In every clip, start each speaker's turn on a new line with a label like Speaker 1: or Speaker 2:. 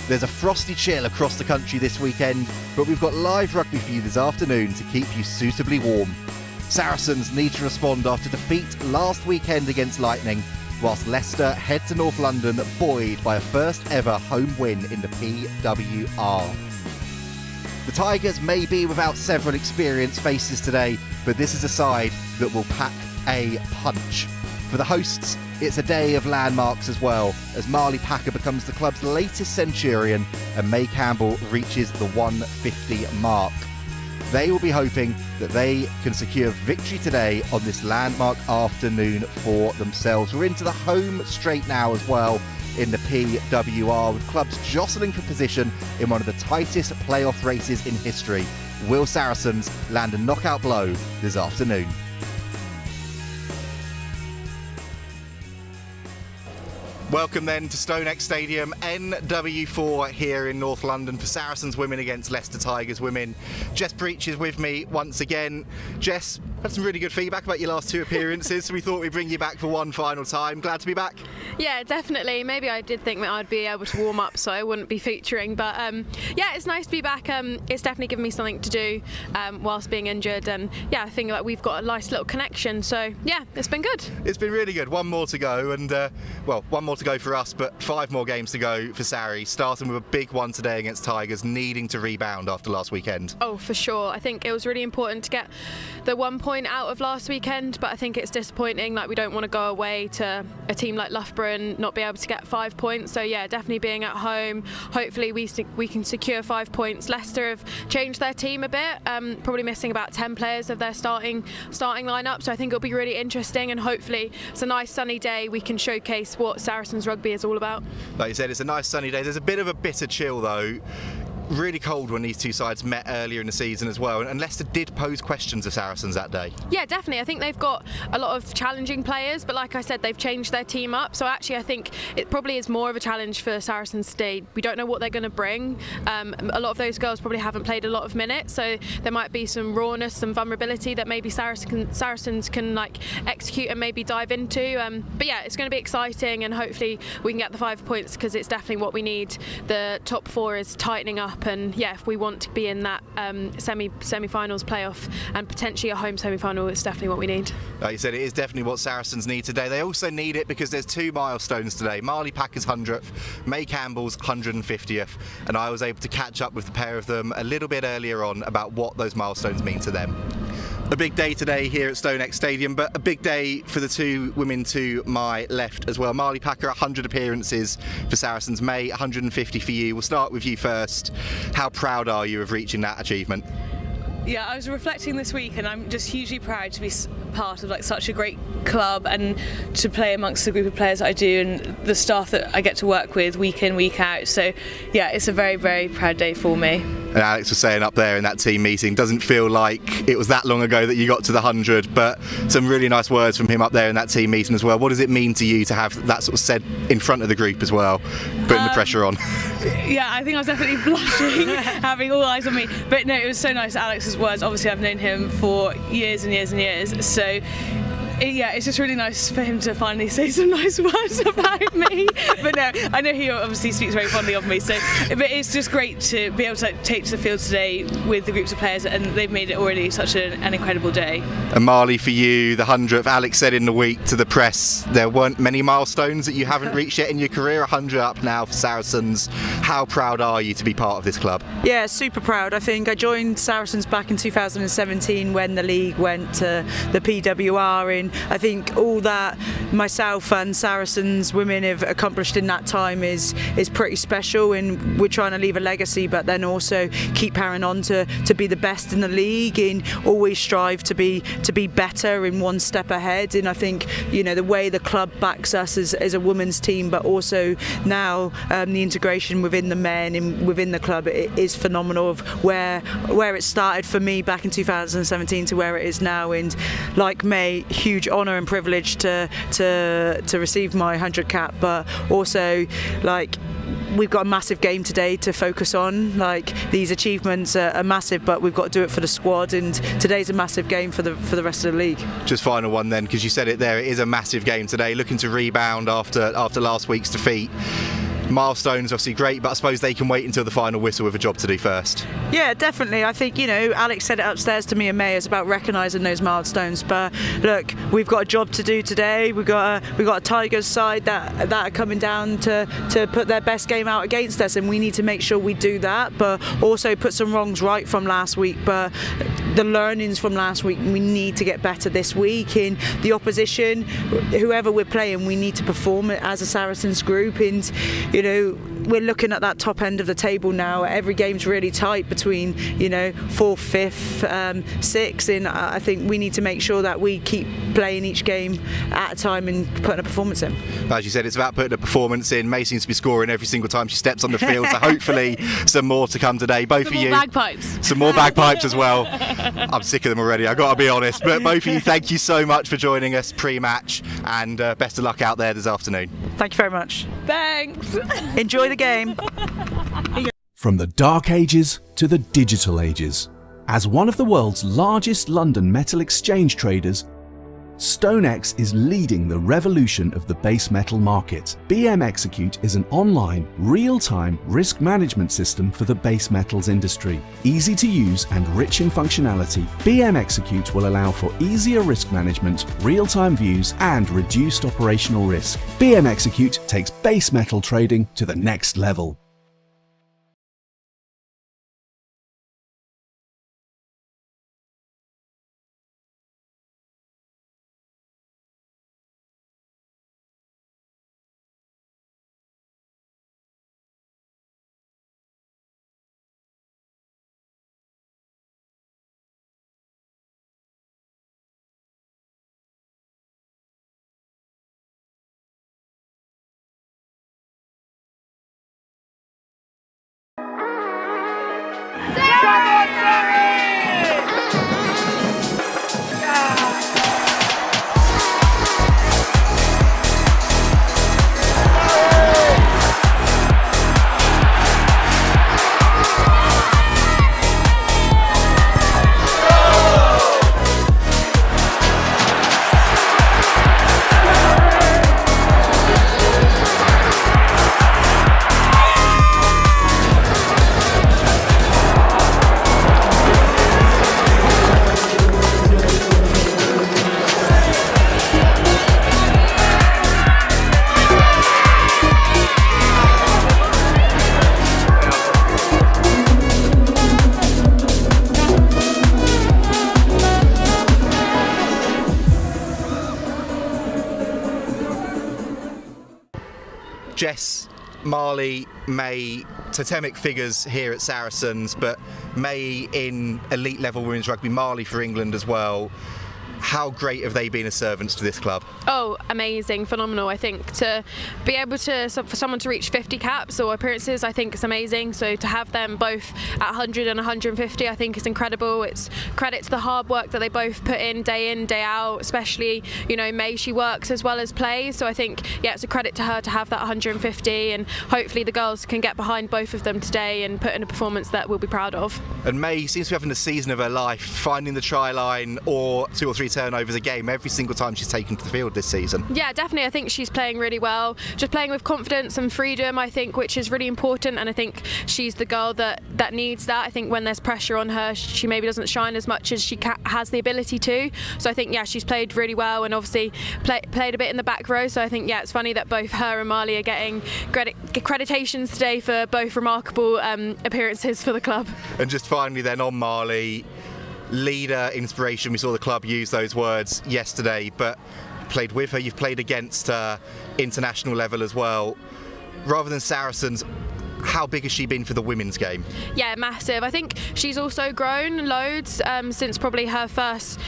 Speaker 1: There's a frosty chill across the country this weekend, but we've got live rugby for you this afternoon to keep you suitably warm. Saracens need to respond after defeat last weekend against Lightning, whilst Leicester head to North London buoyed by a first ever home win in the PWR. The Tigers may be without several experienced faces today, but this is a side that will pack a punch. For the hosts, it's a day of landmarks as well, as Marley Packer becomes the club's latest centurion and May Campbell reaches the 150 mark. They will be hoping that they can secure victory today on this landmark afternoon for themselves. We're into the home straight now as well in the PWR, with clubs jostling for position in one of the tightest playoff races in history. Will Saracens land a knockout blow this afternoon? Welcome then to StoneX Stadium, NW4 here in North London for Saracens women against Leicester Tigers women. Jess Breach is with me once again. Jess, had some really good feedback about your last two appearances, so we thought we'd bring you back for one final time. Glad to be back?
Speaker 2: Yeah, definitely. Maybe I did think that I'd be able to warm up so I wouldn't be featuring, but yeah, it's nice to be back. It's definitely given me something to do whilst being injured, and yeah, I think that we've got a nice little connection, so yeah, it's been good.
Speaker 1: It's been really good. One more to go, and well, one more to go for us, but 5 more games to go for Sarri, starting with a big one today against Tigers, needing to rebound after last weekend.
Speaker 2: Oh, for sure. I think it was really important to get the 1 point out of last weekend, but I think it's disappointing. Like, we don't want to go away to a team like Loughborough and not be able to get 5 points. So yeah, definitely being at home, hopefully we can secure 5 points. Leicester have changed their team a bit, probably missing about 10 players of their starting lineup, so I think it'll be really interesting, and hopefully it's a nice sunny day. We can showcase what Saracens rugby is all about.
Speaker 1: Like you said, it's a nice sunny day. There's a bit of a bitter chill though. Really cold when these two sides met earlier in the season as well, and Leicester did pose questions of Saracens that day. Yeah,
Speaker 2: definitely. I think they've got a lot of challenging players, but like I said, they've changed their team up, so actually I think it probably is more of a challenge for Saracens today. We don't know what they're going to bring. A lot of those girls probably haven't played a lot of minutes, so there might be some rawness, some vulnerability that maybe Saracens can like execute and maybe dive into. But yeah, it's going to be exciting, and hopefully we can get the 5 points, because it's definitely what we need. The top 4 is tightening up, and yeah, if we want to be in that semi-finals playoff and potentially a home semi-final, it's definitely what we need.
Speaker 1: Like you said, it is definitely what Saracens need today. They also need it because there's 2 milestones today. Marley Packer's 100th, May Campbell's 150th, and I was able to catch up with the pair of them a little bit earlier on about what those milestones mean to them. A big day today here at StoneX Stadium, but a big day for the 2 women to my left as well. Marley Packer, 100 appearances for Saracens. May, 150 for you. We'll start with you first. How proud are you of reaching that achievement?
Speaker 3: Yeah, I was reflecting this week, and I'm just hugely proud to be part of like such a great club and to play amongst the group of players that I do and the staff that I get to work with week in, week out. So yeah, it's a very, very proud day for me.
Speaker 1: And Alex was saying up there in that team meeting, doesn't feel like it was that long ago that you got to the 100, but some really nice words from him up there in that team meeting as well. What does it mean to you to have that sort of said in front of the group as well, putting the pressure on?
Speaker 3: Yeah, I think I was definitely blushing, having all eyes on me. But no, it was so nice, Alex's words. Obviously, I've known him for years and years and years, so yeah, it's just really nice for him to finally say some nice words about me. But no, I know he obviously speaks very fondly of me, so but it's just great to be able to take to the field today with the groups of players, and they've made it already such an incredible day.
Speaker 1: And Marley, for you, the 100th, Alex said in the week to the press there weren't many milestones that you haven't reached yet in your career. 100 up now for Saracens. How proud are you to be part of this club?
Speaker 4: Yeah, super proud. I think I joined Saracens back in 2017 when the league went to the PWR in I think all that myself and Saracens women have accomplished in that time is pretty special, and we're trying to leave a legacy, but then also keep carrying on to be the best in the league and always strive to be better and one step ahead. And I think, you know, the way the club backs us as a women's team, but also now the integration within the men and within the club, it is phenomenal of where it started for me back in 2017 to where it is now. And like May, huge honour and privilege to receive my 100 cap, but also like we've got a massive game today to focus on. Like, these achievements are massive, but we've got to do it for the squad, and today's a massive game for the rest of the league. Just
Speaker 1: final one then, because you said it there, it is a massive game today, looking to rebound after last week's defeat. Milestone's obviously great, but I suppose they can wait until the final whistle with a job to do first.
Speaker 4: Yeah, definitely. I think, Alex said it upstairs to me and May, it's about recognising those milestones. But look, we've got a job to do today. We've got a Tigers side that are coming down to put their best game out against us, and we need to make sure we do that, but also put some wrongs right from last week. But the learnings from last week, we need to get better this week. In the opposition, whoever we're playing, we need to perform as a Saracens group. And we're looking at that top end of the table now. Every game's really tight between 4th, 5th, 6th, and I think we need to make sure that we keep playing each game at a time and putting a performance in.
Speaker 1: As you said, it's about putting a performance in. May seems to be scoring every single time she steps on the field, so hopefully some more to come today. Both of you. Some more bagpipes as well. I'm sick of them already, I've got to be honest. But both of you, thank you so much for joining us pre-match, and best of luck out there this afternoon.
Speaker 4: Thank you very much.
Speaker 3: Thanks.
Speaker 4: Enjoy the game.
Speaker 5: From the dark ages to the digital ages, as one of the world's largest London metal exchange traders, StoneX is leading the revolution of the base metal market. BM Execute is an online, real-time risk management system for the base metals industry. Easy to use and rich in functionality, BM Execute will allow for easier risk management, real-time views, and reduced operational risk. BM Execute takes base metal trading to the next level.
Speaker 1: Jess, Marley, May, totemic figures here at Saracens, but May in elite level women's rugby, Marley for England as well. How great have they been as servants to this club?
Speaker 2: Oh, amazing, phenomenal. I think to be able to, for someone to reach 50 caps or appearances, I think it's amazing. So to have them both at 100 and 150, I think is incredible. It's credit to the hard work that they both put in, day out, especially, May, she works as well as plays. So I think, it's a credit to her to have that 150, and hopefully the girls can get behind both of them today and put in a performance that we'll be proud of.
Speaker 1: And May seems to be having the season of her life, finding the try line or 2 or 3 turnovers a game every single time she's taken to the field this season.
Speaker 2: Yeah, definitely. I think she's playing really well, just playing with confidence and freedom, I think, which is really important. And I think she's the girl that needs that. I think when there's pressure on her, she maybe doesn't shine as much as she has the ability to. So I think, she's played really well, and obviously played a bit in the back row. So I think, it's funny that both her and Marley are getting accreditations today for both remarkable appearances for the club.
Speaker 1: And just finally then on Marley, leader, inspiration, we saw the club use those words yesterday, but played with her, you've played against her international level as well. Rather than Saracens, how big has she been for the women's game? Yeah, massive. I think she's also grown loads since probably her first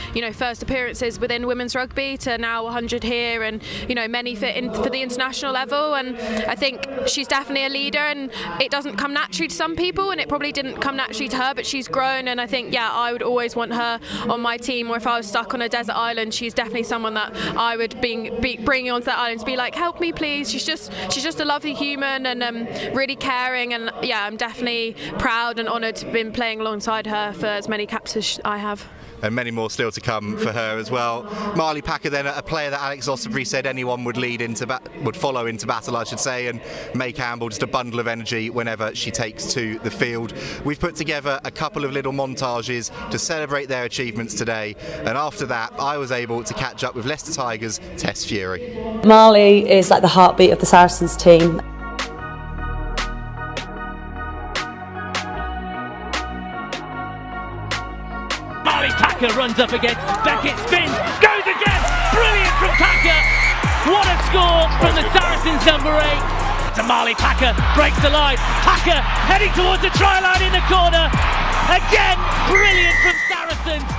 Speaker 1: appearances within women's rugby to now 100 here, and many for the international level. And I think she's definitely a leader, and it doesn't come naturally to some people, and it probably didn't come naturally to her, but she's grown. And I think I would always want her on my team, or if I was stuck on a desert island, she's definitely someone that I would be bringing onto that island to be like, help me please. She's just a lovely human, and really caring. And I'm definitely proud and honoured to have been playing alongside her for as many caps as I have. and many more still to come for her as well. Marley Packer then, a player that Alex Osterbury said anyone would follow into battle, I should say, and May Campbell, just a bundle of energy whenever she takes to the field. We've put together a couple of little montages to celebrate their achievements today, and after that I was able to catch up with Leicester Tigers' Tess Feury.
Speaker 6: Marley is like the heartbeat of the Saracens team.
Speaker 7: Marley Packer runs up against Beckett, spins, goes again, brilliant from Packer. What a score from the Saracens number 8. To Marley Packer, breaks the line, Packer heading towards the try line in the corner. Again, brilliant from Saracens.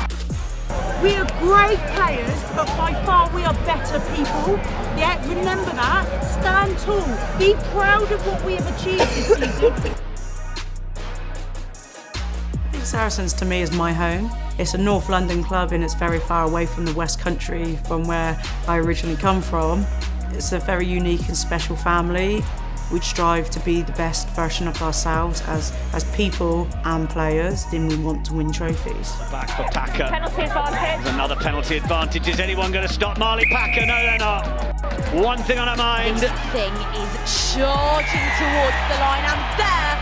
Speaker 8: We are great players, but by far we are better people. Yeah, remember that. Stand tall. Be proud of what we have achieved this season.
Speaker 4: I think Saracens to me is my home. It's a North London club and it's very far away from the West Country, from where I originally come from. It's a very unique and special family. We strive to be the best version of ourselves as people and players, then we want to win trophies.
Speaker 7: Back for Packer.
Speaker 8: Penalty advantage.
Speaker 7: There's another penalty advantage. Is anyone going to stop Marley Packer? No, they're not. One thing on her mind.
Speaker 9: This thing is charging towards the line, and there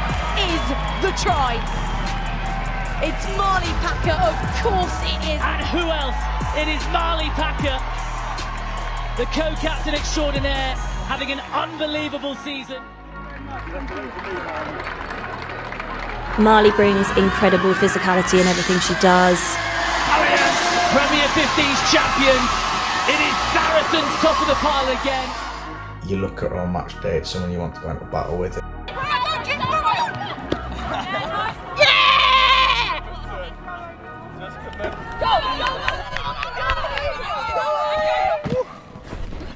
Speaker 9: is the try. It's Marley Packer, of course it is.
Speaker 7: And who else? It is Marley Packer, the co-captain extraordinaire, having an unbelievable season.
Speaker 6: Marley brings incredible physicality in everything she does.
Speaker 7: Premier 15's champions. It is Saracens top of the pile again.
Speaker 10: You look at her on match day, it's someone you want to go into battle with.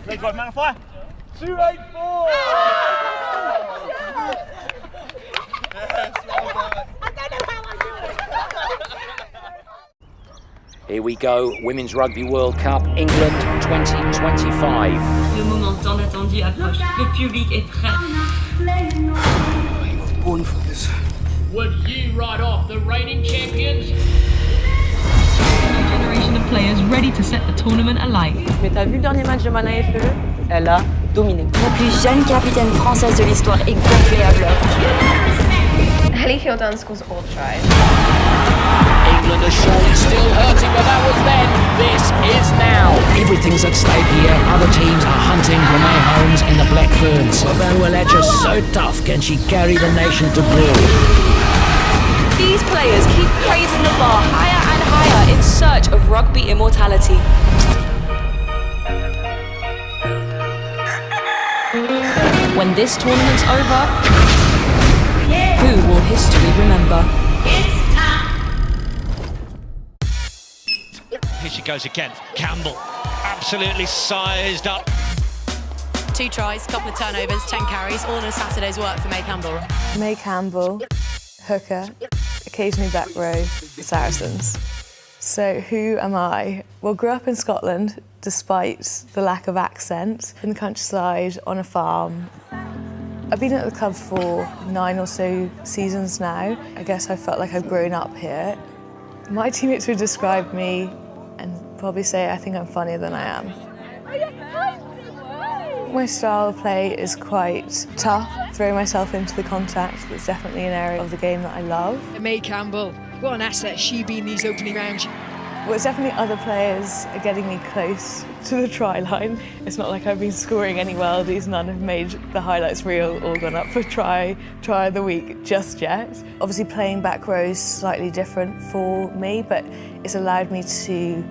Speaker 7: Hey, got man on fire. 284.
Speaker 11: Here we go, Women's Rugby World Cup, England 2025.
Speaker 8: Le moment tant attendu approche. Le public est prêt.
Speaker 10: I was born for this.
Speaker 7: Would you write off the reigning champions?
Speaker 8: New generation of players ready to set the tournament alight.
Speaker 6: Mais t'as vu le dernier match de Mana FE? Elle a dominé.
Speaker 9: La plus jeune capitaine française de l'histoire est gonflée à bloc.
Speaker 12: Ellie Hildan scores all tries.
Speaker 11: England are surely still hurting, but that was then. This is now. Everything's at stake here. Other teams are hunting Renee Holmes in the Black Ferns. Although Ledger's so tough, can she carry the nation to glory?
Speaker 9: These players keep raising the bar higher and higher in search of rugby immortality. When this tournament's over, who will history remember?
Speaker 7: Here she goes again. Campbell, absolutely sized up.
Speaker 9: 2 tries, couple of turnovers, 10 carries, all in a Saturday's work for May Campbell.
Speaker 12: May Campbell, hooker, occasionally back row, Saracens. So who am I? Well, grew up in Scotland, despite the lack of accent, in the countryside, on a farm. I've been at the club for 9 or so seasons now. I guess I felt like I've grown up here. My teammates would describe me and probably say I think I'm funnier than I am. My style of play is quite tough, throwing myself into the contact. It's definitely an area of the game that I love.
Speaker 13: May Campbell, what an asset she be in these opening rounds.
Speaker 12: Well, it's definitely other players are getting me close to the try line. It's not like I've been scoring any worldies, none have made the highlights reel or gone up for try of the week just yet. Obviously playing back row is slightly different for me, but it's allowed me to,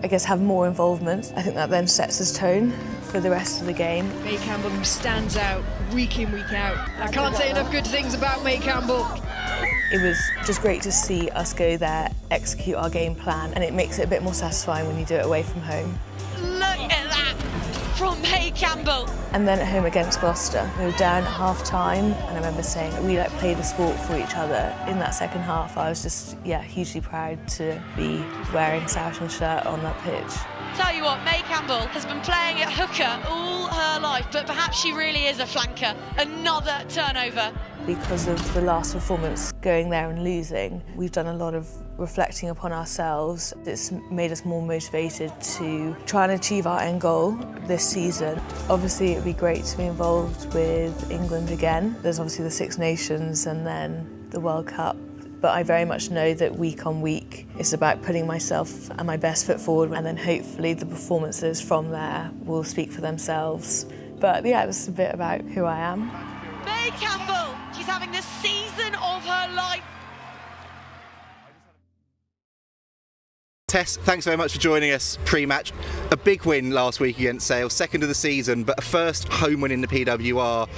Speaker 12: I guess, have more involvement. I think that then sets the tone for the rest of the game.
Speaker 13: May Campbell stands out week in, week out. I can't say enough good things about May Campbell.
Speaker 12: It was just great to see us go there, execute our game plan, and it makes it a bit more satisfying when you do it away from home.
Speaker 9: Look at that from May Campbell.
Speaker 12: And then at home against Gloucester, we were down at half-time, and I remember saying we play the sport for each other. In that second half, I was just, hugely proud to be wearing Saracens shirt on that pitch.
Speaker 9: Tell you what, May Campbell has been playing at hooker all her life, but perhaps she really is a flanker. Another turnover.
Speaker 12: because of the last performance, going there and losing. We've done a lot of reflecting upon ourselves. It's made us more motivated to try and achieve our end goal this season. Obviously, it'd be great to be involved with England again. There's obviously the Six Nations and then the World Cup. But I very much know that week on week, it's about putting myself and my best foot forward, and then hopefully the performances from there will speak for themselves. But yeah, that's a bit about who I am.
Speaker 9: May Campbell, she's having the season of her life.
Speaker 1: Tess, thanks very much for joining us pre-match. A big win last week against Sale, second of the season, but a first home win in the PWR.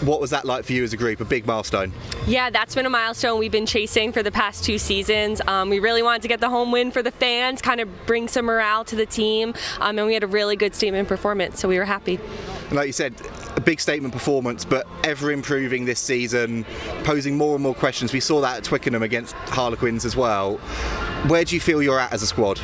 Speaker 1: What was that like for you as a group? A big milestone?
Speaker 14: Yeah, that's been a milestone we've been chasing for the past 2 seasons. We really wanted to get the home win for the fans, kind of bring some morale to the team, and we had a really good statement performance, so we were happy.
Speaker 1: And like you said, a big statement performance, but ever improving this season, posing more and more questions. We saw that at Twickenham against Harlequins as well. Where do you feel you're at as a squad?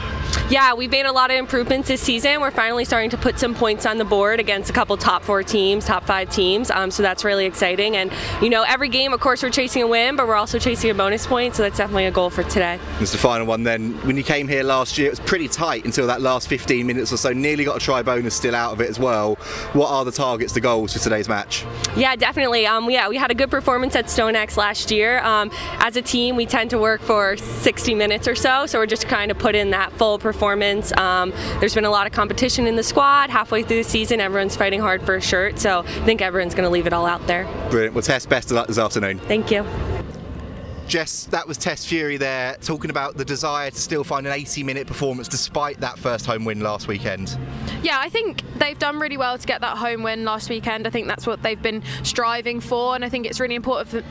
Speaker 14: Yeah, we've made a lot of improvements this season. We're finally starting to put some points on the board against a couple top 4 teams, top 5 teams, so that's really exciting. And you know, every game, of course, we're chasing a win, but we're also chasing a bonus point, so that's definitely a goal for today. It's
Speaker 1: the final one then. When you came here last year, it was pretty tight until that last 15 minutes or so, nearly got a try bonus still out of it as well. What are the targets, the goals for today's match?
Speaker 14: Yeah, definitely. Yeah, we had a good performance at StoneX last year. As a team, we tend to work for 60 minutes or so we're just trying to put in that full performance. There's been a lot of competition in the squad. Halfway through the season, everyone's fighting hard for a shirt, so I think everyone's going to leave it all out there.
Speaker 1: Brilliant. Well, Tess, best of luck this afternoon.
Speaker 14: Thank you.
Speaker 1: Jess, that was Tess Feury there, talking about the desire to still find an 80-minute performance despite that first home win last weekend.
Speaker 2: Yeah, I think they've done really well to get that home win last weekend. I think that's what they've been striving for, and I think it's really important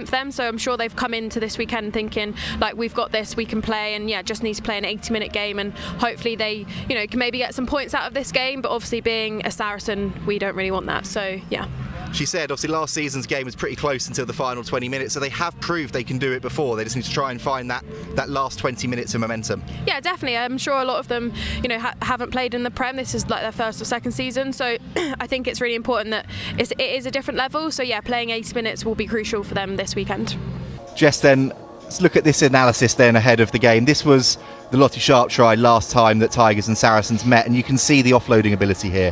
Speaker 2: for them. So I'm sure they've come into this weekend thinking, like, we've got this, we can play, and yeah, just need to play an 80-minute game, and hopefully they, you know, can maybe get some points out of this game. But obviously, being a Saracen, we don't really want that. So yeah.
Speaker 1: She said, obviously, last season's game was pretty close until the final 20 minutes, so they have proved they can do it before. They just need to try and find that last 20 minutes of momentum.
Speaker 2: Yeah, definitely. I'm sure a lot of them, you know, haven't played in the Prem. This is like their first or second season, so I think it's really important that it is a different level. So yeah, playing 80 minutes will be crucial for them this weekend.
Speaker 1: Jess, then, let's look at this analysis then ahead of the game. This was the Lottie Sharp try last time that Tigers and Saracens met, and you can see the offloading ability here.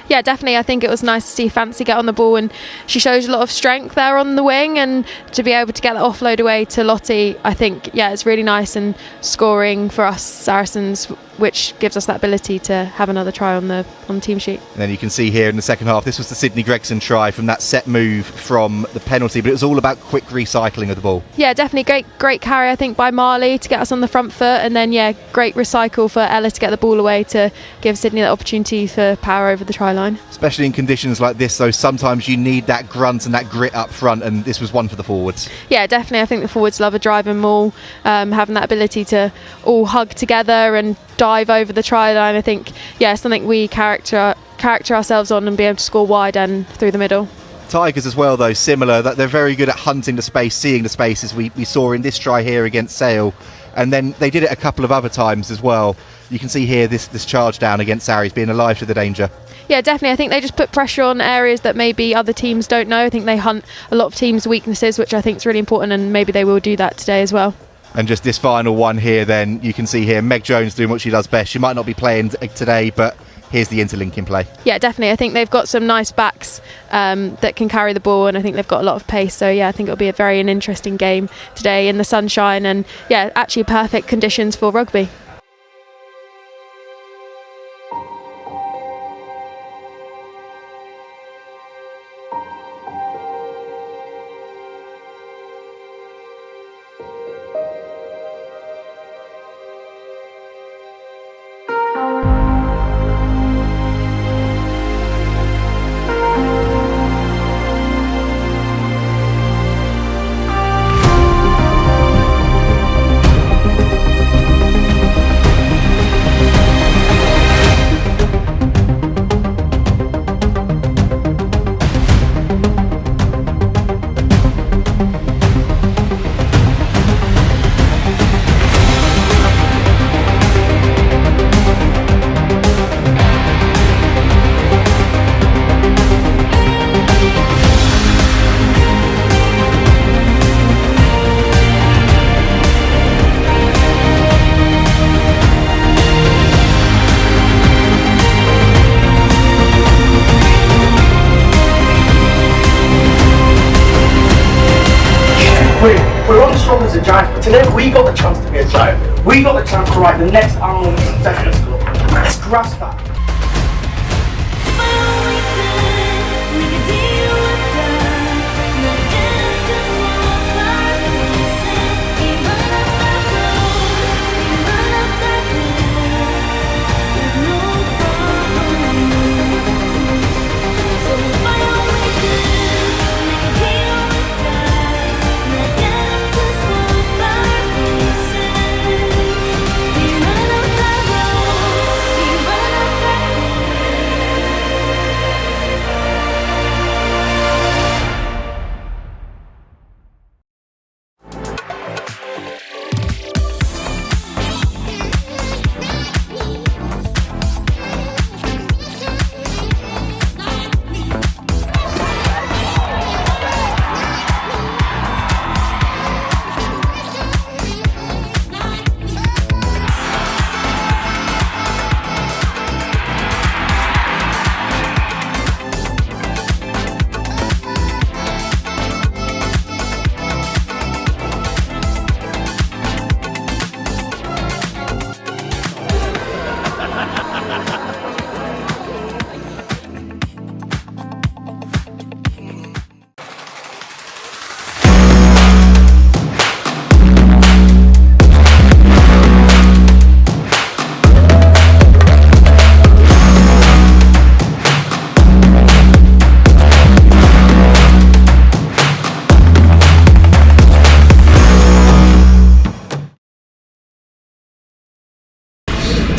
Speaker 2: Yeah, definitely. I think it was nice to see Fancy get on the ball, and she shows a lot of strength there on the wing, and to be able to get that offload away to Lottie, I think, yeah, it's really nice and scoring for us Saracens, which gives us that ability to have another try on the team sheet.
Speaker 1: And then you can see here in the second half, this was the Sydney Gregson try from that set move from the penalty, but it was all about quick recycling of the ball.
Speaker 2: Yeah, definitely great carry, I think, by Marley to get us on the front foot, and then yeah, great recycle for Ella to get the ball away to give Sydney that opportunity for power over the try line.
Speaker 1: Especially in conditions like this, though, sometimes you need that grunt and that grit up front, and this was one for the forwards.
Speaker 2: Yeah, definitely. I think the forwards love a driving maul, having that ability to all hug together and dive over the try line. I think, yeah, something we character ourselves on and be able to score wide and through the middle.
Speaker 1: Tigers as well, though, similar, that they're very good at hunting the space, seeing the spaces we saw in this try here against Sale, and then they did it a couple of other times as well. You can see here this charge down against Sarries being alive to the danger.
Speaker 2: Yeah, definitely. I think they just put pressure on areas that maybe other teams don't know. I think they hunt a lot of teams' weaknesses, which I think is really important, and maybe they will do that today as well.
Speaker 1: And just this final one here, then you can see here Meg Jones doing what she does best. She might not be playing today, but here's the interlinking play.
Speaker 2: Yeah, definitely. I think they've got some nice backs that can carry the ball, and I think they've got a lot of pace. So yeah, I think it'll be an interesting game today in the sunshine, and yeah, actually perfect conditions for rugby.
Speaker 15: we're on the shoulders of giants, but today we got the chance to be a giant. We got the chance to write the next Arnold Succession School. Let's grasp that.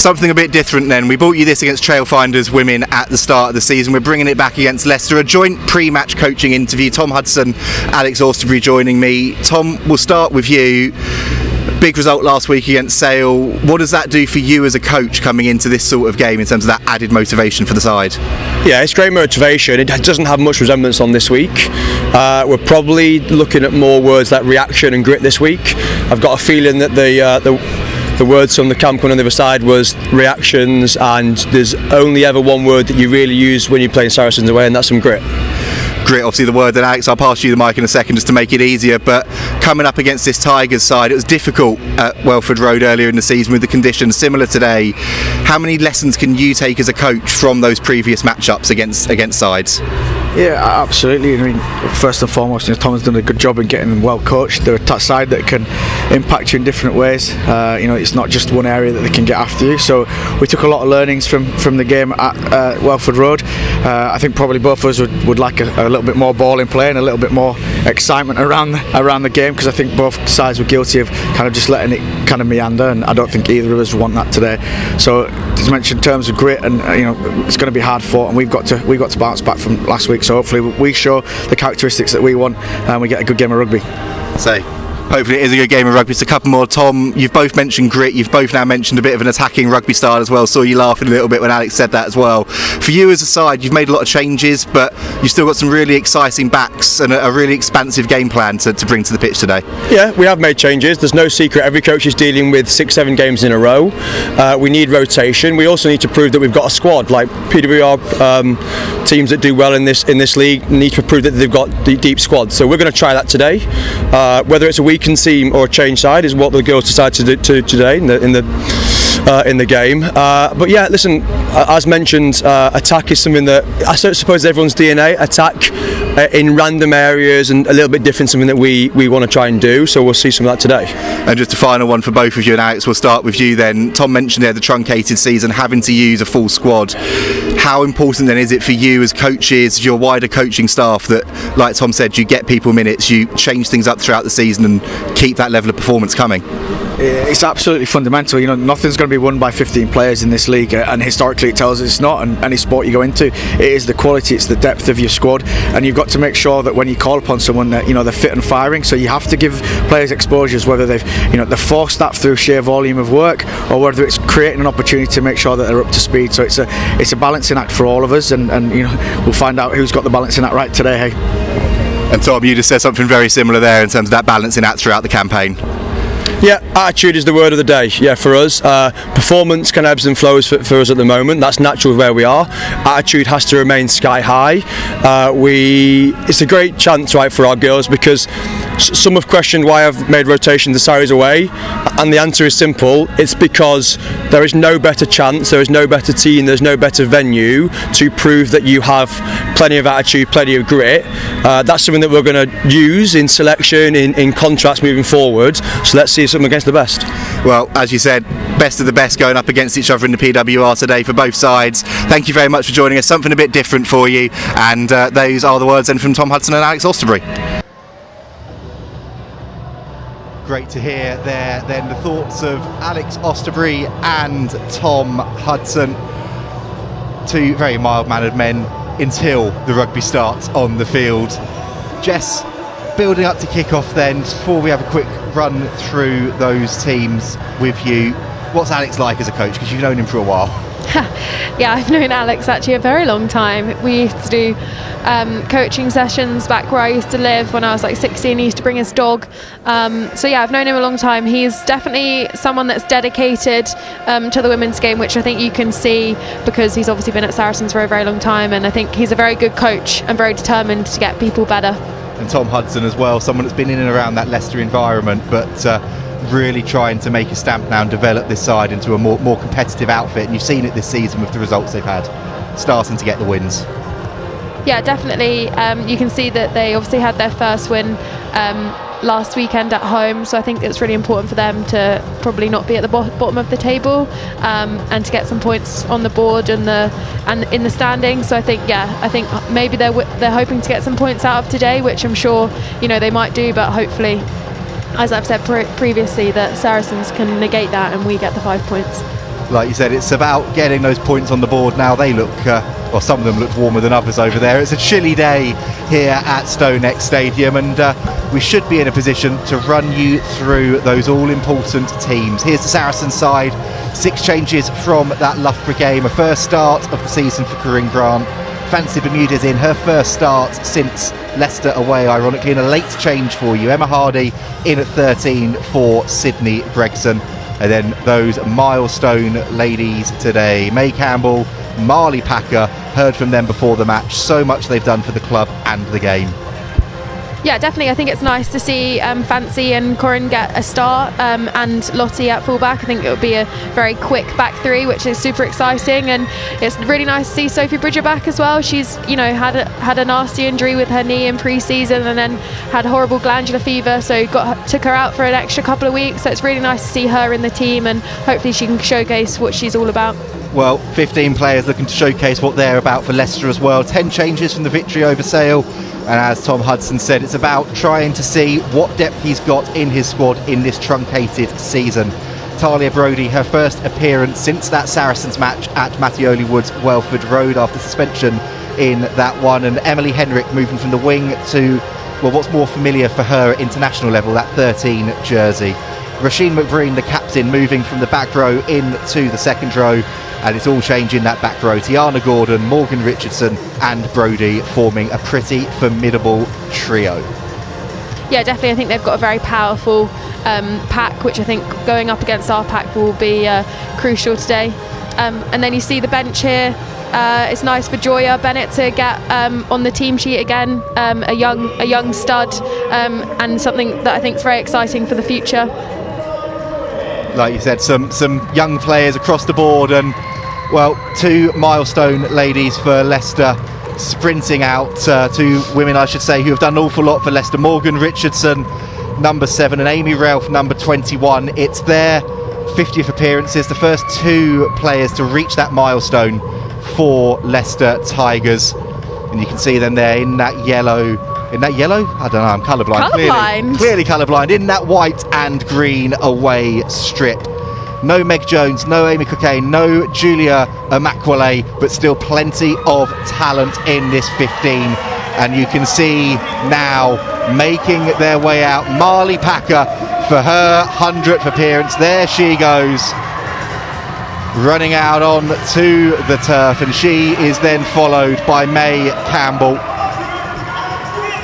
Speaker 1: Something a bit different then. We brought you this against Trailfinders women at the start of the season. We're bringing it back against Leicester. A joint pre-match coaching interview. Tom Hudson, Alex Austerbury joining me. Tom, we'll start with you. Big result last week against Sale. What does that do for you as a coach coming into this sort of game in terms of that added motivation for the side?
Speaker 16: Yeah, it's great motivation. It doesn't have much resemblance on this week. We're probably looking at more words like reaction and grit this week. I've got a feeling that the words from the camp on the other side was reactions, and there's only ever one word that you really use when you're playing Saracens away, and that's some grit.
Speaker 1: Grit, obviously the word. That Alex, I'll pass you the mic in a second just to make it easier, but coming up against this Tigers side, it was difficult at Welford Road earlier in the season with the conditions similar today. How many lessons can you take as a coach from those previous matchups against sides?
Speaker 17: Yeah, absolutely. I mean, first and foremost, Tom has done a good job in getting them well coached. They're a side that can impact you in different ways. It's not just one area that they can get after you. So we took a lot of learnings from the game at Welford Road. I think probably both of us would like a little bit more ball in play and a little bit more excitement around the game, because I think both sides were guilty of kind of just letting it kind of meander, and I don't think either of us want that today. So as mentioned, in terms of grit, and it's going to be hard fought, and we've got to bounce back from last week. So hopefully we show the characteristics that we want and we get a good game of rugby.
Speaker 1: So hopefully it is a good game of rugby. It's a couple more. Tom, you've both mentioned grit. You've both now mentioned a bit of an attacking rugby style as well. Saw you laughing a little bit when Alex said that as well. For you as a side, you've made a lot of changes, but you've still got some really exciting backs and a really expansive game plan to bring to the pitch today. Yeah,
Speaker 16: we have made changes. There's no secret. Every coach is dealing with 6-7 games in a row. We need rotation. We also need to prove that we've got a squad. Like PWR teams that do well in this league need to prove that they've got deep squads. So we're going to try that today. Whether it's a weakened team or a change side is what the girls decided to do today in the game. But yeah, listen, as mentioned, attack is something that I suppose everyone's DNA. Attack in random areas and a little bit different, something that we want to try and do. So we'll see some of that today.
Speaker 1: And just a final one for both of you, and Alex, we'll start with you then. Tom mentioned there the truncated season, having to use a full squad. How important then is it for you as coaches, your wider coaching staff, that, like Tom said, you get people minutes, you change things up throughout the season and keep that level of performance coming?
Speaker 17: It's absolutely fundamental. Nothing's going to be won by 15 players in this league, and historically it tells us it's not. And any sport you go into, it is the quality, it's the depth of your squad, and you've got to make sure that when you call upon someone that they're fit and firing. So you have to give players exposures, whether they're forced that through sheer volume of work, or whether it's creating an opportunity to make sure that they're up to speed. So it's a balancing act for all of us, and we'll find out who's got the balancing act right today. Hey.
Speaker 1: And Tom, you just said something very similar there in terms of that balancing act throughout the campaign.
Speaker 16: Yeah, attitude is the word of the day. Yeah, for us, performance can ebbs and flows for us at the moment. That's natural where we are. Attitude has to remain sky high. It's a great chance, right, for our girls, because Some have questioned why I've made rotation to Sarries away, and the answer is simple. It's because there is no better chance, there is no better team, there's no better venue to prove that you have plenty of attitude, plenty of grit. That's something that we're going to use in selection, in contracts moving forward. So let's see something against the best.
Speaker 1: Well, as you said, best of the best going up against each other in the PWR today for both sides. Thank you very much for joining us. Something a bit different for you, and those are the words then from Tom Hudson and Alex Osterbury. Great to hear there then the thoughts of Alex Osterbury and Tom Hudson, two very mild-mannered men until the rugby starts on the field. Jess, building up to kick-off then, before we have a quick run through those teams with you, what's Alex like as a coach, because you've known him for a while?
Speaker 2: Yeah, I've known Alex actually a very long time. We used to do coaching sessions back where I used to live when I was like 16. He used to bring his dog. So yeah, I've known him a long time. He's definitely someone that's dedicated to the women's game, which I think you can see because he's obviously been at Saracens for a very long time, and I think he's a very good coach and very determined to get people better.
Speaker 1: And Tom Hudson as well, someone that's been in and around that Leicester environment, but really trying to make a stamp now and develop this side into a more competitive outfit, and you've seen it this season with the results they've had, starting to get the wins.
Speaker 2: Yeah, definitely. You can see that they obviously had their first win last weekend at home, so I think it's really important for them to probably not be at the bottom of the table and to get some points on the board and in the standings. So I think maybe they're hoping to get some points out of today, which I'm sure they might do, but hopefully, as I've said previously, that Saracens can negate that and we get the 5 points.
Speaker 1: Like you said, it's about getting those points on the board now. They look, well, some of them look warmer than others over there. It's a chilly day here at StoneX Stadium, and we should be in a position to run you through those all-important teams. Here's the Saracens side, 6 changes from that Loughborough game, a first start of the season for Corinne Grant. Fancy Bermuda's in her first start since Leicester away, ironically, and a late change for you. Emma Hardy in at 13 for Sydney Gregson. And then those Milestone ladies today, May Campbell, Marley Packer, heard from them before the match. So much they've done for the club and the game.
Speaker 2: Yeah, definitely. I think it's nice to see Fancy and Corinne get a start and Lottie at fullback. I think it'll be a very quick back three, which is super exciting, and it's really nice to see Sophie Bridger back as well. She's had a nasty injury with her knee in pre-season and then had horrible glandular fever, so took her out for an extra couple of weeks. So it's really nice to see her in the team, and hopefully she can showcase what she's all about.
Speaker 1: Well, 15 players looking to showcase what they're about for Leicester as well. 10 changes from the victory over Sale. And as Tom Hudson said, it's about trying to see what depth he's got in his squad in this truncated season. Talia Brodie, her first appearance since that Saracens match at Mattioli Woods, Welford Road, after suspension in that one. And Emily Henrik moving from the wing to, well, what's more familiar for her at international level, that 13 jersey. Rasheen McBreen, the captain, moving from the back row into the second row. And it's all changing that back row. Tiana Gordon, Morgan Richardson and Brodie forming a pretty formidable trio.
Speaker 2: Yeah, definitely. I think they've got a very powerful pack, which I think going up against our pack will be crucial today. And then you see the bench here. It's nice for Joya Bennett to get on the team sheet again, a young stud, and something that I think is very exciting for the future.
Speaker 1: Like you said, some young players across the board, and well, 2 Milestone ladies for Leicester sprinting out, 2 women I should say who have done an awful lot for Leicester. Morgan Richardson, number 7, and Amy Ralph, number 21. It's their 50th appearances, the first 2 players to reach that milestone for Leicester Tigers, and you can see them there in that yellow? I don't know, I'm colourblind. Clearly colourblind. In that white and green away strip. No Meg Jones, no Amy Cockayne, no Julia Amakwale, but still plenty of talent in this 15. And you can see now making their way out Marley Packer for her 100th appearance. There she goes, running out on to the turf, and she is then followed by May Campbell,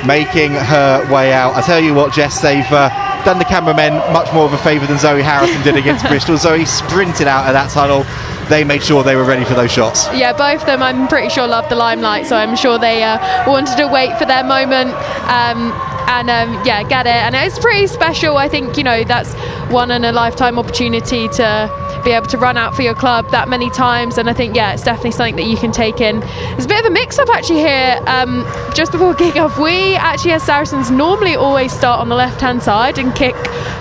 Speaker 1: making her way out. I tell you what, Jess, they've done the cameramen much more of a favour than Zoe Harrison did against Bristol. Zoe sprinted out of that tunnel. They made sure they were ready for those shots.
Speaker 2: Yeah, both of them I'm pretty sure loved the limelight, so I'm sure they wanted to wait for their moment. and yeah, get it. And it's pretty special. I think, you know, that's one in a lifetime opportunity to be able to run out for your club that many times. And I think, yeah, it's definitely something that you can take in. There's a bit of a mix-up actually here. Just before kick-off, we actually as Saracens normally always start on the left-hand side and kick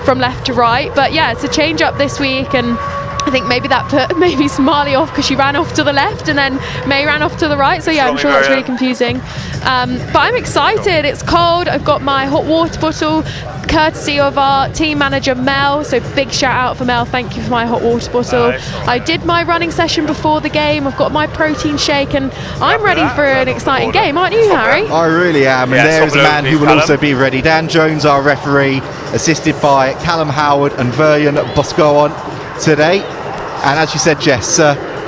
Speaker 2: from left to right. But yeah, it's a change-up this week, and I think maybe that put maybe Marley off because she ran off to the left and then May ran off to the right. So yeah, I'm sure that's really confusing. But I'm excited. It's cold. I've got my hot water bottle, courtesy of our team manager Mel. So big shout out for Mel. Thank you for my hot water bottle. I did my running session before the game. I've got my protein shake, and I'm ready for an exciting game, aren't you, Harry?
Speaker 1: I really am. And there is a man who will also be ready. Dan Jones, our referee, assisted by Callum Howard and Veryan Boscoon today. And as you said, Jess,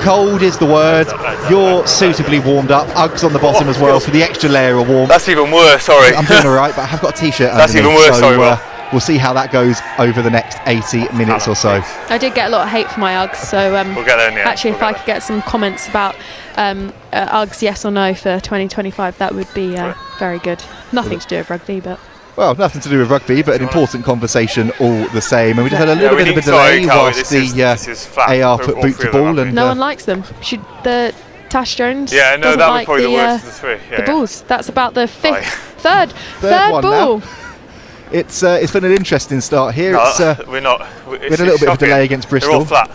Speaker 1: cold is the word. You're suitably warmed up. Uggs on the bottom as well for the extra layer of warmth.
Speaker 18: That's even worse, sorry.
Speaker 1: I'm doing all right, but I have got a t-shirt
Speaker 18: That's
Speaker 1: underneath,
Speaker 18: even worse,
Speaker 1: so
Speaker 18: sorry,
Speaker 1: we'll see how that goes over the next 80 minutes or so.
Speaker 2: I did get a lot of hate for my Uggs, so
Speaker 18: we'll get there in the end.
Speaker 2: actually if I could get some comments about Uggs yes or no for 2025, that would be very good. Nothing to do with rugby, but...
Speaker 1: Well, nothing to do with rugby, but an important conversation all the same. And we just had a little bit of a delay whilst the AR put boot to ball. And
Speaker 2: no one likes them. The Tash Jones.
Speaker 18: Yeah, no,
Speaker 2: that was probably the worst of the three. The balls. That's about the third ball.
Speaker 1: Now. It's been an interesting start here.
Speaker 18: No,
Speaker 1: we had a little bit of a delay against Bristol.
Speaker 18: They're all flat.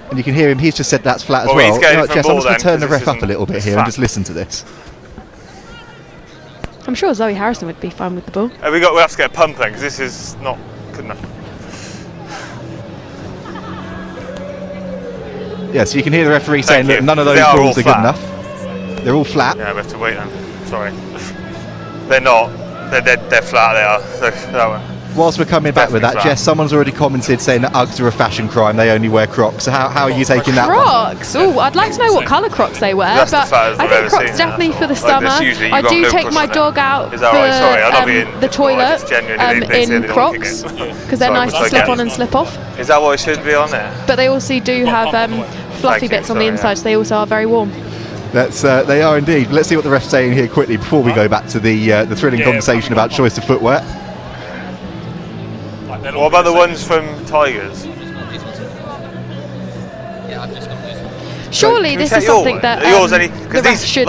Speaker 1: And you can hear him. He's just said that's flat as well. Jess, I'm just going to turn the ref up a little bit here and just listen to this.
Speaker 2: I'm sure Zoe Harrison would be fine with the ball.
Speaker 18: We have to get a pump then, because this is not good enough.
Speaker 1: Yeah, so you can hear the referee saying, look, none of those balls are good enough. They're all flat.
Speaker 18: Yeah, we have to wait then. Sorry. They're not. They're flat, they are. So, that one.
Speaker 1: Whilst we're coming back with that,
Speaker 18: flat.
Speaker 1: Jess, someone's already commented saying that Uggs are a fashion crime. They only wear Crocs. So how are you taking that one?
Speaker 2: Crocs? Oh, I'd like to know what colour Crocs they wear.
Speaker 18: That's
Speaker 2: but I think Crocs definitely for the summer. I do take my dog out for the toilet in Crocs because they're nice to slip on and slip off.
Speaker 18: Is that what it should be on there?
Speaker 2: But they also do have fluffy bits on the inside, so they also are very warm.
Speaker 1: They are indeed. Let's see what the ref's saying here quickly before we go back to the thrilling conversation about choice of footwear.
Speaker 18: What about the ones from Tigers?
Speaker 2: Surely this is something that the ref should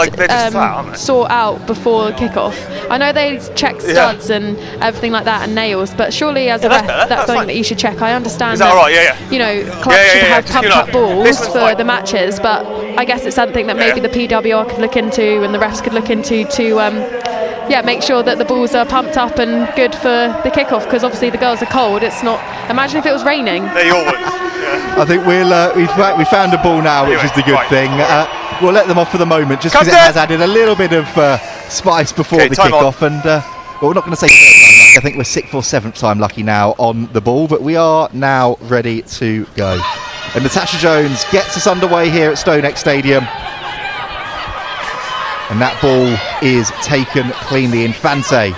Speaker 2: sort out before kick-off. I know they check studs and everything like that and nails, but surely as a ref, that's something that you should check. I understand that, you know, clubs should have pumped-up balls for the matches, but I guess it's something that maybe the PWR could look into and the refs could look into to make sure that the balls are pumped up and good for the kick-off, because obviously the girls are cold. It's not. Imagine if it was raining.
Speaker 1: I think we found a ball now, which is the good thing. We'll let them off for the moment, just because it has added a little bit of spice before the kick-off. And we're not going to say third time lucky. I think we're 6th or 7th time lucky now on the ball, but we are now ready to go. And Natasha Jones gets us underway here at StoneX Stadium. And that ball is taken cleanly. Infante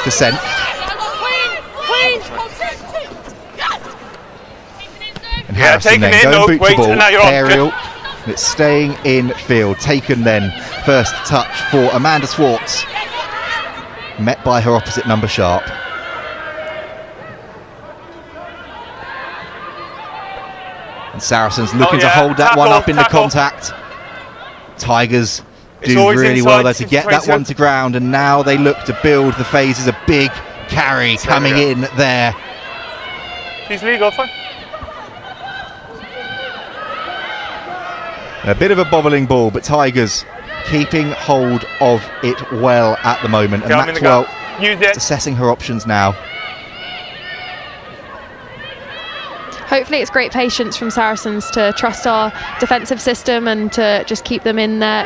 Speaker 1: descent. And Harrison then going boot to ball, aerial. And it's staying in field. Taken then, first touch for Amanda Swartz. Met by her opposite number Sharp. And Saracens looking to hold that one up in the contact. Tigers do really well though to get that one to ground, and now they look to build the phases. A big carry coming in there.
Speaker 18: She's legal, fine.
Speaker 1: A bit of a bobbling ball, but Tigers keeping hold of it well at the moment. And Maxwell assessing her options now.
Speaker 2: Hopefully it's great patience from Saracens to trust our defensive system and to just keep them in their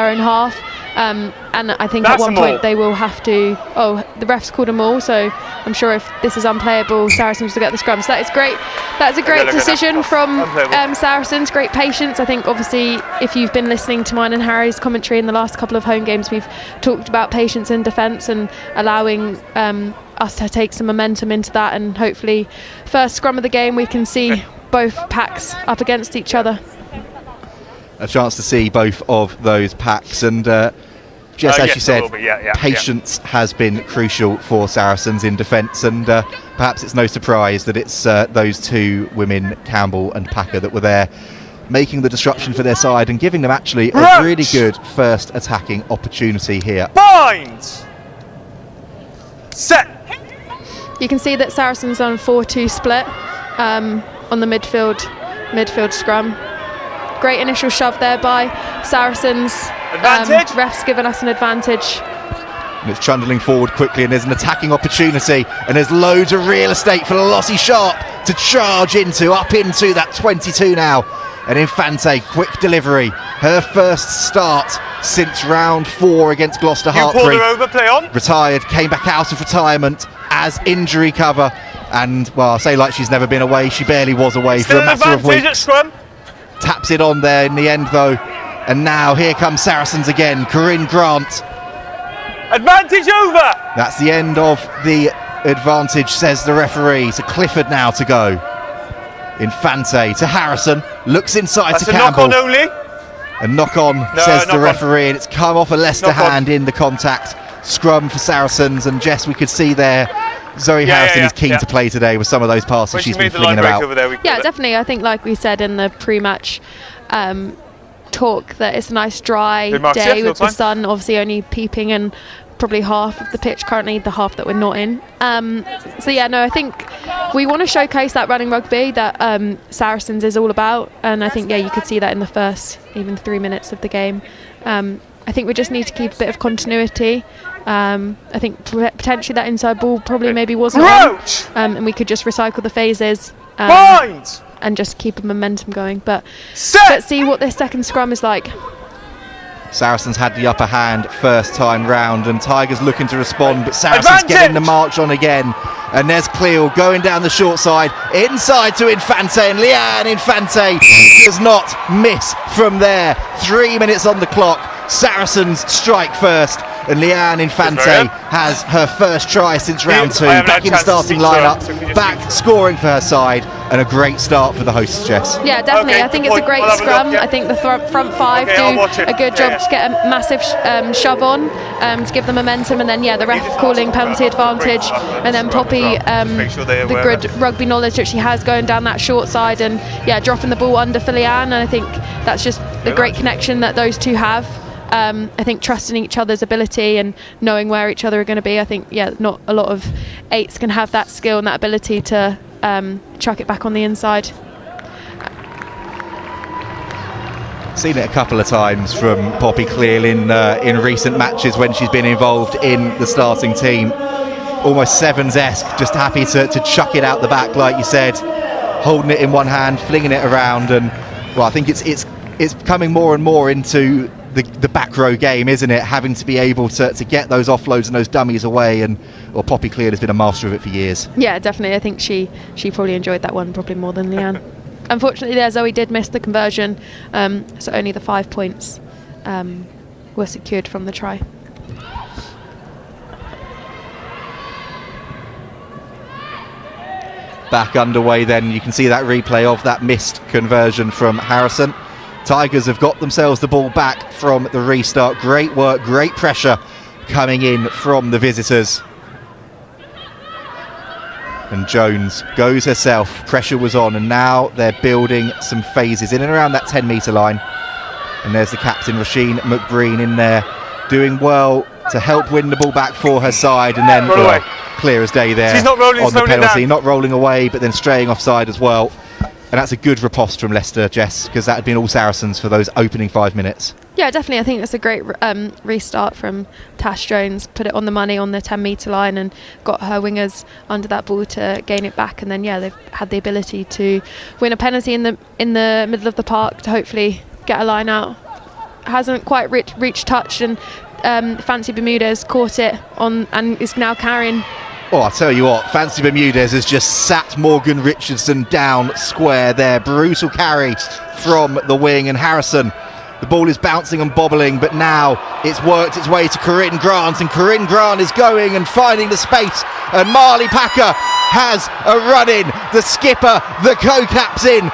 Speaker 2: own half. And I think at one point they will have to. Oh, the refs called a maul, so I'm sure if this is unplayable, Saracens will get the scrum. So that is great. That's a great decision from Saracens. Great patience. I think obviously if you've been listening to mine and Harry's commentary in the last couple of home games, we've talked about patience in defence and allowing us to take some momentum into that, and hopefully first scrum of the game we can see both packs up against each other.
Speaker 1: A chance to see both of those packs, and Jess, as
Speaker 18: yes,
Speaker 1: you said,
Speaker 18: there will be. Yeah,
Speaker 1: patience has been crucial for Saracens in defence, and perhaps it's no surprise that it's those two women, Campbell and Packer, that were there making the disruption for their side and giving them actually a really good first attacking opportunity here.
Speaker 18: Binds! Set!
Speaker 2: You can see that Saracens on 4-2 split on the midfield scrum. Great initial shove there by Saracens.
Speaker 18: Advantage.
Speaker 2: Ref's given us an advantage.
Speaker 1: And it's trundling forward quickly, and there's an attacking opportunity, and there's loads of real estate for Lossie Sharp to charge into, up into that 22 now. And Infante, quick delivery, her first start since round 4 against Gloucester
Speaker 18: You pulled
Speaker 1: Hartpury.
Speaker 18: her over, play on.
Speaker 1: Retired, came back out of retirement as injury cover, and well, I'll say like she's never been away. She barely was away for a matter of weeks. Taps it on there in the end though, and now here comes Saracens again. Corinne Grant.
Speaker 18: Advantage over.
Speaker 1: That's the end of the advantage, says the referee. So Clifford now to go. Infante to Harrison, looks inside
Speaker 18: That's
Speaker 1: to
Speaker 18: a
Speaker 1: Campbell.
Speaker 18: knock on only.
Speaker 1: A knock on, says the referee, and it's come off a Leicester
Speaker 18: Knock on.
Speaker 1: hand in the contact. Scrum for Saracens, and Jess, we could see there Zoe Harrison is keen to play today with some of those passes
Speaker 18: When
Speaker 1: she's
Speaker 18: she
Speaker 1: been
Speaker 18: made the
Speaker 1: flinging
Speaker 18: line break
Speaker 1: about.
Speaker 18: over there,
Speaker 2: Yeah, definitely. I think, like we said in the pre-match talk, that it's a nice dry
Speaker 18: Good marks,
Speaker 2: day
Speaker 18: yeah,
Speaker 2: with
Speaker 18: full
Speaker 2: the
Speaker 18: time.
Speaker 2: sun obviously only peeping in probably half of the pitch currently, the half that we're not in. So yeah, no, I think we want to showcase that running rugby that Saracens is all about, and I think you could see that in the first even 3 minutes of the game. I think we just need to keep a bit of continuity. I think potentially that inside ball probably maybe wasn't on, and we could just recycle the phases and just keep a momentum going. But let's see what this second scrum is like.
Speaker 1: Saracens had the upper hand first time round, and Tigers looking to respond, but Saracens getting the march on again. And there's Cleo going down the short side, inside to Infante, and Leanne Infante does not miss from there. 3 minutes on the clock. Saracens strike first, and Leanne Infante has her first try since round 2, back in the starting lineup, back scoring for her side, and a great start for the hosts, Jess.
Speaker 2: Yeah, definitely. I think it's a great scrum. I think the front five do a good job to get a massive shove on to give them momentum, and then the ref calling penalty advantage, and then Poppy the good rugby knowledge that she has going down that short side and dropping the ball under for Leanne, and I think that's just the great connection that those two have. I think trusting each other's ability and knowing where each other are going to be. I think not a lot of eights can have that skill and that ability to chuck it back on the inside.
Speaker 1: Seen it a couple of times from Poppy Cleal in recent matches when she's been involved in the starting team. Almost Sevens-esque, just happy to chuck it out the back, like you said, holding it in one hand, flinging it around, and I think it's coming more and more into the back row game, isn't it? Having to be able to get those offloads and those dummies away, and Poppy Clear has been a master of it for years. Yeah, definitely. I think she probably enjoyed that one probably more than Leanne. Unfortunately, there Zoe did miss the conversion, so only the 5 points were secured from the try. Back underway then, you can see that replay of that missed conversion from Harrison. Tigers have got themselves the ball back from the restart. Great work, great pressure coming in from the visitors. And Jones goes herself, pressure was on, and now they're building some phases in and around that 10-metre line. And there's the captain, Roisin McBreen, in there, doing well to help win the ball back for her side, and then clear as day there.
Speaker 18: She's not rolling,
Speaker 1: on the penalty, not rolling away, but then straying offside as well. And that's a good riposte from Leicester, Jess, because that had been all Saracens for those opening 5 minutes. Yeah, definitely. I think that's a great restart from Tash Jones. Put it on the money on the 10-metre line and got her wingers under that ball to gain it back. And then, they've had the ability to win a penalty in the middle of the park to hopefully get a line out. Hasn't quite reached touch, and Fancy Bermudez caught it on and is now carrying. Oh, I'll tell you what, Fancy Bermudez has just sat Morgan Richardson down square there. Brutal carry from the wing, and Harrison, the ball is bouncing and bobbling, but now it's worked its way to Corinne Grant, and Corinne Grant is going and finding the space, and Marley Packer has a run in. The skipper, the co-captain,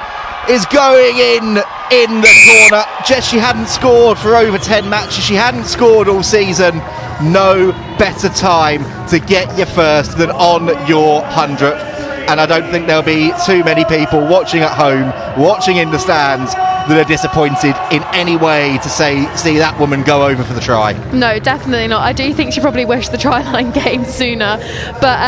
Speaker 1: is going in the corner. Jess, she hadn't scored for over 10 matches. She hadn't scored all season. No better time to get your first than on your 100th. And I don't think there'll be too many people watching at home, watching in the stands, that are disappointed in any way to see that woman go over for the try.
Speaker 2: No, definitely not. I do think she probably wished the try line came sooner, but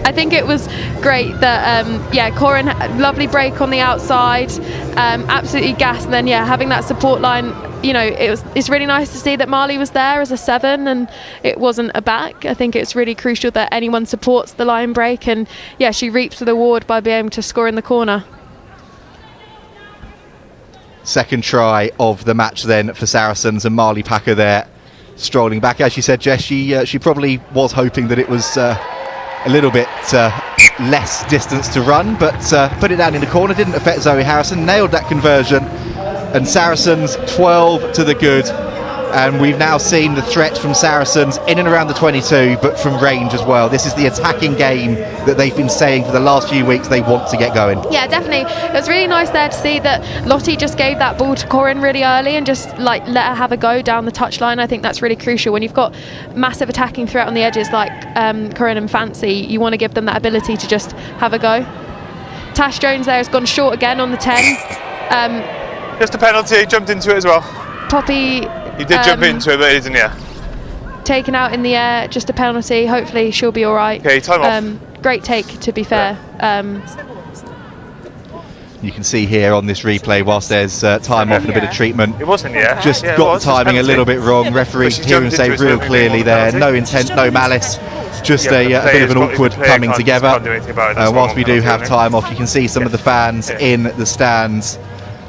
Speaker 2: I think it was great that Corin, lovely break on the outside, absolutely gassed, and then having that support line. It's really nice to see that Marley was there as a 7 and it wasn't a back. I think it's really crucial that anyone supports the line break, and she reaps the reward by being able to score in the corner.
Speaker 1: Second try of the match then for Saracens, and Marley Packer there strolling back. As you said, Jess, she probably was hoping that it was a little bit less distance to run, but put it down in the corner, didn't affect Zoe Harrison, nailed that conversion, and Saracens 12 to the good. And we've now seen the threat from Saracens in and around the 22, but from range as well. This is the attacking game that they've been saying for the last few weeks they want to get going. Yeah, definitely. It was really nice there to see that Lottie just gave that ball to Corin really early and just let her have a go down the touchline. I think that's really crucial. When you've got massive attacking threat on the edges like Corin and Fancy, you want to give them that ability to just have a go. Tash Jones there has gone short again on the 10.
Speaker 18: Just a penalty, jumped into it as well.
Speaker 2: Poppy...
Speaker 18: He did jump into it, but he didn't,
Speaker 2: taken out in the air, just a penalty. Hopefully she'll be all right.
Speaker 18: Okay, time off.
Speaker 2: Great take, to be fair.
Speaker 1: You can see here on this replay, whilst there's time off and a bit of treatment,
Speaker 18: it wasn't,
Speaker 1: just got the timing a little bit wrong. Referee here and say real clearly there, no intent, no malice, just a bit of an awkward coming together. Whilst we do have time off, you can see some of the fans in the stands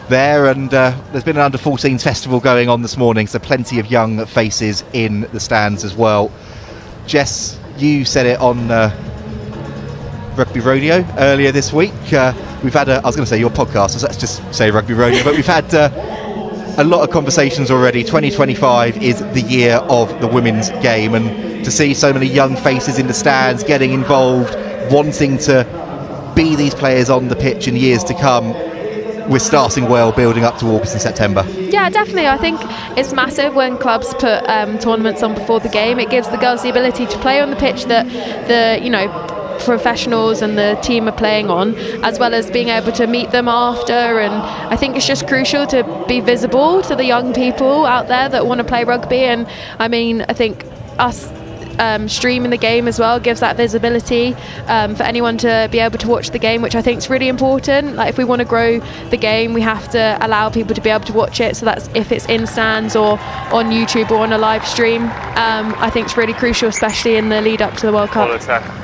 Speaker 1: there, and there's been an under-14s festival going on this morning, so plenty of young faces in the stands as well. Jess, you said it on Rugby Rodeo earlier this week. We've had I was going to say your podcast, so let's just say Rugby Rodeo, but we've had a lot of conversations already. 2025 is the year of the women's game, and to see so many young faces in the stands getting involved, wanting to be these players on the pitch in years to come, we're starting well, building up to August and September. Yeah, definitely. I think it's massive when clubs put tournaments on before the game. It gives the girls the ability to play on the pitch that the professionals and the team are playing on, as well as being able to meet them after. And I think it's just crucial to be visible to the young people out there that want to play rugby. And I mean, I think us streaming the game as well gives that visibility for anyone to be able to watch the game, which I think is really important. Like, if we want to grow the game, we have to allow people to be able to watch it, so that's if it's in stands or on YouTube or on a live stream. I think it's really crucial, especially in the lead up to the World Cup.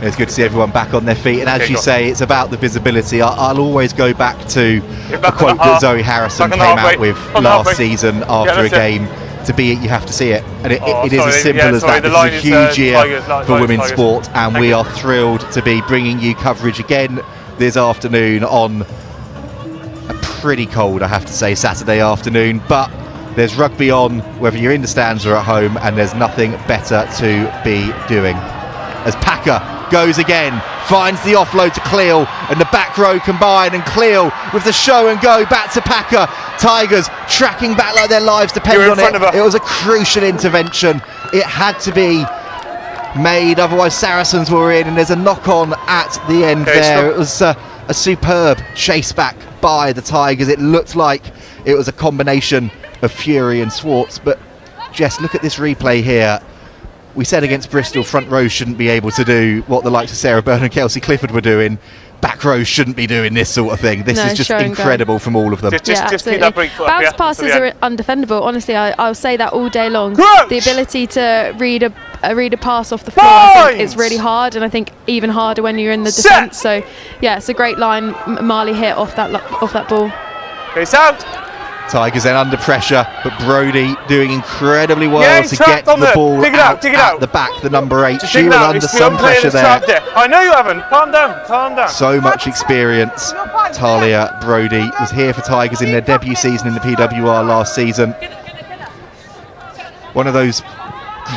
Speaker 1: It's good to see everyone back on their feet, and as you say, it's about the visibility. I'll always go back to a quote that Zoe Harrison came out with last season after a game: to be it, you have to see it. And it is as simple as that. This is a huge year for women's sport, and we are thrilled to be bringing you coverage again this afternoon on a pretty cold, I have to say, Saturday afternoon. But there's rugby on, whether you're in the stands or at home, and there's nothing better to be doing. As Packer goes again, finds the offload to Cleel, and the back row combine, and Cleel with the show and go back to Packer. Tigers tracking back like their lives depend on it. It was a crucial intervention. It had to be made, otherwise Saracens were in, and there's a knock-on at the end there. It was a superb chase back by the Tigers. It looked like it was a combination of Feury and Swartz, but Jess, look at this replay here. We said against Bristol, front row shouldn't be able to do what the likes of Sarah Byrne and Kelsey Clifford were doing. Back row shouldn't be doing this sort of thing. This is just incredible from all of them.
Speaker 18: Just keep that break foot up,
Speaker 2: bounce passes are undefendable. Honestly, I'll say that all day long. The ability to read a pass off the floor, I think, is really hard, and I think even harder when you're in the defence. So yeah, it's a great line Marley hit off that ball.
Speaker 18: It's out.
Speaker 1: Tigers then under pressure, but Brodie doing incredibly well to get the ball out at the back, the number 8. She was under some pressure there.
Speaker 18: I know you haven't. Calm down.
Speaker 1: So much experience. Talia Brodie was here for Tigers in their debut season in the PWR last season. One of those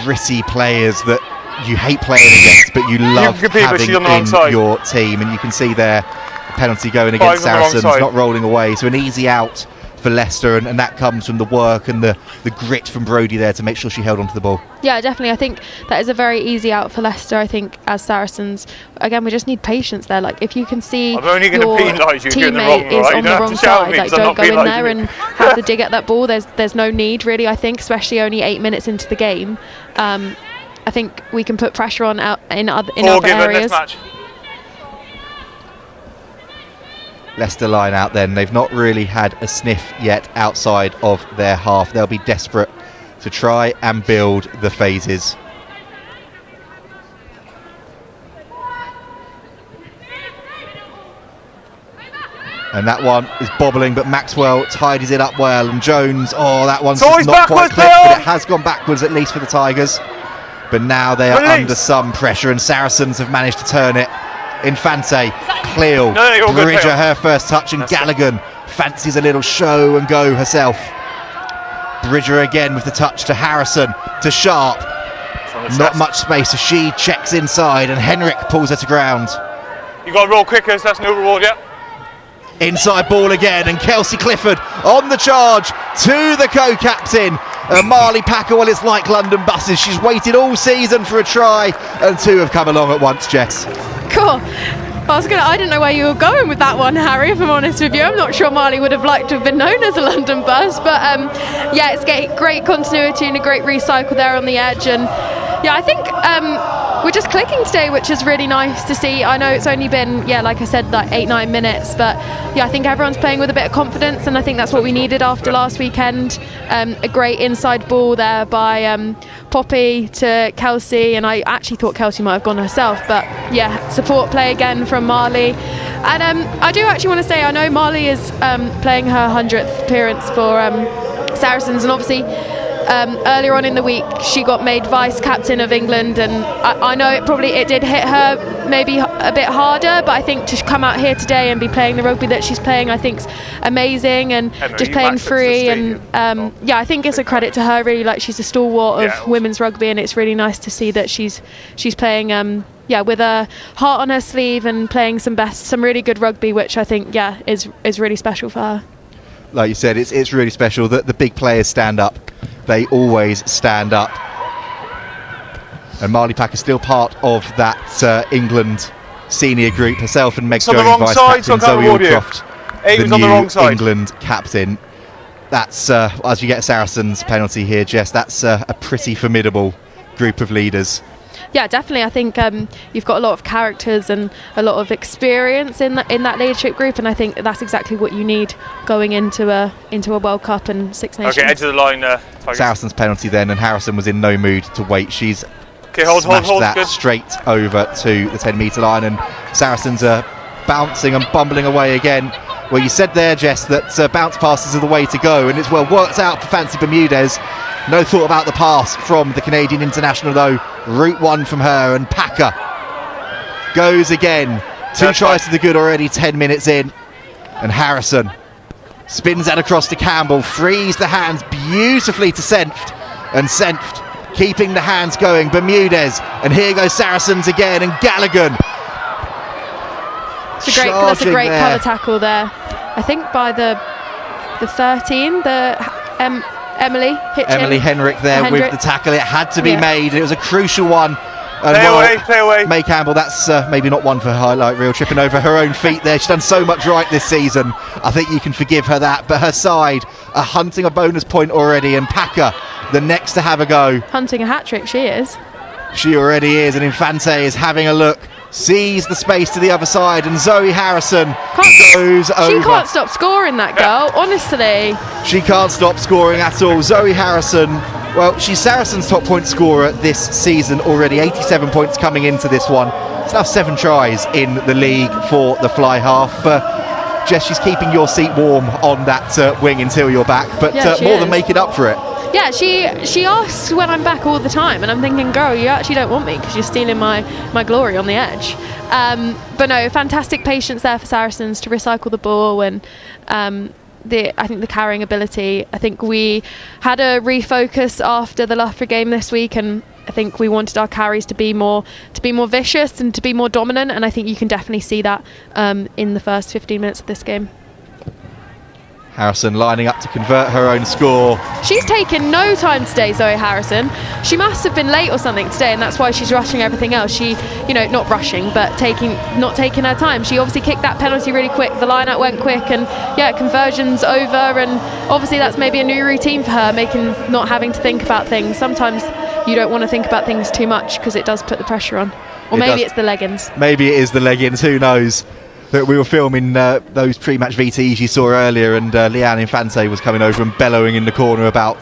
Speaker 1: gritty players that you hate playing against, but you love having in your team. And you can see there penalty going against
Speaker 18: Five on the wrong
Speaker 1: Saracens,
Speaker 18: side.
Speaker 1: not rolling away. So an easy out for Leicester, and that comes from the work and the grit from Brodie there to make sure she held onto the ball.
Speaker 2: Yeah, definitely. I think that is a very easy out for Leicester. I think as Saracens, again, we just need patience there. Like, if you can see
Speaker 18: I'm only
Speaker 2: your
Speaker 18: gonna penalise you if you're in the
Speaker 2: teammate
Speaker 18: wrong,
Speaker 2: is
Speaker 18: right?
Speaker 2: on
Speaker 18: You
Speaker 2: the
Speaker 18: don't
Speaker 2: wrong
Speaker 18: have to shout at
Speaker 2: side,
Speaker 18: me
Speaker 2: like,
Speaker 18: 'cause I'm
Speaker 2: don't
Speaker 18: not
Speaker 2: go in there
Speaker 18: penalising
Speaker 2: and have the dig at that ball. There's no need really. I think, especially only 8 minutes into the game. I think we can put pressure on in other areas.
Speaker 18: Match.
Speaker 1: Leicester line out then. They've not really had a sniff yet outside of their half. They'll be desperate to try and build the phases. And that one is bobbling, but Maxwell tidies it up well. And Jones, that one's just not quite clipped, but it has gone backwards, at least for the Tigers. But now they are under some pressure, and Saracens have managed to turn it. Infante, Cleo, Bridger, her first touch, and Gallagher fancies a little show and go herself. Bridger again with the touch to Harrison, to Sharp. Not much space, so she checks inside, and Henrik pulls her to ground.
Speaker 18: You got to roll quicker, so that's no reward yet.
Speaker 1: Inside ball again, and Kelsey Clifford on the charge to the co-captain. Marley Packer, well, it's like London buses. She's waited all season for a try, and two have come along at once, Jess.
Speaker 2: Cool. I didn't know where you were going with that one, Harry, if I'm honest with you. I'm not sure Marley would have liked to have been known as a London bus, but yeah, it's great continuity and a great recycle there on the edge. And yeah, I think we're just clicking today, which is really nice to see. I know it's only been, like I said, like 8-9 minutes, but yeah, I think everyone's playing with a bit of confidence, and I think that's what we needed after last weekend. A great inside ball there by Poppy to Kelsey, and I actually thought Kelsey might have gone herself, but yeah, support play again from Marley. And I do actually want to say, I know Marley is playing her 100th appearance for Saracens, and obviously earlier on in the week she got made vice captain of England, and I know it did hit her maybe a bit harder, but I think to come out here today and be playing the rugby that she's playing, I think's amazing, and just playing free, and I think it's a credit to her really. Like, she's a stalwart of women's rugby, and it's really nice to see that she's playing with a heart on her sleeve and playing some really good rugby, which I think is really special for her.
Speaker 1: Like you said, it's really special that the big players stand up. They always stand up. And Marley Packer still part of that England senior group, herself and Meg Jones, vice captain, Zoe Aldcroft, the new England captain. That's, as you get a Saracens penalty here, Jess, that's a pretty formidable group of leaders.
Speaker 2: Yeah, definitely. I think you've got a lot of characters and a lot of experience in that leadership group, and I think that's exactly what you need going into a World Cup and Six Nations.
Speaker 18: Okay, edge of the line.
Speaker 1: Saracens penalty then, and Harrison was in no mood to wait. She's
Speaker 18: hold
Speaker 1: that
Speaker 18: good.
Speaker 1: Straight over to the 10-metre line, and Saracens are bouncing and bumbling away again. Well, you said there, Jess, that bounce passes are the way to go, and it's well worked out for Fancy Bermudez. No thought about the pass from the Canadian international, though. Route one from her, and Packer goes again. Two tries to the good already, 10 minutes in. And Harrison spins that across to Campbell, frees the hands beautifully to Senft, and Senft keeping the hands going. Bermudez, and here goes Saracens again, and Gallagher.
Speaker 2: That's a great cover tackle there. I think by the 13, Emily
Speaker 1: Henrik there with the tackle. It had to be made. It was a crucial one. And
Speaker 18: play away.
Speaker 1: May Campbell, that's maybe not one for her highlight reel, tripping over her own feet there. She's done so much right this season. I think you can forgive her that. But her side are hunting a bonus point already, and Packer, the next to have a go.
Speaker 2: Hunting a hat-trick, she is.
Speaker 1: She already is, and Infante is having a look. Sees the space to the other side, and Zoe Harrison goes over.
Speaker 2: She can't stop scoring, that girl, honestly.
Speaker 1: She can't stop scoring at all. Zoe Harrison, well, she's Saracens' top point scorer this season already, 87 points coming into this one. It's now 7 tries in the league for the fly half. Jess, she's keeping your seat warm on that wing until you're back, but more than making up for it.
Speaker 2: Yeah, she asks when I'm back all the time, and I'm thinking, girl, you actually don't want me because you're stealing my glory on the edge. But no, fantastic patience there for Saracens to recycle the ball, and I think the carrying ability. I think we had a refocus after the Leicester game this week, and I think we wanted our carries to be more vicious and to be more dominant, and I think you can definitely see that in the first 15 minutes of this game.
Speaker 1: Harrison lining up to convert her own score.
Speaker 2: She's taken no time today, Zoe Harrison. She must have been late or something today, and that's why she's rushing everything else. She, not rushing, but not taking her time. She obviously kicked that penalty really quick. The line out went quick, and conversion's over. And obviously that's maybe a new routine for her, not having to think about things. Sometimes you don't want to think about things too much because it does put the pressure on. Or maybe it's the leggings.
Speaker 1: Maybe it is the leggings. Who knows? But we were filming those pre-match VTs you saw earlier, and Leanne Infante was coming over and bellowing in the corner about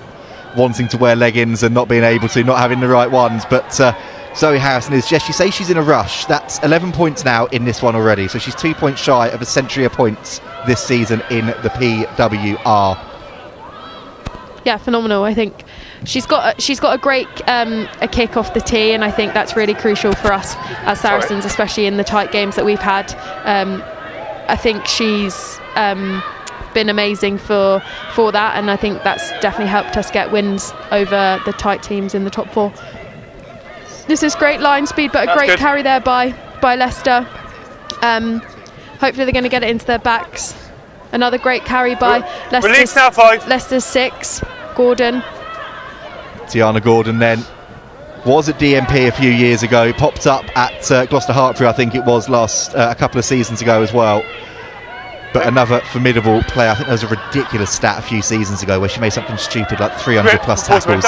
Speaker 1: wanting to wear leggings and not being able to, not having the right ones. But Zoe Harrison is, Jess, you say she's in a rush. That's 11 points now in this one already, so she's 2 points shy of a century of points this season in the PWR.
Speaker 2: Yeah, phenomenal. I think she's got a great a kick off the tee, and I think that's really crucial for us as Saracens, especially in the tight games that we've had. I think she's been amazing for that, and I think that's definitely helped us get wins over the tight teams in the top 4. This is great line speed, but a great carry there by Leicester. Hopefully they're going to get it into their backs. Another great carry by Leicester.
Speaker 18: Release now, 5.
Speaker 2: Leicester 6. Gordon.
Speaker 1: Tiana Gordon then was at DMP a few years ago, popped up at Gloucester Hartpury, I think it was a couple of seasons ago as well. But another formidable player. I think there was a ridiculous stat a few seasons ago where she made something stupid like 300 plus tackles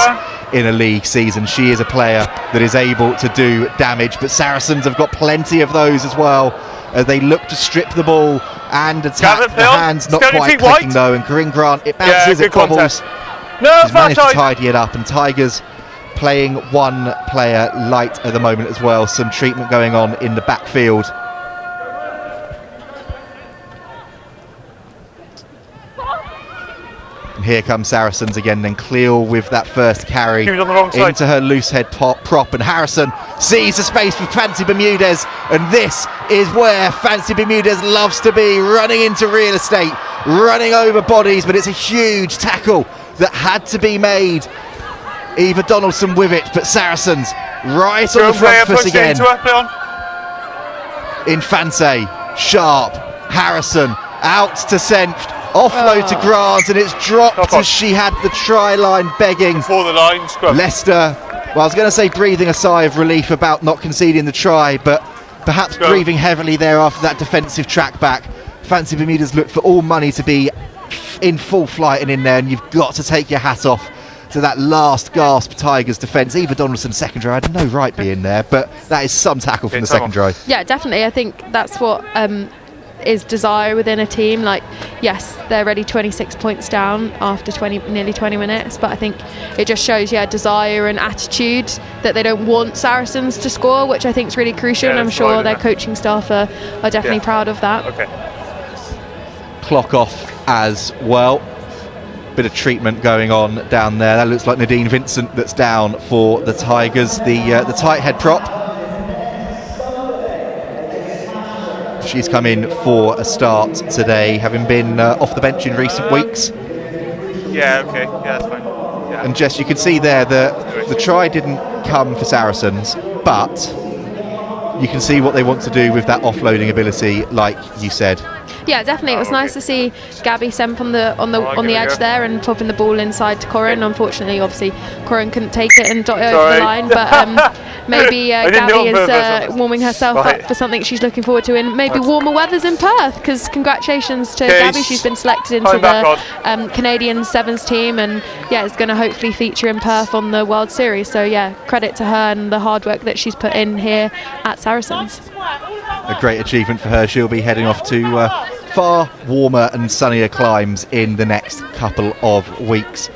Speaker 1: in a league season. She is a player that is able to do damage, but Saracens have got plenty of those as well as they look to strip the ball and attack. The hands not quite clicking though, and Corinne Grant, it bounces, it bobbles. She's managed to tidy it up, and Tigers playing one player light at the moment as well. Some treatment going on in the backfield. And here comes Saracens again, then Cleo with that first carry into her loose head prop, and Harrison sees the space for Fancy Bermudez, and this is where Fancy Bermudez loves to be, running into real estate, running over bodies, but it's a huge tackle that had to be made. Eva Donaldson with it, but Saracens right on the front foot again. Infante, sharp, Harrison out to Senft, offload to Grant, and it's dropped as she had the try line begging.
Speaker 18: Before the line, scrub.
Speaker 1: Leicester, well, I was going to say breathing a sigh of relief about not conceding the try, but perhaps breathing heavily there after that defensive track back. Fancy Bermudez looked for all money to be in full flight and in there, and you've got to take your hat off to that last gasp Tigers defence. Eva Donaldson second row had no right being there, but that is some tackle from the second row.
Speaker 2: Yeah, definitely. I think that's what is desire within a team. Like, yes, they're already 26 points down after nearly 20 minutes, but I think it just shows desire and attitude that they don't want Saracens to score, which I think is really crucial, and I'm sure their coaching staff are definitely proud of that.
Speaker 1: Clock off as well. Bit of treatment going on down there. That looks like Nadine Vincent that's down for the Tigers, the tight head prop. She's come in for a start today, having been off the bench in recent weeks.
Speaker 18: Yeah, okay, yeah, that's fine. Yeah.
Speaker 1: And Jess, you can see there that the try didn't come for Saracens, but you can see what they want to do with that offloading ability, like you said.
Speaker 2: Yeah, definitely. It was nice to see Gabby Semp on the edge there and popping the ball inside to Corinne. Unfortunately, obviously, Corinne couldn't take it and dot it over the line, but maybe Gabby is warming herself up for something she's looking forward to in maybe warmer weathers in Perth, because congratulations to Gabby. She's been selected into the Canadian Sevens team, and is going to hopefully feature in Perth on the World Series. So credit to her and the hard work that she's put in here at Saracens.
Speaker 1: A great achievement for her. She'll be heading off to far warmer and sunnier climes in the next couple of weeks.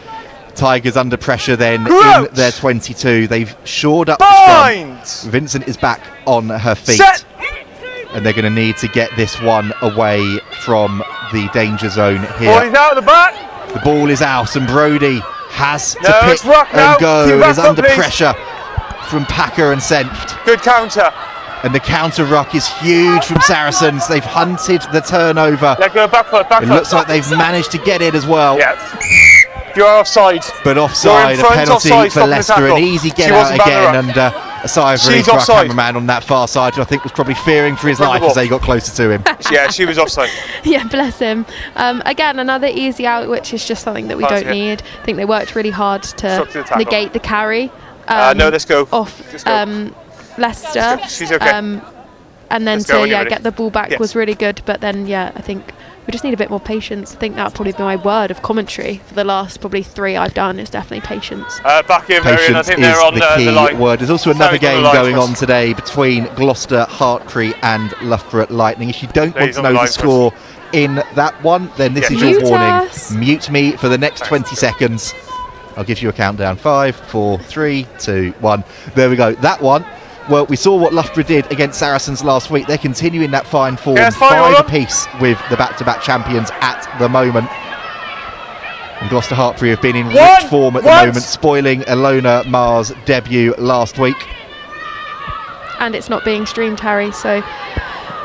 Speaker 1: Tigers under pressure then in their 22. They've shored up the scrum. Vincent is back on her feet. And they're going to need to get this one away from the danger zone here.
Speaker 18: He's out of the back.
Speaker 1: The ball is out, and Brodie has to pick and go. It is under pressure from Packer and Senft.
Speaker 18: Good counter.
Speaker 1: And the counter ruck is huge from Saracens. They've hunted the turnover.
Speaker 18: Go back foot,
Speaker 1: it looks like they've managed to get it as well.
Speaker 18: Yeah. You're offside.
Speaker 1: But offside, a penalty for Leicester, an easy get out again, and a sigh of relief for our cameraman on that far side, who I think was probably fearing for his life as they got closer to him.
Speaker 18: Yeah, she was offside.
Speaker 2: Yeah, bless him. Again, another easy out, which is just something that we don't need. I think they worked really hard to negate the carry.
Speaker 18: No, let's go.
Speaker 2: Off Leicester.
Speaker 18: She's okay.
Speaker 2: And then get the ball back was really good. But then, I think we just need a bit more patience. I think that would probably be my word of commentary for the last probably 3 I've done, is definitely patience.
Speaker 18: Back in,
Speaker 1: patience
Speaker 18: I think they're on
Speaker 1: the key
Speaker 18: line.
Speaker 1: word. There's also another game going on today between Gloucester, Hartpury and Loughborough Lightning. If you don't want to know the score in that one, then this is your warning. Mute me for the next 20 seconds. I'll give you a countdown. 5, 4, 3, 2, 1. There we go. That one. Well, we saw what Loughborough did against Saracens last week. They're continuing that fine form, 5 apiece with the back-to-back champions at the moment. And Gloucester Hartpury have been in rich form at the moment, spoiling Ilona Maher's debut last week.
Speaker 2: And it's not being streamed, Harry, so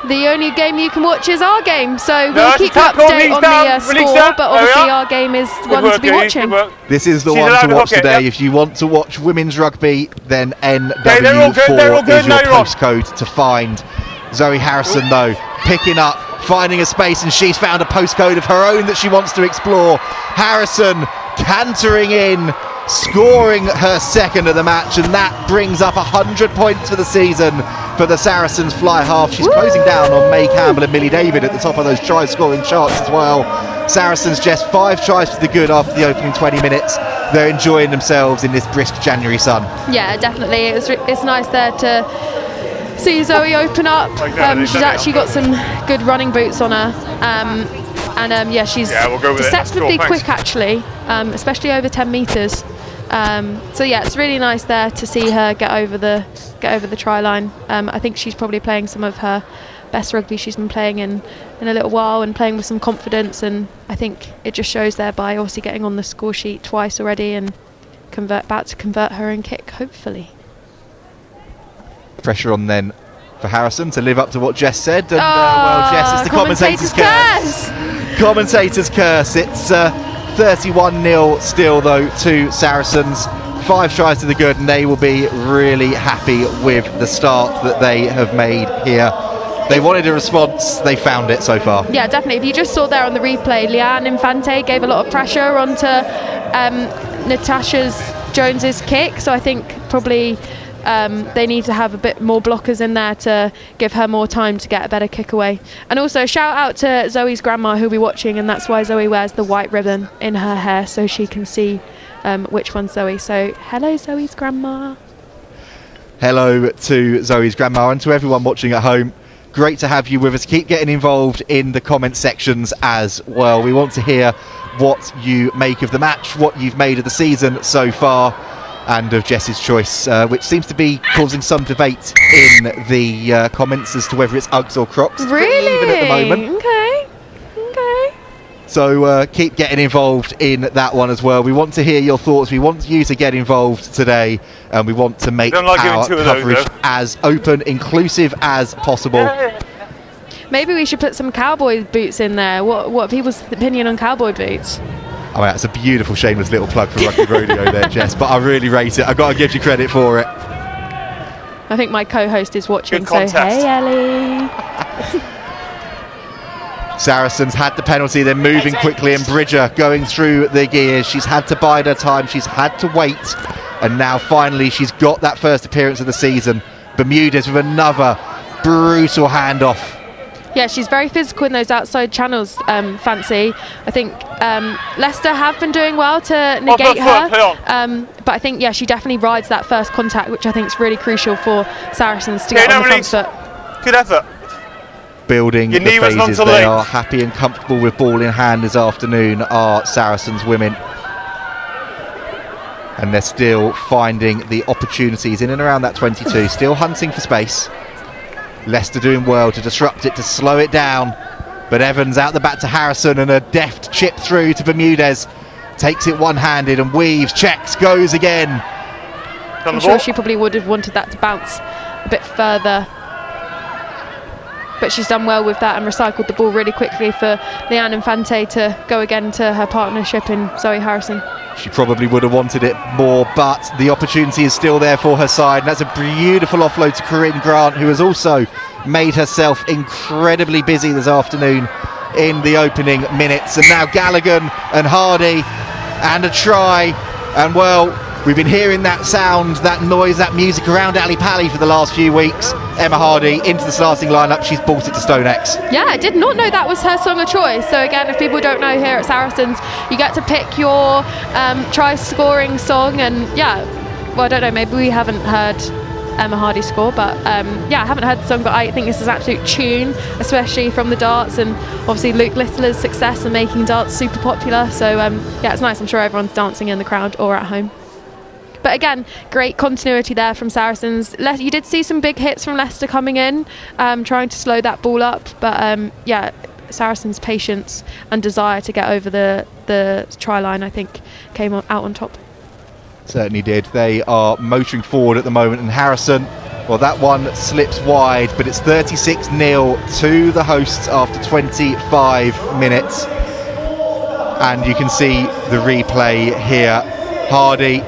Speaker 2: the only game you can watch is our game. So we'll keep you up to date on the score, but obviously our game is one to be watching.
Speaker 1: This is the one to watch today. If you want to watch women's rugby, then NW4 is your postcode to find. Zoe Harrison, though, picking up, finding a space, and she's found a postcode of her own that she wants to explore. Harrison cantering in, scoring her second of the match, and that brings up 100 points for the season for the Saracens fly half. She's closing down on May Campbell and Millie David at the top of those try scoring charts as well. Saracens just 5 tries to the good after the opening 20 minutes. They're enjoying themselves in this brisk January sun.
Speaker 2: Yeah, definitely. It's nice there to see Zoe open up. She's actually got some good running boots on her. She's deceptively quick actually, especially over 10 metres. It's really nice there to see her get over the try line. I think she's probably playing some of her best rugby she's been playing in a little while, and playing with some confidence, and I think it just shows there by obviously getting on the score sheet twice already and about to convert her own kick, hopefully.
Speaker 1: Pressure on then for Harrison to live up to what Jess said, and Jess, it's the commentator's curse. Commentator's curse. It's 31-0 still though to Saracens. 5 tries to the good, and they will be really happy with the start that they have made here. They wanted a response, they found it so far.
Speaker 2: Yeah, definitely. If you just saw there on the replay, Leanne Infante gave a lot of pressure onto Natasha Jones's kick, so I think probably they need to have a bit more blockers in there to give her more time to get a better kick away. And also shout out to Zoe's grandma who'll be watching, and that's why Zoe wears the white ribbon in her hair, so she can see which one's Zoe. So hello Zoe's grandma.
Speaker 1: Hello to Zoe's grandma, and to everyone watching at home. Great to have you with us. Keep getting involved in the comment sections as well. We want to hear what you make of the match, what you've made of the season so far, and of Jess's choice, which seems to be causing some debate in the comments as to whether it's Uggs or Crocs.
Speaker 2: Really?
Speaker 1: Even at the moment.
Speaker 2: Okay.
Speaker 1: So keep getting involved in that one as well. We want to hear your thoughts. We want you to get involved today, and we want to make our coverage as open, inclusive as possible.
Speaker 2: Maybe we should put some cowboy boots in there. What are people's opinion on cowboy boots?
Speaker 1: Oh, that's a beautiful, shameless little plug for Rugby Rodeo there, Jess, but I really rate it. I've got to give you credit for it.
Speaker 2: I think my co-host is watching, so hey, Ellie.
Speaker 1: Saracens had the penalty, then moving quickly, and Bridger going through the gears. She's had to bide her time, she's had to wait, and now finally she's got that first appearance of the season. Bermudez with another brutal handoff.
Speaker 2: Yeah, she's very physical in those outside channels, Fancy. I think Leicester have been doing well to negate her, but I think, she definitely rides that first contact, which I think is really crucial for Saracens to get on the front foot.
Speaker 18: Good effort.
Speaker 1: Building the phases, they are happy and comfortable with ball in hand this afternoon, are Saracens women. And they're still finding the opportunities in and around that 22, still hunting for space. Leicester doing well to disrupt it, to slow it down, but Evans out the back to Harrison, and a deft chip through to Bermudez. Takes it one-handed and weaves, checks, goes again.
Speaker 2: I'm sure she probably would have wanted that to bounce a bit further, but she's done well with that and recycled the ball really quickly for Leanne Infante to go again to her partnership in Zoe Harrison.
Speaker 1: She probably would have wanted it more, but the opportunity is still there for her side. And that's a beautiful offload to Corinne Grant, who has also made herself incredibly busy this afternoon in the opening minutes. And now Gallagher and Hardy, and a try. And well, we've been hearing that sound, that noise, that music around Ali Pally for the last few weeks. Emma Hardy into the starting lineup. She's brought it to StoneX.
Speaker 2: Yeah, I did not know that was her song of choice. So again, if people don't know, here at Saracens, you get to pick your try scoring song. And yeah, well, I don't know, maybe we haven't heard Emma Hardy score, but yeah, I haven't heard the song, but I think this is an absolute tune, especially from the darts, and obviously Luke Littler's success in making darts super popular. So yeah, it's nice. I'm sure everyone's dancing in the crowd or at home. But again, great continuity there from Saracens. You did see some big hits from Leicester coming in, trying to slow that ball up. But yeah, Saracens' patience and desire to get over the try line, I think, came out on top.
Speaker 1: Certainly did. They are motoring forward at the moment, and Harrison, well, that one slips wide, but it's 36-0 to the hosts after 25 minutes. And you can see the replay here. Hardy,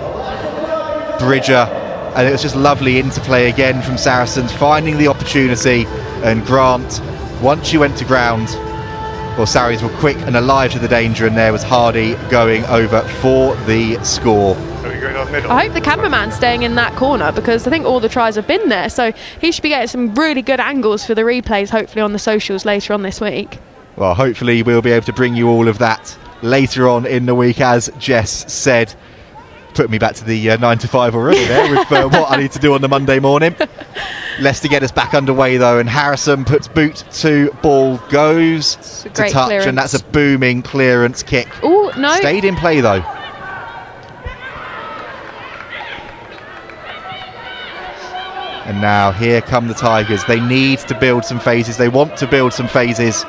Speaker 1: Bridger, and it was just lovely interplay again from Saracens, finding the opportunity. And Grant, once she went to ground, well, Sarries were quick and alive to the danger, and there was Hardy going over for the score.
Speaker 2: I hope the cameraman's staying in that corner, because I think all the tries have been there, so he should be getting some really good angles for the replays, hopefully on the socials later on this week.
Speaker 1: Well, hopefully we'll be able to bring you all of that later on in the week, as Jess said. Put me back to the 9 to 5 already there with what I need to do on the Monday morning. Leicester get us back underway though, and Harrison puts boot to ball, goes to touch, clearance. And that's a booming clearance kick.
Speaker 2: Oh, no.
Speaker 1: Stayed in play though. And now here come the Tigers. They need to build some phases. They want to build some phases.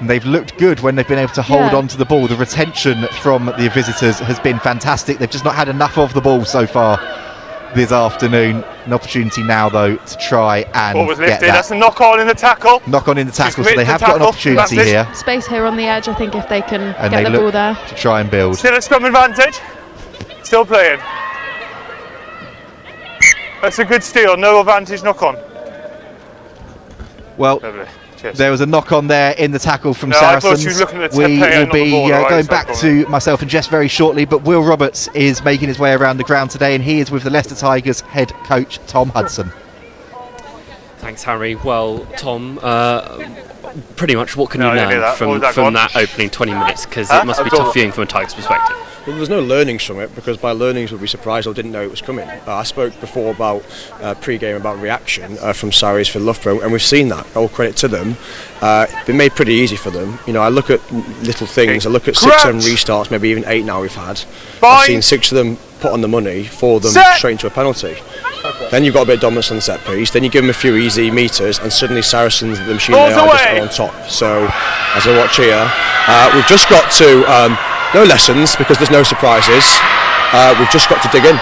Speaker 1: And they've looked good when they've been able to hold on to the ball. The retention from the visitors has been fantastic. They've just not had enough of the ball so far this afternoon. An opportunity now, though, to try and
Speaker 18: ball was
Speaker 1: get
Speaker 18: lifted.
Speaker 1: that.
Speaker 18: That's a knock-on in the tackle.
Speaker 1: Knock-on in the tackle, so they have got an opportunity here.
Speaker 2: Space here on the edge, I think, if they can
Speaker 1: And
Speaker 2: get
Speaker 1: they
Speaker 2: the ball
Speaker 1: look
Speaker 2: there.
Speaker 1: to try and build.
Speaker 18: Still a scrum advantage. Still playing. That's a good steal. No advantage knock-on.
Speaker 1: Well, there was a knock-on there in the tackle from
Speaker 18: I thought
Speaker 1: Saracens.
Speaker 18: she was looking at the
Speaker 1: We
Speaker 18: player,
Speaker 1: will
Speaker 18: not the
Speaker 1: be
Speaker 18: ball,
Speaker 1: going back to myself and Jess very shortly, but Will Roberts is making his way around the ground today, and he is with the Leicester Tigers head coach Tom Hudson.
Speaker 19: Thanks, Harry. Well, Tom, pretty much what can you
Speaker 18: hear
Speaker 19: learn
Speaker 18: that.
Speaker 19: from that opening 20 minutes? Because it must be tough viewing from a Tigers perspective.
Speaker 16: Well, there's no learnings from it, because by learnings we'd be surprised or didn't know it was coming. I spoke before about pre-game about reaction from Sarries for Loughborough, and we've seen that. All credit to them. Been made pretty easy for them. You know, I look at little things. I look at 6 7 restarts, maybe even 8 now we've had. I've seen 6 of them put on the money, 4 of them straight into a penalty. Then you've got a bit of dominance on the set piece, then you give them a few easy metres, and suddenly Saracens, the machine they are, just are on top. So, as I watch here, we've just got to, no lessons, because there's no surprises, we've just got to dig in.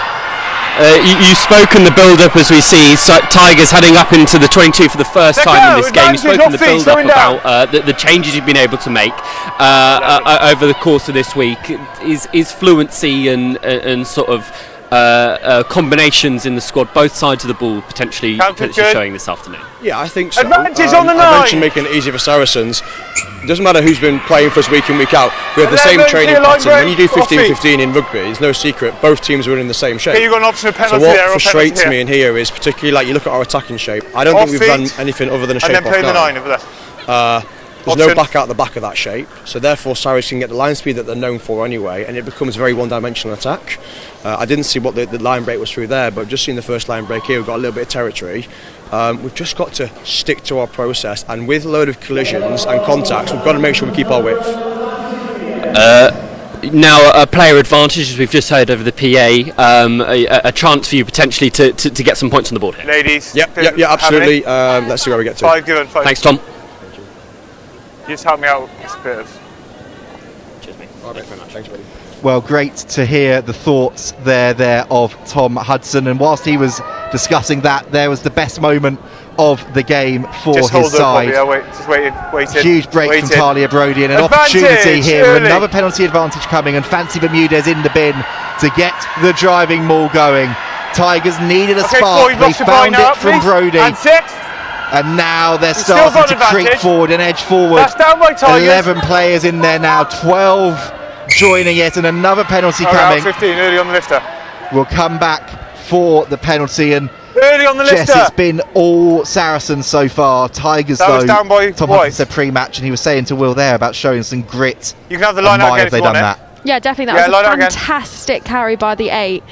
Speaker 19: You've spoken the build-up as we see Tigers heading up into the 22 for the first time in this game. You've spoken the build-up about the changes you've been able to make over the course of this week. Is fluency and sort of combinations in the squad, both sides of the ball, potentially showing this afternoon?
Speaker 16: Yeah, I think so.
Speaker 18: Advantage on the
Speaker 16: I
Speaker 18: nine.
Speaker 16: mentioned making it easy for Saracens. It doesn't matter who's been playing for us week in, week out. We have the same training pattern. When you do 15-15 in rugby, it's no secret, both teams are in the same shape.
Speaker 18: Okay, you've got an option of penalty
Speaker 16: so what
Speaker 18: there,
Speaker 16: frustrates me in here is particularly, like, you look at our attacking shape. I don't think we've done anything other than a shape
Speaker 18: and then play the 9 over there.
Speaker 16: There's no back out the back of that shape, so therefore Sarries can get the line speed that they're known for anyway, and it becomes a very one-dimensional attack. I didn't see what the line break was through there, but just seeing the first line break here, we've got a little bit of territory. We've just got to stick to our process, and with a load of collisions and contacts, we've got to make sure we keep our width.
Speaker 19: Now a player advantage, as we've just heard over the PA, a chance for you potentially to get some points on the board here.
Speaker 18: Ladies.
Speaker 16: Yep, absolutely. Let's see where we get to.
Speaker 18: 5 given. 5.
Speaker 19: Thanks, Tom.
Speaker 18: You just help me out with this bit of...
Speaker 19: Cheers, mate. Thanks very much.
Speaker 16: Thanks, buddy.
Speaker 1: Well, great to hear the thoughts there of Tom Hudson, and whilst he was discussing that, there was the best moment of the game for
Speaker 18: just
Speaker 1: his side.
Speaker 18: Waiting.
Speaker 1: Huge break from Talia Brody and an
Speaker 18: Advantage,
Speaker 1: opportunity here with
Speaker 18: early.
Speaker 1: another penalty advantage coming, and Fancy Bermudez in the bin to get the driving maul going. Tigers needed a spark, they found it from Brody. And now they're starting to creep forward and edge forward.
Speaker 18: That's down by Tigers.
Speaker 1: 11 players in there now, 12 joining it, and another penalty coming.
Speaker 18: 15 early on the lifter.
Speaker 1: We'll come back for the penalty, and
Speaker 18: early on the
Speaker 1: Jess,
Speaker 18: lifter.
Speaker 1: it's been all Saracens so far. Tigers
Speaker 18: That
Speaker 1: though,
Speaker 18: was down by
Speaker 1: Tom
Speaker 18: White.
Speaker 1: Hudson said pre-match, and he was saying to Will there about showing some grit.
Speaker 18: You can have the line
Speaker 1: And
Speaker 18: out
Speaker 1: why
Speaker 18: again
Speaker 1: have
Speaker 18: if
Speaker 1: they
Speaker 18: you
Speaker 1: done
Speaker 18: want it.
Speaker 1: that?
Speaker 2: Yeah, definitely.
Speaker 18: Yeah,
Speaker 2: That
Speaker 18: line
Speaker 2: was
Speaker 18: out
Speaker 2: a
Speaker 18: again.
Speaker 2: fantastic carry by the 8.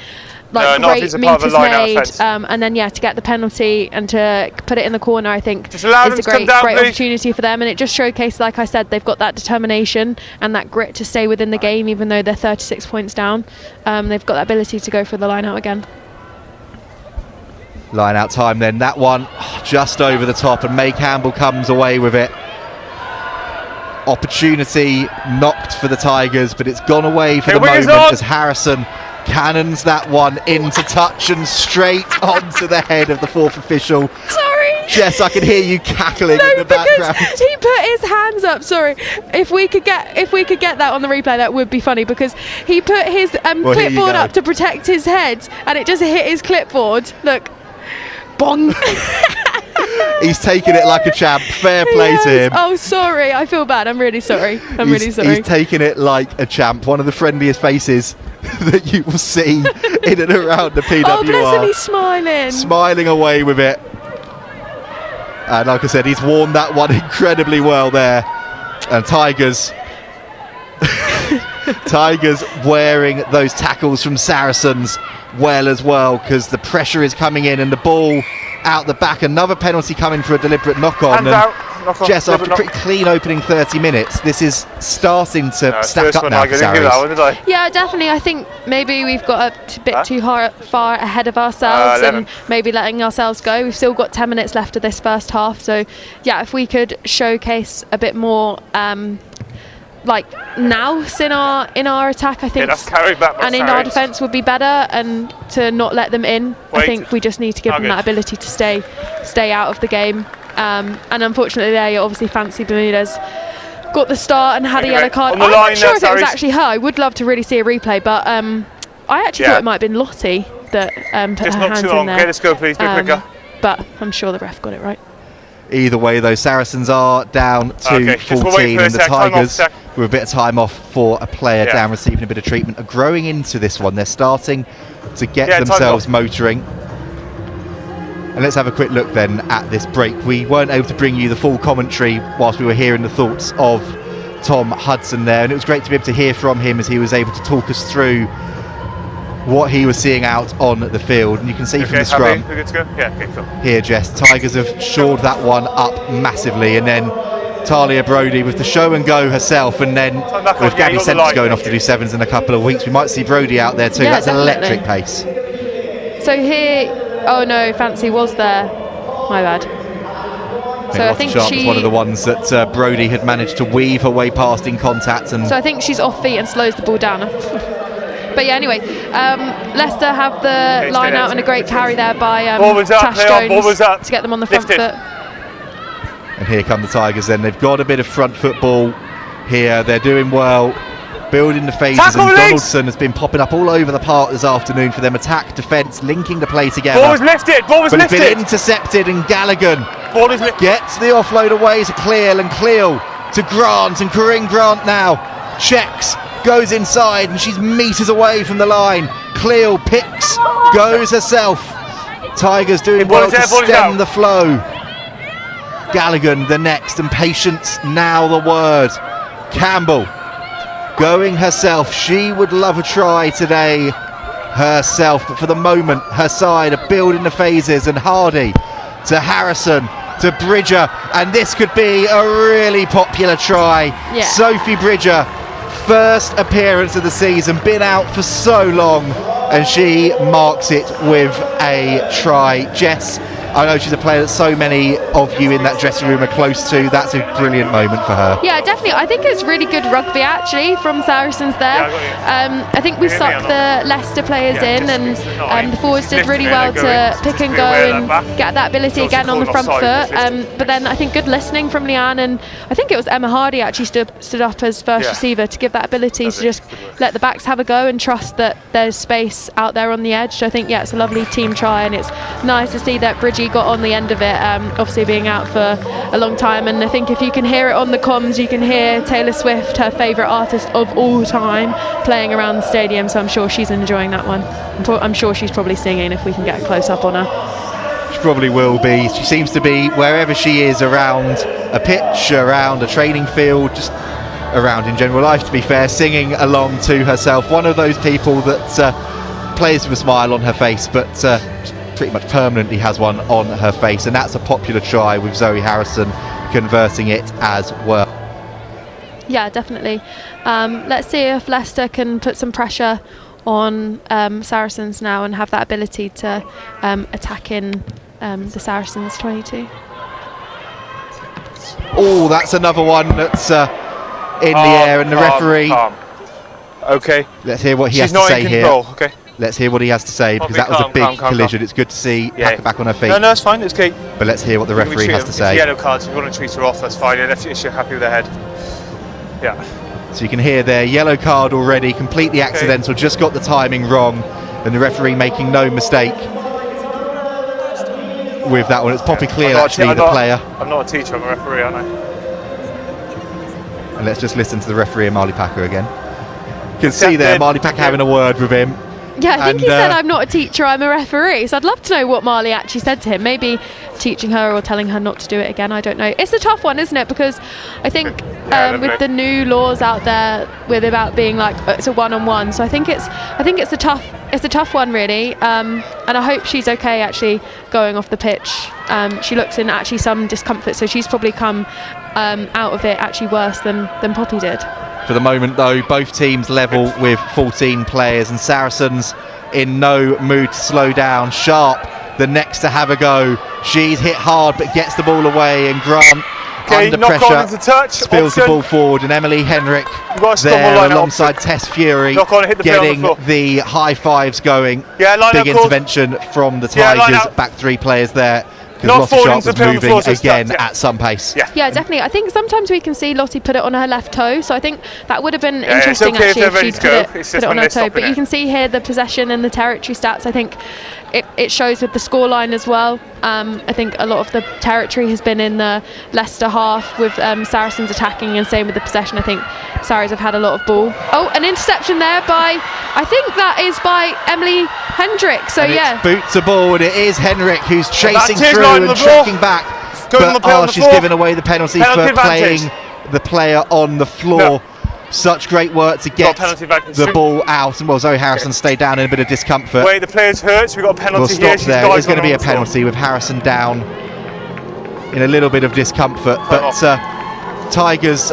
Speaker 18: Not
Speaker 2: Great
Speaker 18: if it's a part of
Speaker 2: meters
Speaker 18: a line out
Speaker 2: made,
Speaker 18: offence.
Speaker 2: and then to get the penalty and to put it in the corner, I think
Speaker 18: Just allow
Speaker 2: is
Speaker 18: them
Speaker 2: a
Speaker 18: to come
Speaker 2: great
Speaker 18: down, please.
Speaker 2: opportunity for them, and it just showcased, like I said, they've got that determination and that grit to stay within the game, even though they're 36 points down. They've got that ability to go for the line out again.
Speaker 1: Line out time then, that one just over the top, and May Campbell comes away with it. Opportunity knocked for the Tigers, but it's gone away for the moment as Harrison cannons that one into touch and straight onto the head of the 4th official.
Speaker 2: Sorry,
Speaker 1: Jess, I can hear you cackling in the background.
Speaker 2: He put his hands up. Sorry, if we could get that on the replay, that would be funny, because he put his clipboard up to protect his head, and it just hit his clipboard. Look, bong.
Speaker 1: He's taking it like a champ. Fair play to him.
Speaker 2: Oh, sorry. I feel bad. I'm really sorry. Really sorry.
Speaker 1: He's taking it like a champ. One of the friendliest faces that you will see in and around the PWR.
Speaker 2: Oh, bless him. He's smiling.
Speaker 1: Smiling away with it. And like I said, he's worn that one incredibly well there. And Tigers wearing those tackles from Saracens well as well, because the pressure is coming in and the ball out the back. Another penalty coming for a deliberate knock-on. Jess, after a pretty clean opening 30 minutes, this is starting to stack up now for Saracens.
Speaker 2: Yeah, definitely. I think maybe we've got a bit too far ahead of ourselves and maybe letting ourselves go. We've still got 10 minutes left of this first half, so yeah, if we could showcase a bit more like nous in our attack, I think, and in our defence would be better, and to not let them in. I think we just need to give them that ability to stay out of the game. And unfortunately, there, obviously, Fancy Bermudez got the start and had a yellow card. I'm not sure if it was actually her. I would love to really see a replay, but I actually thought it might have been Lottie that put her hands in there.
Speaker 18: Let's go, please, bit quicker.
Speaker 2: But I'm sure the ref got it right.
Speaker 1: Either way, though, Saracens are down to 14, and the Tigers, with a bit of time off for a player down, receiving a bit of treatment, are growing into this one. They're starting to get themselves motoring. And let's have a quick look then at this break. We weren't able to bring you the full commentary whilst we were hearing the thoughts of Tom Hudson there, and it was great to be able to hear from him as he was able to talk us through what he was seeing out on the field. And you can see from the scrum here, Jess, Tigers have shored that one up massively, and then Talia Brody with the show and go herself, and then with Gabby Sentz going off to do sevens in a couple of weeks, we might see Brody out there too.
Speaker 2: Yeah,
Speaker 1: that's
Speaker 2: definitely.
Speaker 1: an electric pace.
Speaker 2: So here, oh no, Fancy was there. My bad.
Speaker 1: So I think Sharp was one of the ones that Brody had managed to weave her way past in contact, and
Speaker 2: so I think she's off feet and slows the ball down. But yeah, anyway, Leicester have the line out and a great carry there by Tash Jones to get them on the front foot.
Speaker 1: And here come the Tigers then. They've got a bit of front foot ball here. They're doing well, building the phases, and Donaldson has been popping up all over the park this afternoon for them. Attack, defence, linking the play together.
Speaker 18: Ball was lifted,
Speaker 1: But it's been intercepted, and Gallagher gets the offload away to Cleal, and Cleal to Grant, and Corinne Grant now checks, goes inside, and she's meters away from the line. Cleal picks, goes herself. Tigers doing well to stem the flow. Gallagher the next, and patience now the word. Campbell going herself. She would love a try today herself, but for the moment her side are building the phases, and Hardy to Harrison to Bridger, and this could be a really popular try. Sophie Bridger, first appearance of the season, been out for so long, and she marks it with a try. Jess, I know she's a player that so many of you in that dressing room are close to. That's a brilliant moment for her.
Speaker 2: Yeah, definitely. I think it's really good rugby actually from Saracens there. I think we sucked the Leicester players in, and the forwards did really well to pick and go and get that ability again on the front foot. But then I think good listening from Leanne, and I think it was Emma Hardy actually stood up as first receiver to give that ability to just let the backs have a go and trust that there's space out there on the edge. So I think, yeah, it's a lovely team try, and it's nice to see that Bridgie got on the end of it, obviously being out for a long time. And I think if you can hear it on the comms, you can hear Taylor Swift, her favourite artist of all time, playing around the stadium, so I'm sure she's enjoying that one. I'm sure she's probably singing if we can get a close up on her.
Speaker 1: She probably will be. She seems to be wherever she is, around a pitch, around a training field, just around in general life, to be fair, singing along to herself. One of those people that plays with a smile on her face, but pretty much permanently has one on her face, and that's a popular try with Zoe Harrison converting it as well.
Speaker 2: Yeah, definitely. Let's see if Leicester can put some pressure on Saracens now and have that ability to attack in the Saracens 22.
Speaker 1: Oh, that's another one that's in the air, and the referee.
Speaker 18: Okay.
Speaker 1: Let's hear what he has to say here.
Speaker 18: Okay.
Speaker 1: Let's hear what he has to say, because that was a big collision. It's good to see Packer back on her feet.
Speaker 18: No, it's fine. It's okay.
Speaker 1: But let's hear what the referee has to say.
Speaker 18: Yellow cards. If you want to treat her off, that's fine. And if you're happy with her head, yeah.
Speaker 1: So you can hear there, yellow card already, completely accidental. Just got the timing wrong, and the referee making no mistake with that one. It's Poppy Clear, actually, the player.
Speaker 18: I'm not a teacher. I'm a referee, aren't I?
Speaker 1: And let's just listen to the referee and Marley Packer again. You can see there, Marley Packer having a word with him.
Speaker 2: Yeah, I think he said, I'm not a teacher, I'm a referee. So I'd love to know what Marley actually said to him. Maybe teaching her or telling her not to do it again. I don't know. It's a tough one, isn't it? Because I think with the new laws out there, with about being like it's a one-on-one. So I think it's a tough one, really. And I hope she's okay actually going off the pitch. She looks in actually some discomfort, so she's probably come out of it actually worse than Poppy did.
Speaker 1: For the moment, though, both teams level with 14 players, and Saracens in no mood to slow down. Sharp, the next to have a go. She's hit hard but gets the ball away, and Grant under pressure spills the ball forward, and Emily Henrik there alongside Tess Feury getting the high fives going. Big intervention from the Tigers, back three players there. Because Lottie Sharp was moving again at some pace.
Speaker 2: Yeah, definitely. I think sometimes we can see Lottie put it on her left toe, so I think that would have been interesting actually if she'd put it on her toe. But you can see here the possession and the territory stats. I think it shows with the scoreline as well. I think a lot of the territory has been in the Leicester half with Saracens attacking, and same with the possession. I think Saracens have had a lot of ball. Oh, an interception there by, I think that is by Emily Hendrick. So
Speaker 1: and boots a ball, and it is Henrik who's chasing through and checking back. But she's given away the penalty for playing the player on the floor. Such great work to get the ball out, and Zoe Harrison stayed down in a bit of discomfort.
Speaker 18: Wait, the player's hurt, so we've got a penalty here.
Speaker 1: We'll stop there. It's going to be a penalty with Harrison down in a little bit of discomfort, but Tigers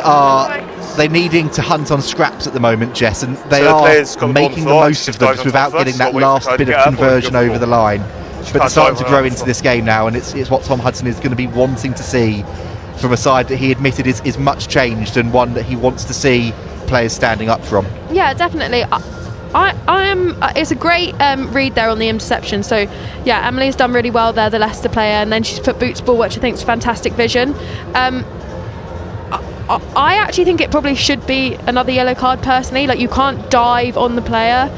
Speaker 1: they're needing to hunt on scraps at the moment, Jess, and they are making the most of them without getting that last bit of conversion over the line. But they're starting to grow into this game now, and it's what Tom Hudson is going to be wanting to see from a side that he admitted is much changed, and one that he wants to see players standing up from.
Speaker 2: Yeah, definitely. I am. It's a great read there on the interception. So yeah, Emily's done really well there, the Leicester player, and then she's put boots ball, which I think is fantastic vision. I actually think it probably should be another yellow card personally. Like, you can't dive on the player.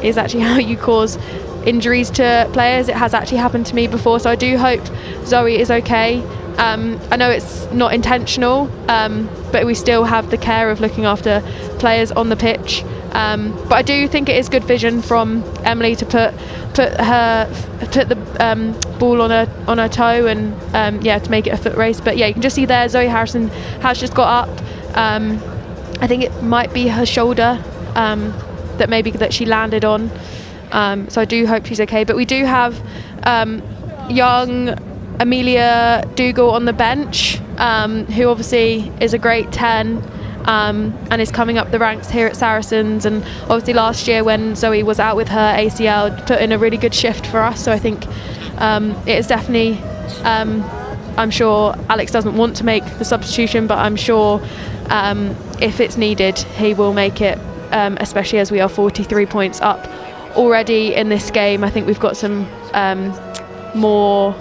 Speaker 2: Is actually how you cause injuries to players. It has actually happened to me before, so I do hope Zoe is okay. I know it's not intentional, but we still have the care of looking after players on the pitch. But I do think it is good vision from Emily to put the ball on her toe, and to make it a foot race. But yeah, you can just see there Zoe Harrison has just got up. I think it might be her shoulder that she landed on. So I do hope she's okay. But we do have young Amelia Dougal on the bench, who obviously is a great 10. and is coming up the ranks here at Saracens. And obviously last year when Zoe was out with her ACL, put in a really good shift for us. So I think it is definitely, I'm sure Alex doesn't want to make the substitution, but I'm sure if it's needed, he will make it, especially as we are 43 points up already in this game. I think we've got some more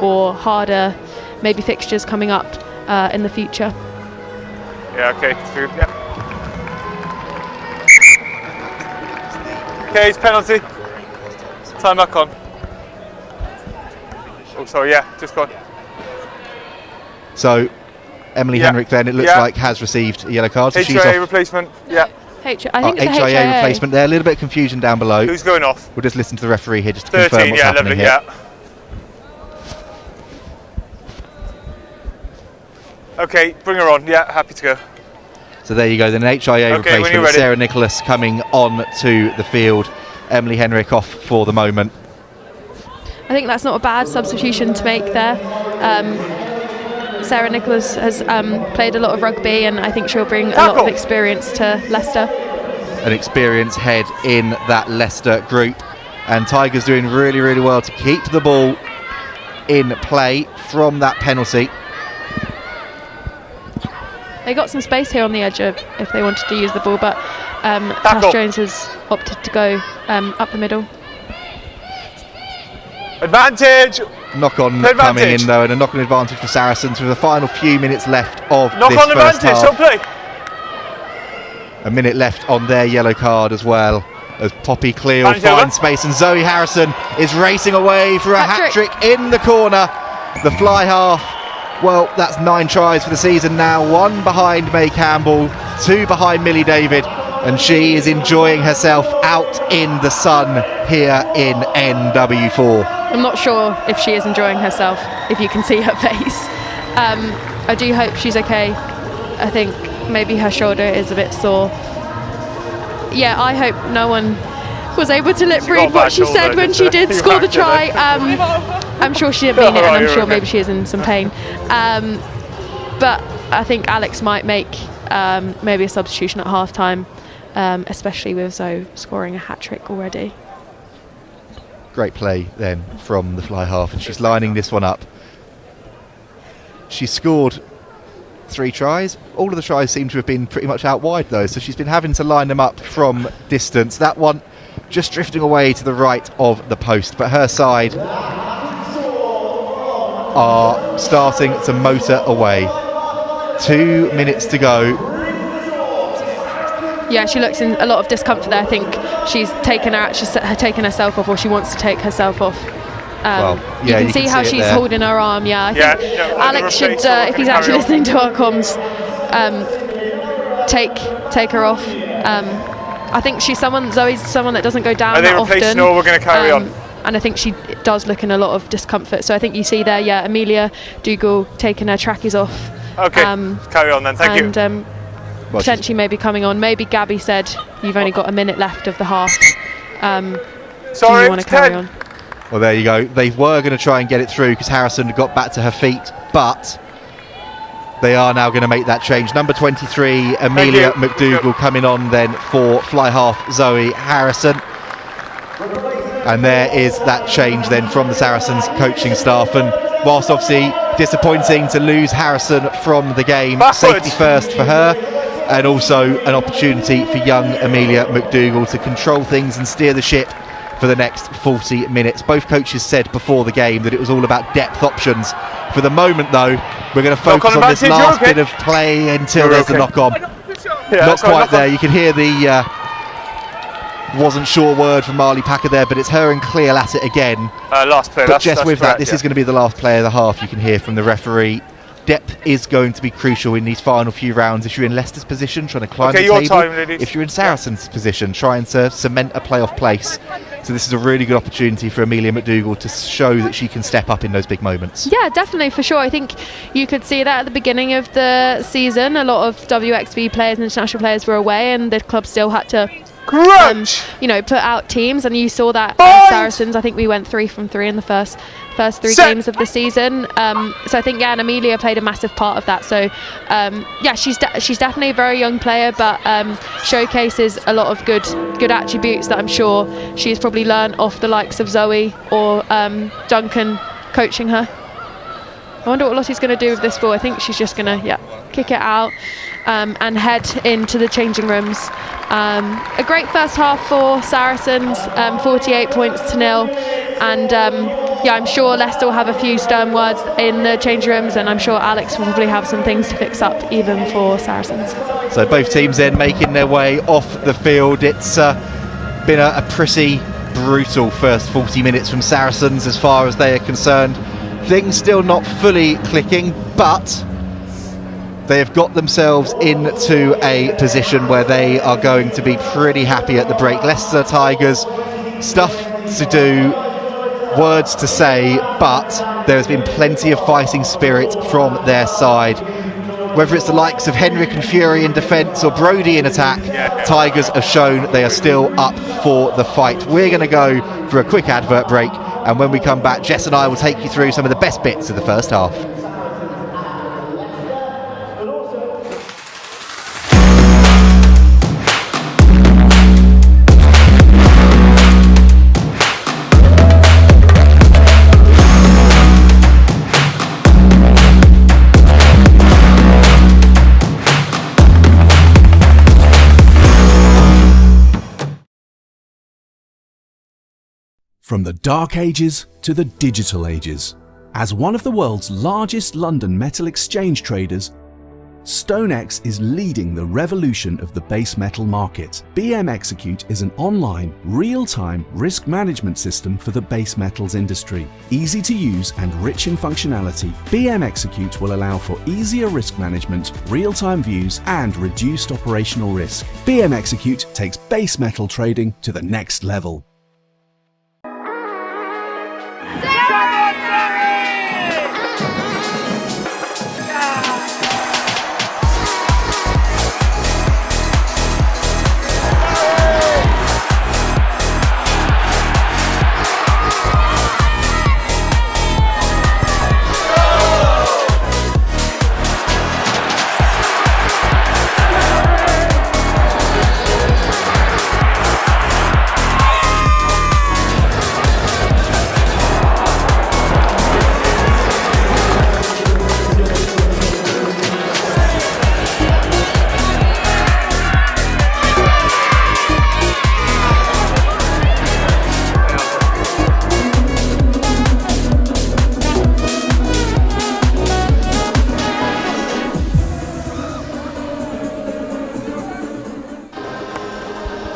Speaker 2: or harder maybe fixtures coming up in the future.
Speaker 18: Yeah, okay, true, yeah. Okay, it's penalty. Time back on. Oh, sorry, yeah, just gone.
Speaker 1: So, Emily Henrik then, it looks like, has received a yellow card. So
Speaker 18: HIA replacement, yeah.
Speaker 2: I think it's a
Speaker 1: HIA replacement there. A little bit of confusion down below.
Speaker 18: Who's going off?
Speaker 1: We'll just listen to the referee here just to
Speaker 18: 13,
Speaker 1: confirm what's happening here.
Speaker 18: Yeah. Okay, bring her on. Yeah, happy to go.
Speaker 1: So there you go, then an HIA replacement with Sarah Nicholas coming on to the field. Emily Henrik off for the moment.
Speaker 2: I think that's not a bad substitution to make there. Sarah Nicholas has played a lot of rugby, and I think she'll bring a lot of experience to Leicester.
Speaker 1: An experienced head in that Leicester group. And Tigers doing really, really well to keep the ball in play from that penalty.
Speaker 2: They got some space here on the edge if they wanted to use the ball, but Tash Jones has opted to go up the middle.
Speaker 18: Advantage!
Speaker 1: Knock-on coming in though, and a knock-on advantage for Saracens with the final few minutes left of this
Speaker 18: knock-on
Speaker 1: first
Speaker 18: advantage,
Speaker 1: half.
Speaker 18: don't play!
Speaker 1: A minute left on their yellow card as well, as Poppy Clear will find space, and Zoe Harrison is racing away for a hat-trick in the corner. The fly half, well, that's 9 tries for the season now, 1 behind May Campbell, 2 behind Millie David, and she is enjoying herself out in the sun here in NW4.
Speaker 2: I'm not sure if she is enjoying herself, if you can see her face. I do hope she's okay. I think maybe her shoulder is a bit sore. Yeah, I hope no one was able to lip read what she said when she did score the try. I'm sure she didn't mean it, and I'm sure maybe she is in some pain. But I think Alex might make maybe a substitution at half-time, especially with Zoe scoring a hat-trick already.
Speaker 1: Great play then from the fly half, and she's lining this one up. She scored 3 tries. All of the tries seem to have been pretty much out wide though, so she's been having to line them up from distance. That one just drifting away to the right of the post, but her side are starting to motor away. 2 minutes to go.
Speaker 2: Yeah, she looks in a lot of discomfort there. I think she's taken herself off, or she wants to take herself off. You can see how she's holding her arm. Yeah, I think Alex should, if he's actually listening to our comms, take her off. I think Zoe's someone that doesn't go down that often.
Speaker 18: Or we're going to carry on.
Speaker 2: And I think she does look in a lot of discomfort. So I think you see there, Amelia Dougal taking her trackies off.
Speaker 18: Okay, carry on then. Thank you.
Speaker 2: And potentially maybe coming on. Maybe Gabby said you've only got a minute left of the half.
Speaker 18: Sorry,
Speaker 2: do you want to carry on?
Speaker 1: Well, there you go. They were going to try and get it through because Harrison got back to her feet, but they are now going to make that change. Number 23, Amelia McDougall, coming on then for fly half Zoe Harrison. And there is that change then from the Saracens coaching staff. And whilst obviously disappointing to lose Harrison from the game, safety first for her, and also an opportunity for young Amelia McDougall to control things and steer the ship for the next 40 minutes. Both coaches said before the game that it was all about depth options. For the moment though, we're going to focus on this last bit of play until there's the knock-on. Not quite there. You can hear the wasn't sure word from Marley Packer there, but it's her and Clea Lassett again.
Speaker 18: Last player.
Speaker 1: But just with that, this is going to be the last play of the half. You can hear from the referee. Depth is going to be crucial in these final few rounds. If you're in Leicester's position, trying to climb the table. If you're in Saracens' position, trying to cement a playoff place. So this is a really good opportunity for Amelia McDougall to show that she can step up in those big moments.
Speaker 2: Yeah, definitely, for sure. I think you could see that at the beginning of the season. A lot of WXV players and international players were away, and the club still had to put out teams, and you saw that at Saracens. I think we went 3 from 3 in the first 3 games of the season. So I think and Amelia played a massive part of that. So she's definitely a very young player, but showcases a lot of good attributes that I'm sure she's probably learned off the likes of Zoe or Duncan coaching her. I wonder what Lottie's going to do with this ball. I think she's just going to kick it out and head into the changing rooms. A great first half for Saracens, 48 points to 0, and I'm sure Leicester will have a few stern words in the changing rooms, and I'm sure Alex will probably have some things to fix up even for Saracens.
Speaker 1: So both teams then making their way off the field. It's been a pretty brutal first 40 minutes from Saracens as far as they are concerned. Things still not fully clicking, but they have got themselves into a position where they are going to be pretty happy at the break. Leicester Tigers, stuff to do, words to say, but there has been plenty of fighting spirit from their side. Whether it's the likes of Henrik and Feury in defence or Brodie in attack, Tigers have shown they are still up for the fight. We're going to go for a quick advert break, and when we come back, Jess and I will take you through some of the best bits of the first half.
Speaker 5: From the Dark Ages to the Digital Ages, as one of the world's largest London metal exchange traders, StoneX is leading the revolution of the base metal market. BM Execute is an online, real-time risk management system for the base metals industry. Easy to use and rich in functionality, BM Execute will allow for easier risk management, real-time views, and reduced operational risk. BM Execute takes base metal trading to the next level.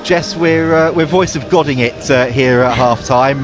Speaker 1: Jess, we're voice of godding it here at half time.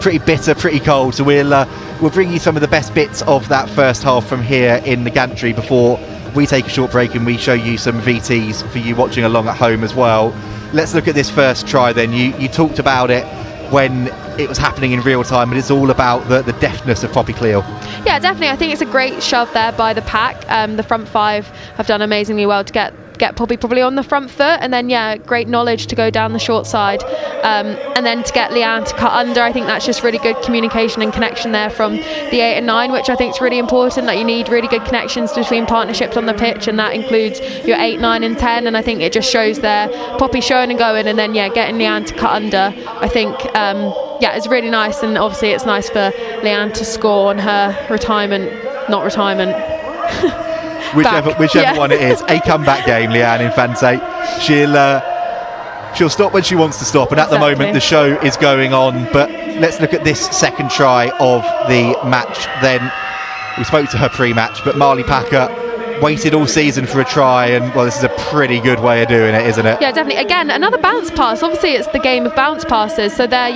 Speaker 1: Pretty bitter, pretty cold. So we'll bring you some of the best bits of that first half from here in the gantry before we take a short break and we show you some VTs for you watching along at home as well. Let's look at this first try then. You talked about it when it was happening in real time, but it's all about the deftness of Poppy Cleal.
Speaker 2: Yeah, definitely. I think it's a great shove there by the pack. The front five have done amazingly well to get Poppy probably on the front foot, and then great knowledge to go down the short side, and then to get Leanne to cut under. I think that's just really good communication and connection there from the 8 and 9, which I think is really important. Like, you need really good connections between partnerships on the pitch, and that includes your 8, 9 and 10, and I think it just shows there Poppy showing and going, and then getting Leanne to cut under. I think it's really nice, and obviously it's nice for Leanne to score on her not retirement
Speaker 1: whichever one it is, a comeback game. Leanne Infante, she'll stop when she wants to stop, and at the moment the show is going on. But let's look at this second try of the match then. We spoke to her pre-match, but Marley Packer waited all season for a try, and this is a pretty good way of doing it, isn't it?
Speaker 2: Yeah, definitely. Again, another bounce pass. Obviously it's the game of bounce passes, so there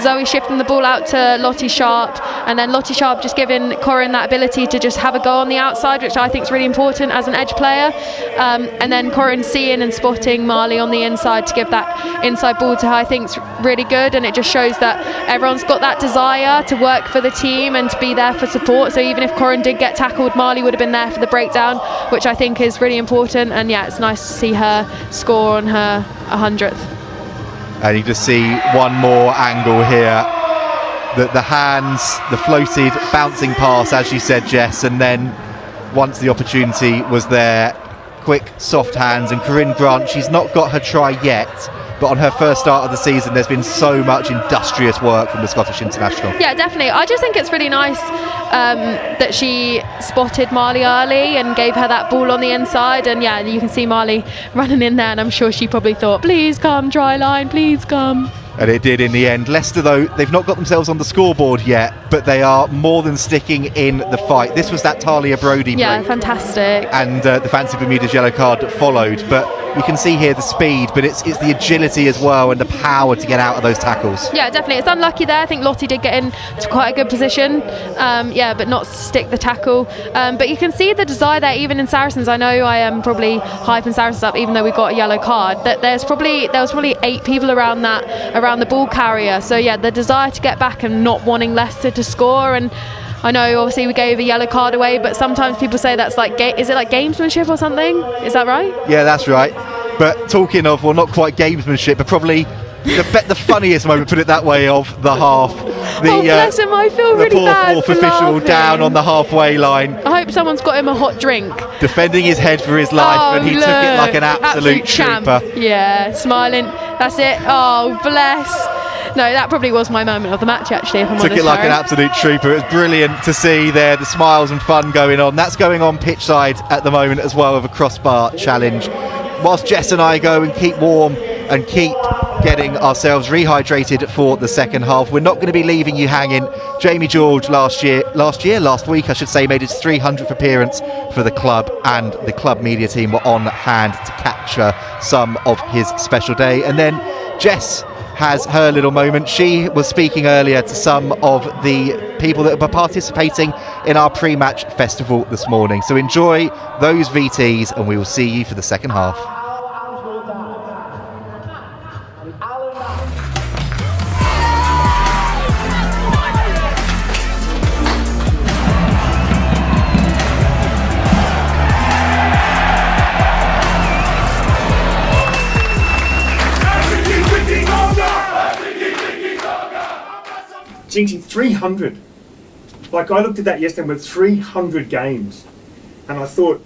Speaker 2: Zoe shifting the ball out to Lottie Sharp, and then Lottie Sharp just giving Corin that ability to just have a go on the outside, which I think is really important as an edge player, and then Corin seeing and spotting Marley on the inside to give that inside ball to her. I think is really good, and it just shows that everyone's got that desire to work for the team and to be there for support. So even if Corin did get tackled, Marley would have been there for the breakdown, which I think is really important. And it's nice to see her score on her 100th.
Speaker 1: And you just see one more angle here. The hands, the floated, bouncing pass, as you said, Jess, and then once the opportunity was there, quick, soft hands. And Corinne Grant, she's not got her try yet, but on her first start of the season, there's been so much industrious work from the Scottish international.
Speaker 2: Yeah, definitely. I just think it's really nice that she spotted Marley early and gave her that ball on the inside. And yeah, you can see Marley running in there, and I'm sure she probably thought, please come, try line, please come.
Speaker 1: And it did in the end. Leicester, though, they've not got themselves on the scoreboard yet, but they are more than sticking in the fight. This was that Talia Brodie break.
Speaker 2: Yeah, fantastic.
Speaker 1: And the Fancy Bermuda's yellow card that followed. But you can see here the speed, but it's the agility as well and the power to get out of those tackles.
Speaker 2: Yeah, definitely. It's unlucky there. I think Lottie did get into quite a good position, but not stick the tackle. But you can see the desire there, even in Saracens. I know I am probably hyping Saracens up, even though we got a yellow card. That there was probably 8 people around the ball carrier. So yeah, the desire to get back and not wanting Leicester to score. And I know obviously we gave a yellow card away, but sometimes people say that's like, is it like gamesmanship or something? Is that right?
Speaker 1: Yeah, that's right. But talking of, well, not quite gamesmanship, but probably the funniest moment, put it that way, of the half.
Speaker 2: Bless him, I feel really bad.
Speaker 1: The poor fourth official
Speaker 2: laughing.
Speaker 1: Down on the halfway line.
Speaker 2: I hope someone's got him a hot drink.
Speaker 1: Defending his head for his life, and he took it like an absolute
Speaker 2: champ.
Speaker 1: trooper.
Speaker 2: Yeah, smiling. That's it. Oh, bless. No, that probably was my moment of the match, actually, if I'm honest.
Speaker 1: Took it like an absolute trooper. It was brilliant to see there, the smiles and fun going on. That's going on pitch side at the moment as well, with a crossbar challenge. Whilst Jess and I go and keep warm and keep getting ourselves rehydrated for the second half, we're not going to be leaving you hanging. Jamie George last week, I should say, made his 300th appearance for the club, and the club media team were on hand to capture some of his special day. And then Jess has her little moment. She was speaking earlier to some of the people that were participating in our pre-match festival this morning. So enjoy those VTs, and we will see you for the second half.
Speaker 20: Jinxie, 300. Like, I looked at that yesterday with 300 games, and I thought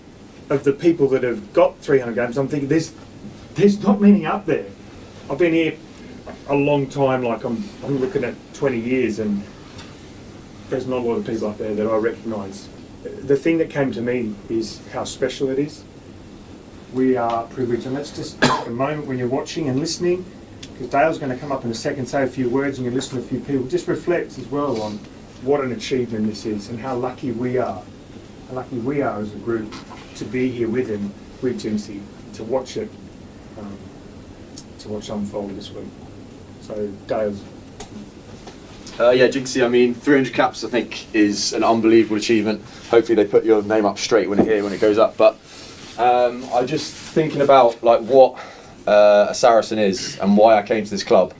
Speaker 20: of the people that have got 300 games. I'm thinking there's not many up there. I've been here a long time, like I'm looking at 20 years, and there's not a lot of people up there that I recognise. The thing that came to me is how special it is. We are privileged, and let's just take a moment when you're watching and listening, because Dale's going to come up in a second, say a few words, and you listen to a few people. Just reflect as well on what an achievement this is, and how lucky we are as a group to be here with him, with Jinxie, to watch it, unfold this week. So Dale's.
Speaker 21: Yeah, Jinxie, I mean, 300 caps I think is an unbelievable achievement. Hopefully they put your name up straight when it goes up. But I'm just thinking about like what a Saracen is and why I came to this club.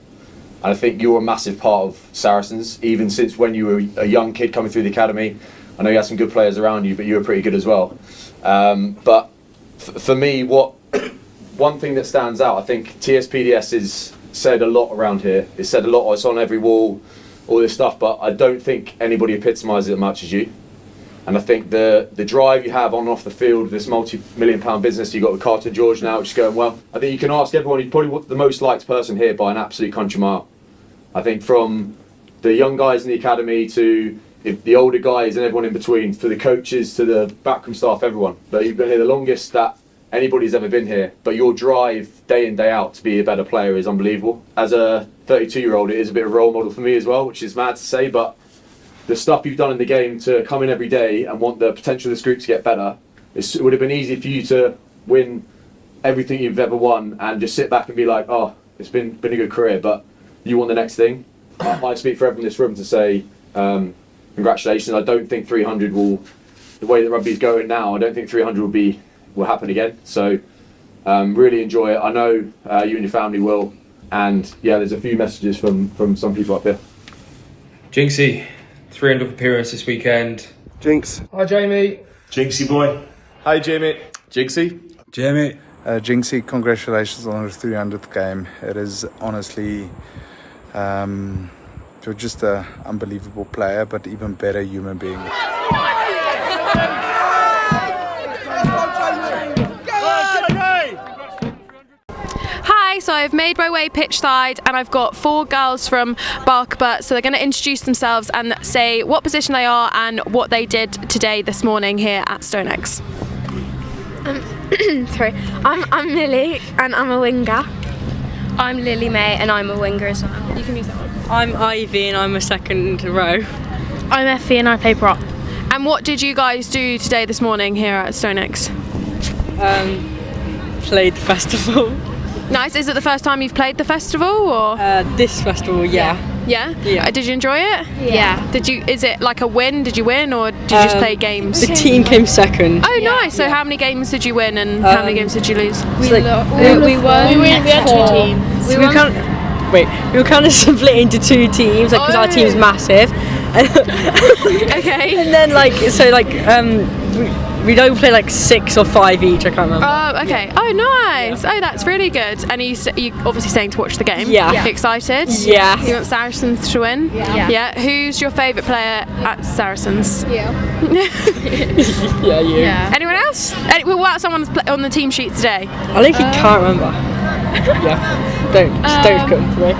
Speaker 21: And I think you're a massive part of Saracens, even since when you were a young kid coming through the academy. I know you had some good players around you, but you were pretty good as well. But for me, one thing that stands out, I think TSPDS is said a lot around here. It's said a lot, it's on every wall, all this stuff, but I don't think anybody epitomises it as much as you. And I think the drive you have on and off the field, this multi-million-pound business you've got with Carter George now, which is going well. I think you can ask everyone, you're probably the most liked person here by an absolute country mile. I think from the young guys in the academy to the older guys and everyone in between, to the coaches, to the backroom staff, everyone. But you've been here the longest that anybody's ever been here. But your drive day in, day out to be a better player is unbelievable. As a 32-year-old, it is a bit of a role model for me as well, which is mad to say, but the stuff you've done in the game to come in every day and want the potential of this group to get better, it would have been easy for you to win everything you've ever won and just sit back and be like, oh, it's been a good career, but you want the next thing. I speak for everyone in this room to say congratulations. I don't think 300 will, the way that rugby's going now, I don't think 300 will happen again. So really enjoy it. I know you and your family will. And yeah, there's a few messages from some people up here.
Speaker 22: Jinxie, 300th appearance this weekend.
Speaker 23: Jinx.
Speaker 22: Hi Jamie.
Speaker 23: Jinxie boy.
Speaker 22: Hi Jamie.
Speaker 23: Jinxie.
Speaker 22: Jamie.
Speaker 3: Jinxie, congratulations on your 300th game. It is honestly, you're just an unbelievable player, but even better human being.
Speaker 2: Hi, so I've made my way pitch side and I've got 4 girls from Barkburt, so they're going to introduce themselves and say what position they are and what they did today this morning here at StoneX.
Speaker 4: Sorry, I'm Lily and I'm a winger.
Speaker 23: I'm Lily May and I'm a winger as well.
Speaker 2: You can use that one.
Speaker 23: I'm Ivy and I'm a second row.
Speaker 4: I'm Effie and I play prop.
Speaker 2: And what did you guys do today this morning here at StoneX?
Speaker 23: Played the festival.
Speaker 2: Nice. Is it the first time you've played the festival, or?
Speaker 23: This festival, yeah.
Speaker 2: Yeah?
Speaker 23: Yeah.
Speaker 2: Did you enjoy it?
Speaker 23: Yeah.
Speaker 2: Is it like a win? Did you win, or did you just play games?
Speaker 23: The team came second.
Speaker 2: Oh, nice. So how many games did you win and how many games did you lose?
Speaker 23: We won.
Speaker 4: We had 2 teams.
Speaker 23: We were kind of split into 2 teams, like, because our team's massive.
Speaker 2: Okay.
Speaker 23: And then we'd all play like 6 or 5 each, I can't remember.
Speaker 2: Oh, okay. Oh, nice. Oh, that's really good. And you obviously staying to watch the game?
Speaker 23: Yeah.
Speaker 2: You excited?
Speaker 23: Yeah.
Speaker 2: You want Saracens to win?
Speaker 4: Yeah.
Speaker 2: Who's your favourite player at Saracens?
Speaker 4: Yeah.
Speaker 23: Yeah, you.
Speaker 2: Yeah. Anyone else? What about someone on the team sheet today?
Speaker 23: I think you can't remember. Yeah. Don't come for me.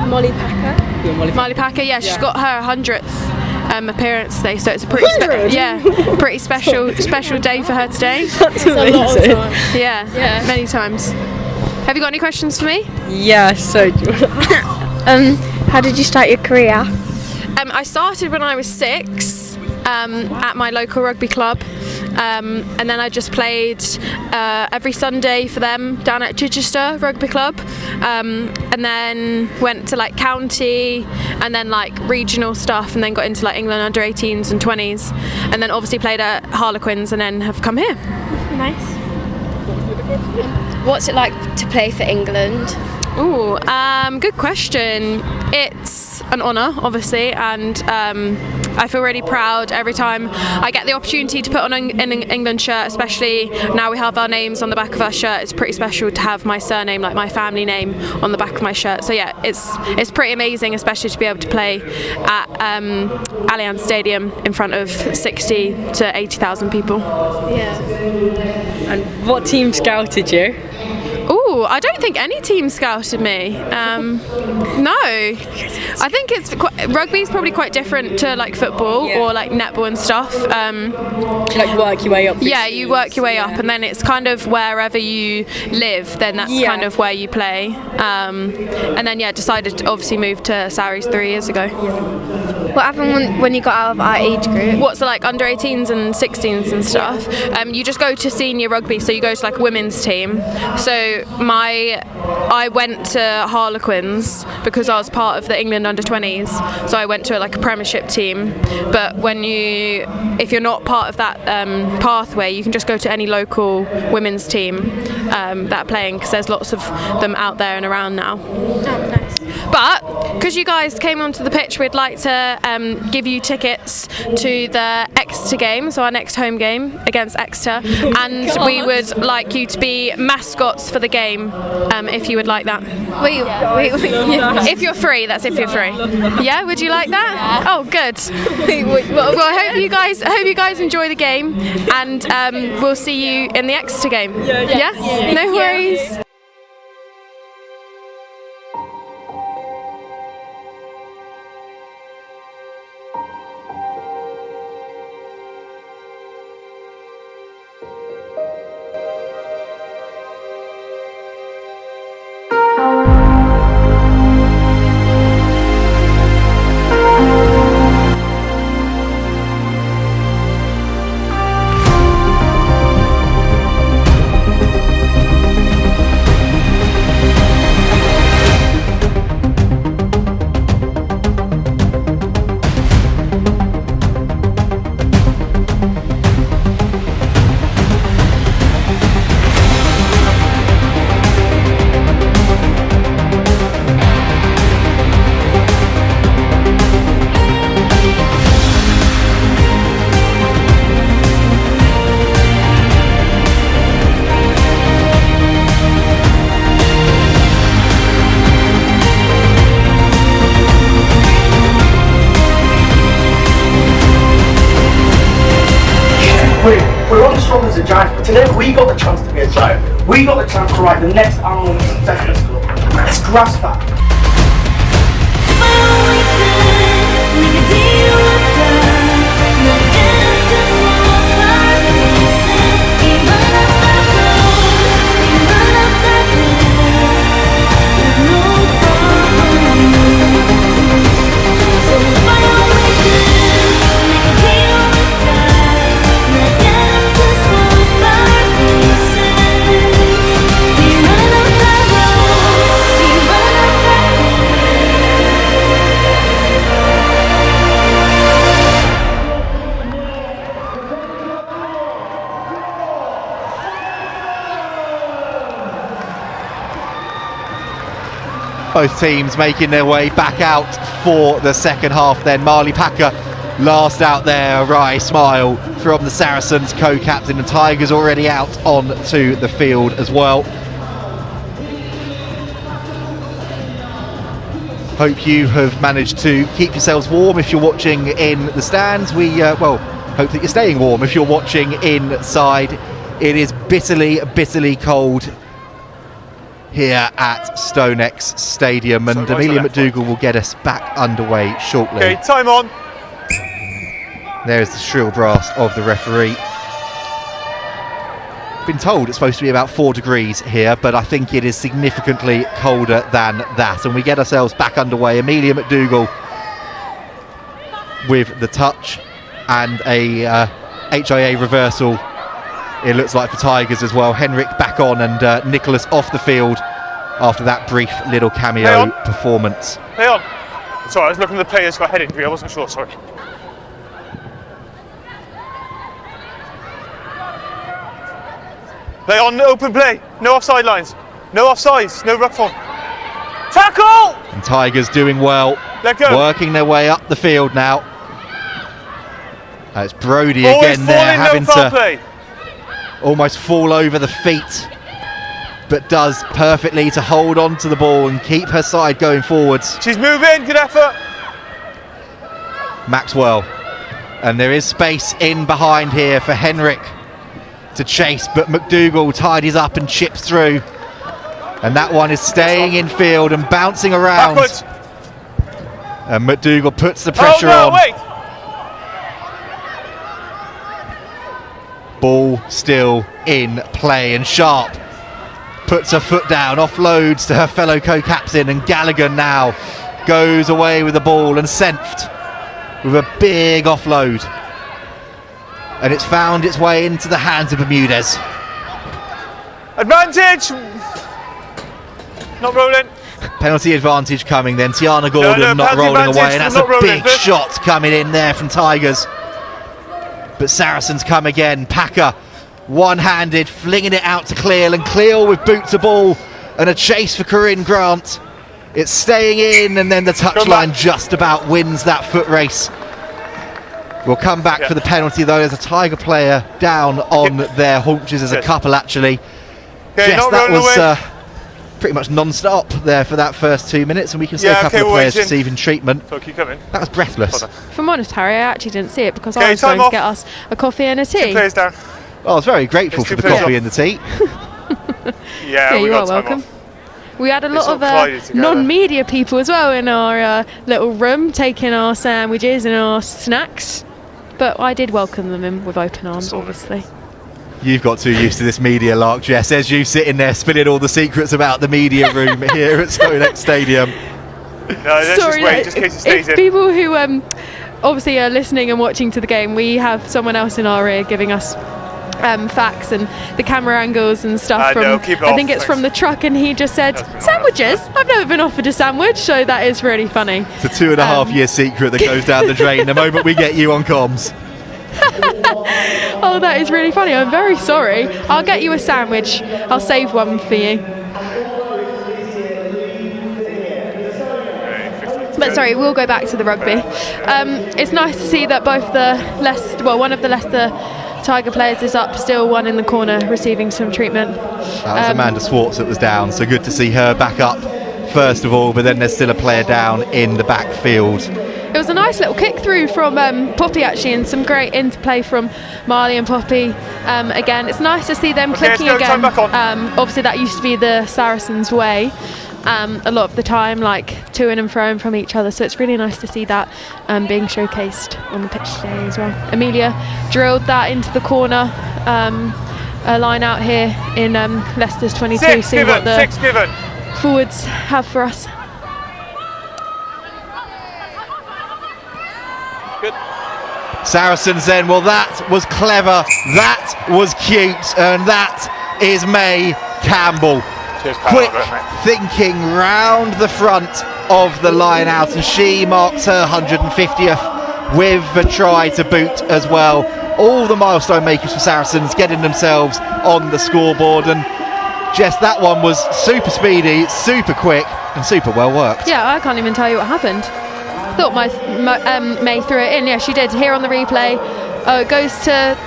Speaker 4: Molly Packer.
Speaker 23: Yeah,
Speaker 2: Molly Packer, yeah, she's got her 100th appearance today, so it's a pretty pretty special day for her today.
Speaker 23: That's amazing.
Speaker 2: Yeah, many times. Have you got any questions for me?
Speaker 23: Yeah, so
Speaker 4: How did you start your career?
Speaker 2: I started when I was 6 at my local rugby club, and then I just played every Sunday for them down at Chichester Rugby Club, and then went to like county and then like regional stuff, and then got into like England under 18s and 20s, and then obviously played at Harlequins and then have come here.
Speaker 4: Nice.
Speaker 23: What's it like to play for England?
Speaker 2: Ooh, good question. It's an honour, obviously, and I feel really proud every time I get the opportunity to put on an England shirt, especially now we have our names on the back of our shirt. It's pretty special to have my surname, like my family name, on the back of my shirt. So yeah, it's pretty amazing, especially to be able to play at Allianz Stadium in front of 60 to 80,000 people.
Speaker 4: Yeah.
Speaker 23: And what team scouted you?
Speaker 2: Ooh, I don't think any team scouted me. No, I think rugby is probably quite different to like football or like netball and stuff.
Speaker 23: Like work your way up.
Speaker 2: Yeah, you work your way up, and then it's kind of wherever you live, then that's kind of where you play. And then decided to obviously move to Sarries 3 years ago.
Speaker 4: What happened when you got out of our age group?
Speaker 2: What's like under 18s and 16s and stuff? You just go to senior rugby, so you go to like a women's team. So I went to Harlequins because I was part of the England under 20s. So I went to like a Premiership team. But if you're not part of that pathway, you can just go to any local women's team that are playing, because there's lots of them out there and around now.
Speaker 4: Oh, nice.
Speaker 2: But because you guys came onto the pitch, we'd like to give you tickets to the Exeter game, so our next home game against Exeter, and we would like you to be mascots for the game, if you would like that.
Speaker 4: Wait.
Speaker 2: If you're free, that's if you're free. Yeah, would you like that? Yeah. Oh, good. Well, I hope you guys enjoy the game, and we'll see you in the Exeter game. Yeah? No worries.
Speaker 15: We're on the shoulders of giants, but today we got the chance to be a giant. We got the chance to write the next Arnold Secondary School. Let's grasp that.
Speaker 1: Both teams making their way back out for the second half then. Marley Packer last out there, a wry smile from the Saracens co-captain, and Tigers already out onto the field as well. Hope you have managed to keep yourselves warm if you're watching in the stands. We hope that you're staying warm if you're watching inside. It is bitterly cold here at StoneX Stadium, and Amelia McDougall will get us back underway shortly.
Speaker 18: Okay, time on.
Speaker 1: There's the shrill brass of the referee. Been told it's supposed to be about 4 degrees here, but I think it is significantly colder than that, and we get ourselves back underway. Amelia McDougall with the touch, and a HIA reversal, it looks like, for Tigers as well. Henrik back on, and Nicholas off the field after that brief little cameo performance.
Speaker 18: Hey on. Sorry, I was looking at the players got head injury. I wasn't sure, sorry. Play on, open play. No offside lines. No offsides. No ruck form. Tackle!
Speaker 1: And Tigers doing well.
Speaker 18: Let go.
Speaker 1: Working their way up the field now. It's Brodie again there, having to almost fall over the feet, but does perfectly to hold on to the ball and keep her side going forwards.
Speaker 18: She's moving, good effort.
Speaker 1: Maxwell, and there is space in behind here for Henrik to chase, but McDougall tidies up and chips through, and that one is staying in field and bouncing around.
Speaker 18: Backwards.
Speaker 1: And McDougall puts the pressure on.
Speaker 18: Wait.
Speaker 1: Ball still in play, and Sharp puts her foot down, offloads to her fellow co-captain, and Gallagher now goes away with the ball, and Senft with a big offload, and it's found its way into the hands of Bermudez.
Speaker 18: Advantage! Not rolling.
Speaker 1: Penalty advantage coming then. Tiana Gordon not rolling away, and that's a big shot coming in there from Tigers. But Saracens come again. Packer one-handed, flinging it out to Cleal, and Cleal with boot to ball, and a chase for Corinne Grant. It's staying in, and then the touchline just about wins that foot race. We'll come back for the penalty though. There's a Tiger player down on their haunches. There's a couple actually. Jess, that was pretty much non-stop there for that first 2 minutes, and we can see a couple of players receiving treatment.
Speaker 18: So keep coming.
Speaker 1: That was breathless.
Speaker 2: If I'm honest, Harry, I actually didn't see it because I was going to get us a coffee and a tea.
Speaker 18: 2 players down.
Speaker 1: Well, I was very grateful for the coffee and the tea.
Speaker 18: Yeah,
Speaker 2: you are welcome. We had a lot of non-media people as well in our little room, taking our sandwiches and our snacks, but I did welcome them in with open arms, obviously.
Speaker 1: You've got too used to this media lark, Jess, as you sit in there spilling all the secrets about the media room here at StoneX Stadium.
Speaker 18: No, let's
Speaker 2: Sorry,
Speaker 18: just wait, just in case it stays in.
Speaker 2: People who obviously are listening and watching to the game, we have someone else in our ear giving us facts and the camera angles and stuff from,
Speaker 18: no, keep it
Speaker 2: I think
Speaker 18: off,
Speaker 2: it's from the truck, and he just said, sandwiches? I've never been offered a sandwich, so that is really funny.
Speaker 1: It's a 2.5 year secret that goes down the drain the moment we get you on comms.
Speaker 2: Oh, that is really funny. I'm very sorry. I'll get you a sandwich. I'll save one for you. But sorry, we'll go back to the rugby. It's nice to see that both one of the Leicester Tiger players is up, still one in the corner receiving some treatment.
Speaker 1: That was Amanda Swartz that was down, so good to see her back up first of all, but then there's still a player down in the backfield.
Speaker 2: It was a nice little kick through from Poppy actually, and some great interplay from Marley and Poppy. Again, it's nice to see them clicking again. Obviously that used to be the Saracens' way. A lot of the time, like to-ing and fro-ing from each other, so it's really nice to see that being showcased on the pitch today as well. Amelia drilled that into the corner, a line out here in Leicester's 22. See what the forwards have for us.
Speaker 1: Good. Saracens then, well that was clever, that was cute, and that is May Campbell. Quick thinking round the front of the line out, and she marks her 150th with a try to boot as well. All the milestone makers for Saracens getting themselves on the scoreboard, and Jess, that one was super speedy, super quick and super well worked. Yeah, I can't even tell you what happened. I thought May threw it in. Yeah, she did. Here on the replay, it goes to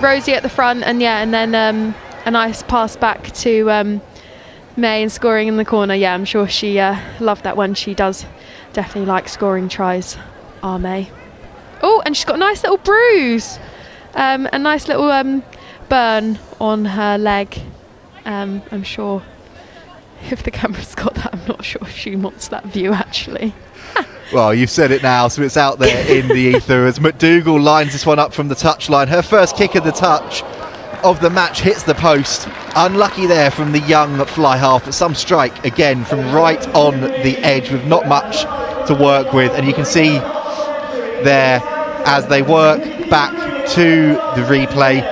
Speaker 1: Rosie at the front, and then a nice pass back to May and scoring in the corner. Yeah, I'm sure she loved that one. She does definitely like scoring tries, our May. Oh, and she's got a nice little bruise, a nice little burn on her leg. I'm sure if the camera's got that, I'm not sure if she wants that view actually. Well, you've said it now, so it's out there in the ether as McDougall lines this one up from the touchline. Her first kick of the touch of the match hits the post. Unlucky there from the young fly half, but some strike again from right on the edge with not much to work with, and you can see there as they work back to the replay,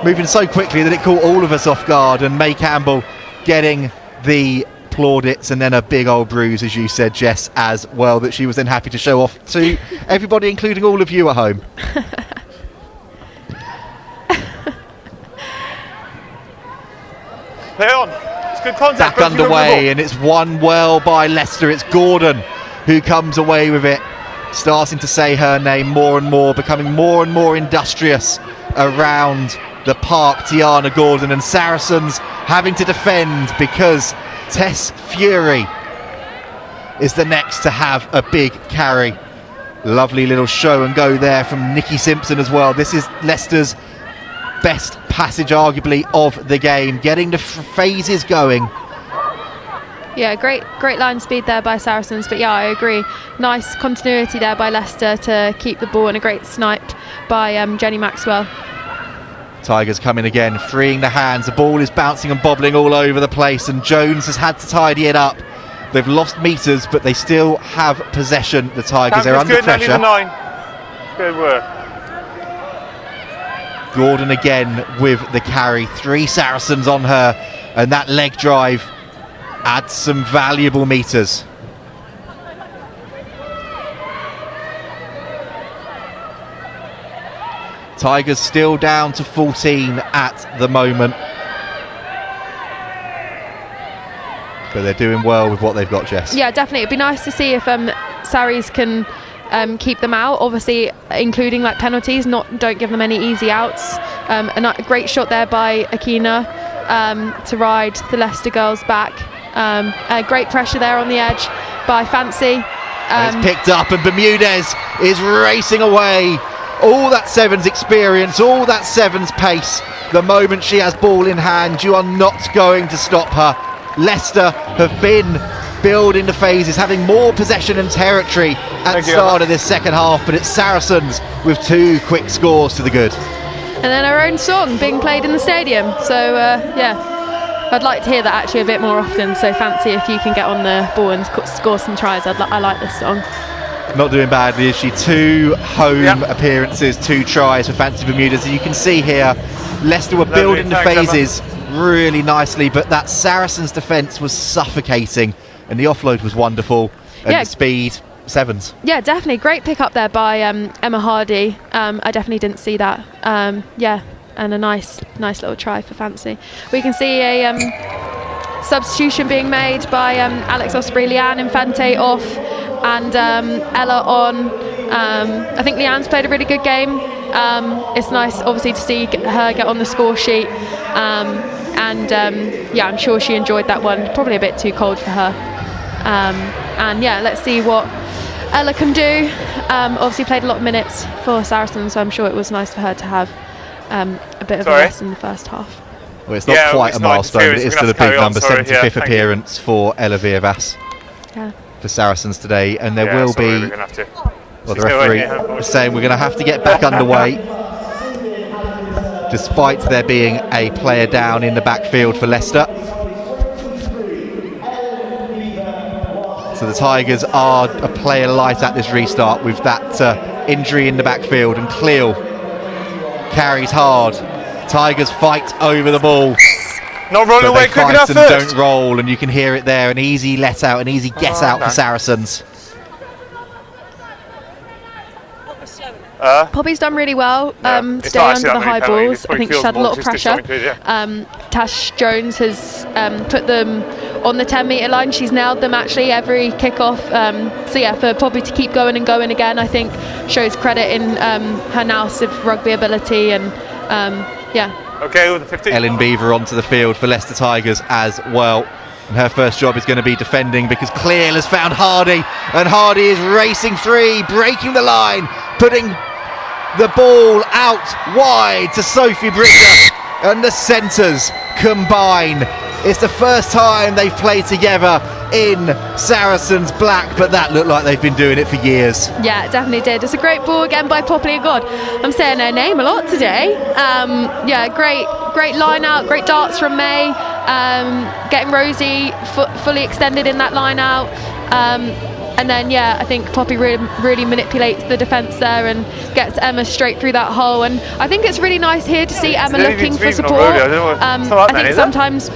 Speaker 1: moving so quickly that it caught all of us off guard, and May Campbell getting the plaudits and then a big old bruise, as you said, Jess, as well, that she was then happy to show off to everybody, including all of you at home.
Speaker 18: Play on. It's good contact.
Speaker 1: Back underway, and it's won well by Leicester. It's Gordon who comes away with it, starting to say her name more and more, becoming more and more industrious around the park. Tiana Gordon, and Saracens having to defend because Tess Feury is the next to have a big carry. Lovely little show and go there from Nikki Simpson as well. This is Leicester's best passage arguably of the game, getting the phases going. Yeah, great line speed there by Saracens, but yeah, I agree. Nice continuity there by Leicester to keep the ball, and a great snipe by Jenny Maxwell. Tigers come in again, freeing the hands. The ball is bouncing and bobbling all over the place, and Jones has had to tidy it up. They've lost meters, but they still have possession, the Tigers. They're under pressure.
Speaker 18: Good work.
Speaker 1: Gordon again with the carry. 3 Saracens on her, and that leg drive adds some valuable meters. Tigers still down to 14 at the moment, but they're doing well with what they've got, Jess. Yeah, definitely. It'd be nice to see if Saris can keep them out, obviously including like penalties, don't give them any easy outs. A great shot there by Akina to ride the Leicester girls back. Great pressure there on the edge by Fancy. And it's picked up, and Bermudez is racing away. All that Sevens experience, all that Sevens pace. The moment she has ball in hand, you are not going to stop her. Leicester have been building the phases, having more possession and territory at the start of this second half, but it's Saracens with 2 quick scores to the good. And then our own song being played in the stadium, so yeah, I'd like to hear that actually a bit more often. So Fancy, if you can get on the ball and score some tries, I like this song. Not doing badly, is she? 2 home appearances, 2 tries for Fancy Bermudez. As you can see here, Leicester were building the phases really nicely, but that Saracens defence was suffocating, and the offload was wonderful, and the speed, Sevens. Yeah, definitely. Great pick up there by Emma Hardy. I definitely didn't see that. Yeah, and a nice little try for Fancy. We can see a substitution being made by Alex Osprey, Leanne Infante off, and Ella on. I think Leanne's played a really good game. It's nice, obviously, to see her get on the score sheet. Yeah, I'm sure she enjoyed that one. Probably a bit too cold for her. And yeah, let's see what
Speaker 2: Ella can do. Obviously played a lot of minutes for Saracens, so I'm sure it was nice for her to have a bit of a rest in the first half.
Speaker 1: Well, it's not quite a milestone, but it is still a big number, 75th appearance for Ella Viervas for Saracens today, and there will be. Well, the referee is saying we're going to have to get back underway, despite there being a player down in the backfield for Leicester. So the Tigers are a player light at this restart with that injury in the backfield, and Cleo carries hard. Tigers fight over the ball.
Speaker 18: Not rolling away quick enough first.
Speaker 1: Don't roll, and you can hear it there. An easy let out, an easy get out for Saracens.
Speaker 2: Poppy's done really well today under the high balls. I think she's had a lot of pressure. Tash Jones has put them on the 10-metre line. She's nailed them actually every kick-off. So yeah, for Poppy to keep going and going again, I think shows credit in her now rugby ability, and yeah.
Speaker 18: Okay, with the 15.
Speaker 1: Ellen Beaver onto the field for Leicester Tigers as well. And her first job is going to be defending, because Cleal has found Hardy, and Hardy is racing free, breaking the line, putting the ball out wide to Sophie Bridger, and the centres combine. It's the first time they've played together in Saracens black, but that looked like they've been doing it for years.
Speaker 2: Yeah, it definitely did. It's a great ball again by Poppy. God, I'm saying her name a lot today. Yeah, great line out, great darts from May, getting Rosie fully extended in that line out. And then, yeah, I think Poppy really manipulates the defence there and gets Emma straight through that hole. And I think it's really nice here to see Emma looking for support. I think sometimes,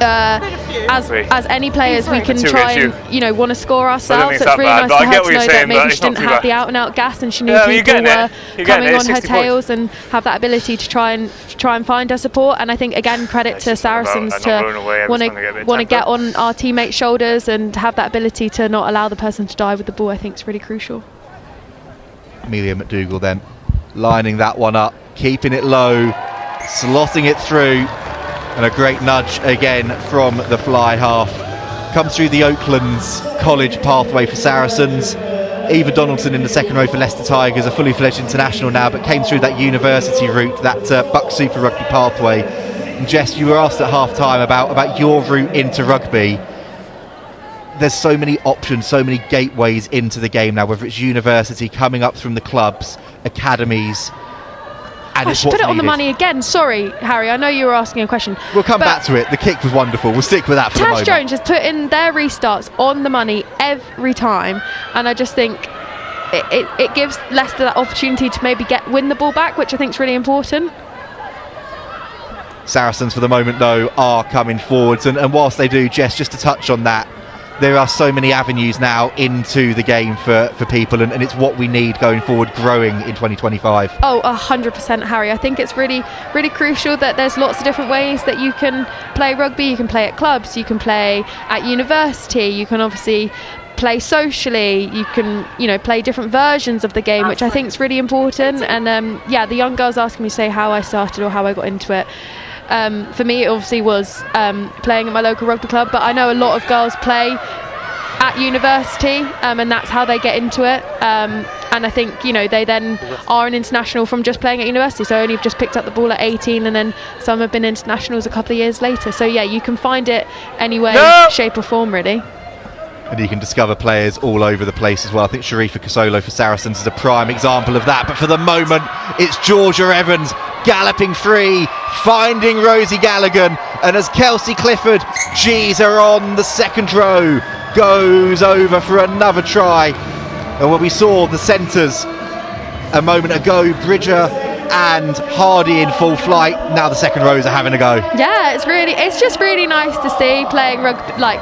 Speaker 2: as any players, we can try and want to score ourselves. So it's really nice to her to know that maybe she didn't have the out-and-out gas, and she knew people were coming on her tails, and have that ability to try and find her support. And I think again, credit to Saracens to want to get on our teammates' shoulders and have that ability to not allow the person to die with the ball. I think is really crucial.
Speaker 1: Amelia McDougall then lining that one up, keeping it low, slotting it through. And a great nudge again from the fly half. Comes through the Oaklands College pathway for Saracens. Eva Donaldson in the second row for Leicester Tigers, a fully fledged international now, but came through that university route, that Buck Super Rugby pathway. And Jess, you were asked at half time about your route into rugby. There's so many options, so many gateways into the game now, whether it's university, coming up from the clubs, academies. And
Speaker 2: she put it on the money again. Sorry, Harry, I know you were asking a question.
Speaker 1: We'll come back to it. The kick was wonderful. We'll stick with that for the moment.
Speaker 2: Tash Jones has put in their restarts on the money every time, and I just think it gives Leicester that opportunity to maybe win the ball back, which I think is really important.
Speaker 1: Saracens for the moment though are coming forwards, and whilst they do, Jess, just to touch on that, there are so many avenues now into the game for people, and it's what we need going forward, growing in 2025.
Speaker 2: Oh, 100%, Harry. I think it's really crucial that there's lots of different ways that you can play rugby. You can play at clubs, you can play at university, you can obviously play socially, you can play different versions of the game, which I think is really important. And yeah, the young girls asking me to say how I started or how I got into it. For me, it obviously was playing at my local rugby club, but I know a lot of girls play at university, and that's how they get into it. And I think they then are an international from just playing at university, so only have just picked up the ball at 18, and then some have been internationals a couple of years later. So yeah, you can find it any way, shape or form, really.
Speaker 1: And you can discover players all over the place as well. I think Sharifa Kasolo for Saracens is a prime example of that. But for the moment, it's Georgia Evans galloping free, finding Rosie Gallagher. And as Kelsey Clifford G's her on the second row, goes over for another try. And when we saw the centres a moment ago, Bridger and Hardy in full flight, now the second rows are having a go.
Speaker 2: Yeah, it's just really nice to see playing rugby, like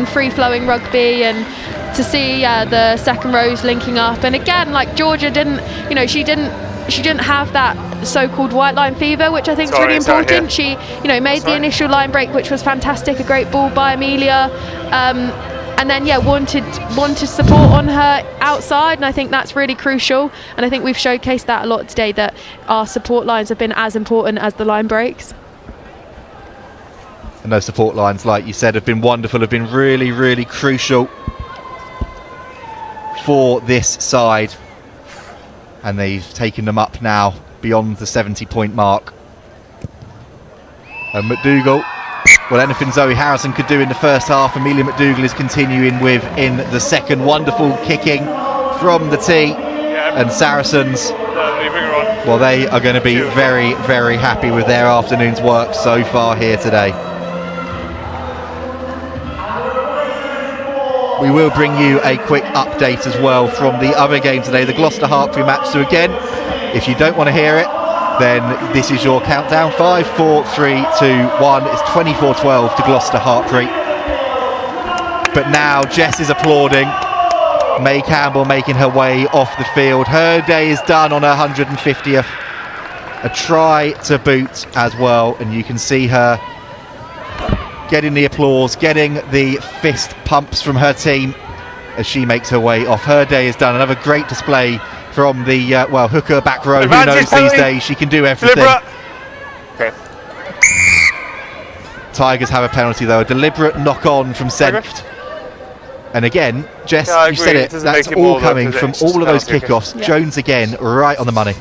Speaker 2: free flowing rugby, and to see the second rows linking up. And again, like Georgia didn't have that so-called white line fever, which I think is really important. She made the initial line break, which was fantastic, a great ball by Amelia. And then wanted support on her outside, and I think that's really crucial. And I think we've showcased that a lot today, that our support lines have been as important as the line breaks.
Speaker 1: And those support lines, like you said, have been wonderful, have been really, really crucial. for this side. And they've taken them up now beyond the 70-point mark. And McDougall, well, anything Zoe Harrison could do in the first half, Amelia McDougall is continuing with in the second. Wonderful kicking from the tee. And Saracens, well, they are going to be very, very happy with their afternoon's work so far here today. We will bring you a quick update as well from the other game today, the Gloucester Hartpury match. So again, if you don't want to hear it, then this is your countdown. 5, 4, 3, 2, 1. It's 24-12 to Gloucester Hartpury. But now Jess is applauding. May Campbell making her way off the field. Her day is done on her 150th. A try to boot as well, and you can see her getting the applause, getting the fist pumps from her team as she makes her way off. Her day is done. Another great display from the hooker back row. Who knows these days? She can do everything.
Speaker 18: Okay.
Speaker 1: Tigers have a penalty though. A deliberate knock on from Senft. And again, Jess, you said it. That's all coming from all of those kickoffs.
Speaker 2: Yeah.
Speaker 1: Jones again, right on the money.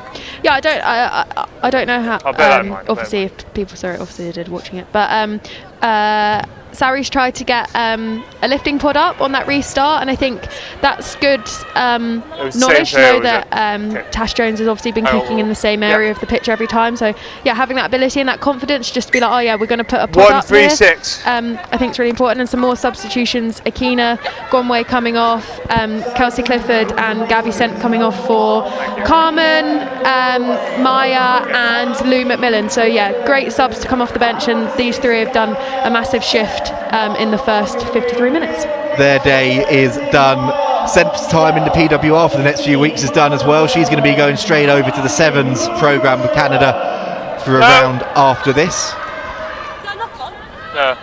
Speaker 2: Yeah, I don't know how. Obviously, if people saw it, obviously they did watching it. But Sarries tried to get a lifting pod up on that restart, and I think that's good knowledge to know that Tash Jones has obviously been kicking in the same area of the pitch every time. So yeah, having that ability and that confidence, just to be like, oh yeah, we're going to put a pod up here.
Speaker 18: 1-3-6.
Speaker 2: I think it's really important, and some more substitutions. Akina Gonway coming off, Kelsey Clifford and Gabby Sent coming off for Carmen, Maya and Lou McMillan. So yeah, great subs to come off the bench, and these three have done a massive shift in the first 53 minutes.
Speaker 1: Their day is done. Senft's time in the PWR for the next few weeks is done as well. She's going to be going straight over to the Sevens programme with Canada for a round after this.
Speaker 18: No.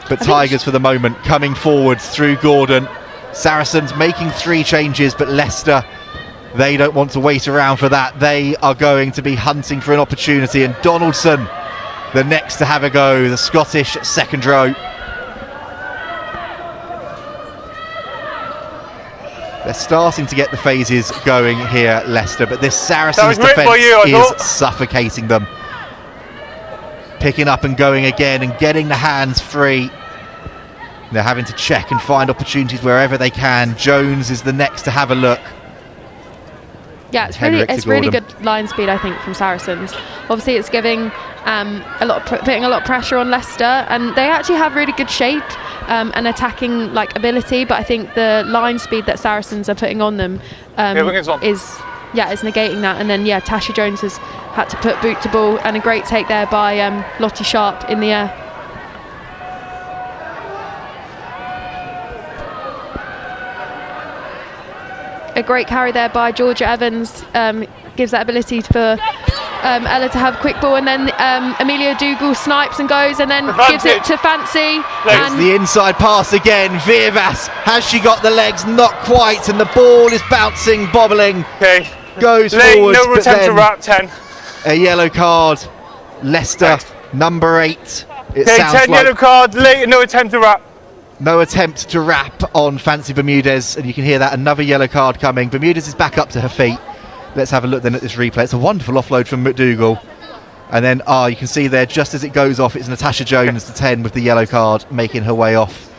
Speaker 1: But Tigers for the moment coming forward through Gordon. Saracens making 3 changes, but Leicester, they don't want to wait around for that. They are going to be hunting for an opportunity, and Donaldson, the next to have a go, the Scottish second row. They're starting to get the phases going here, Leicester, but this Saracens defence is suffocating them. Picking up and going again and getting the hands free. They're having to check and find opportunities wherever they can. Jones is the next to have a look.
Speaker 2: Yeah, it's really good line speed, I think, from Saracens. Obviously, it's giving putting a lot of pressure on Leicester, and they actually have really good shape and attacking ability. But I think the line speed that Saracens are putting on them is negating that. And then Tasha Jones has had to put boot to ball, and a great take there by Lottie Sharp in the air. A great carry there by Georgia Evans, gives that ability for Ella to have quick ball, and then Amelia Dougal snipes and goes, and then gives it to Fancy.
Speaker 1: It's the inside pass again. Viervas, has she got the legs? Not quite, and the ball is bouncing, bobbling.
Speaker 18: Okay.
Speaker 1: Goes
Speaker 18: late,
Speaker 1: forward.
Speaker 18: No attempt to wrap 10.
Speaker 1: A yellow card. Leicester, number 8. It
Speaker 18: okay,
Speaker 1: sounds
Speaker 18: 10 yellow card, late, no attempt to wrap.
Speaker 1: No attempt to wrap on Fancy Bermudez, and you can hear that, another yellow card coming. Bermudez is back up to her feet. Let's have a look then at this replay. It's a wonderful offload from McDougall. And then, you can see there, just as it goes off, it's Natasha Jones, the 10, with the yellow card, making her way off.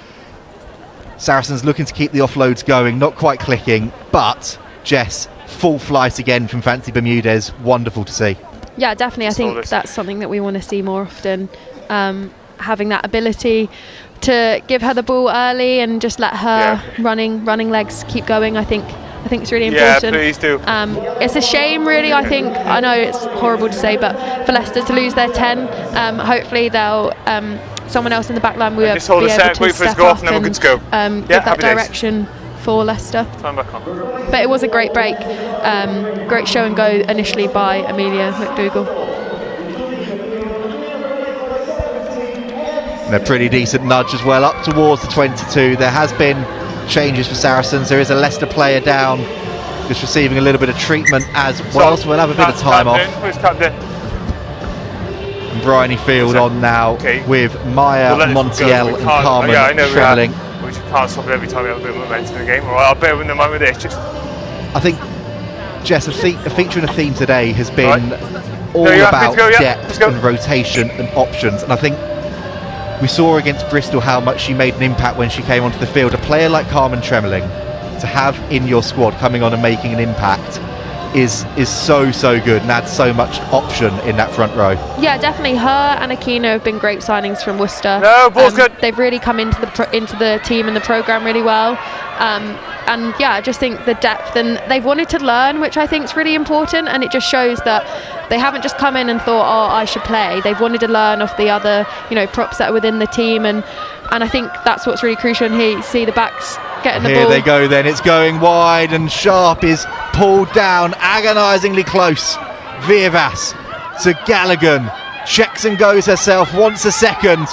Speaker 1: Saracens looking to keep the offloads going, not quite clicking, but Jess, full flight again from Fancy Bermudez. Wonderful to see.
Speaker 2: Yeah, definitely. I think that's something that we want to see more often. Having that ability to give her the ball early and just let her running legs keep going. I think it's really important.
Speaker 18: Yeah, please do.
Speaker 2: It's a shame, really. I know it's horrible to say, but for Leicester to lose their 10, hopefully they'll someone else in the back line will be able to step up and give that direction for Leicester. But it was a great break, great show and go initially by Amelia McDougall.
Speaker 1: And a pretty decent nudge as well, up towards the 22. There has been changes for Saracens. There is a Leicester player down, just receiving a little bit of treatment as well, so we'll have a bit of time off. And Bryony Field on now with Maya Montiel and Carmen Trevelling.
Speaker 18: which you can't stop it every time you have a bit of momentum in the game. All right, I'll bear with the moment with this.
Speaker 1: I think, Jess, a feature and a theme today has been all
Speaker 18: Go,
Speaker 1: about
Speaker 18: go, yeah,
Speaker 1: depth and rotation and options. And I think we saw against Bristol how much she made an impact when she came onto the field. A player like Carmen Tremeling to have in your squad coming on and making an impact is so good and adds so much option in that front row.
Speaker 2: Yeah, definitely. Her and Aquino have been great signings from Worcester.
Speaker 18: No, ball's good.
Speaker 2: They've really come into the team and the programme really well. And yeah, I just think the depth, and they've wanted to learn, which I think is really important, and it just shows that they haven't just come in and thought, oh, I should play. They've wanted to learn off the other, props that are within the team, and I think that's what's really crucial. And here you see the backs getting the ball.
Speaker 1: Here they go then, it's going wide and Sharp is pulled down, agonisingly close. Viervas to Gallagher, checks and goes herself, wants a second.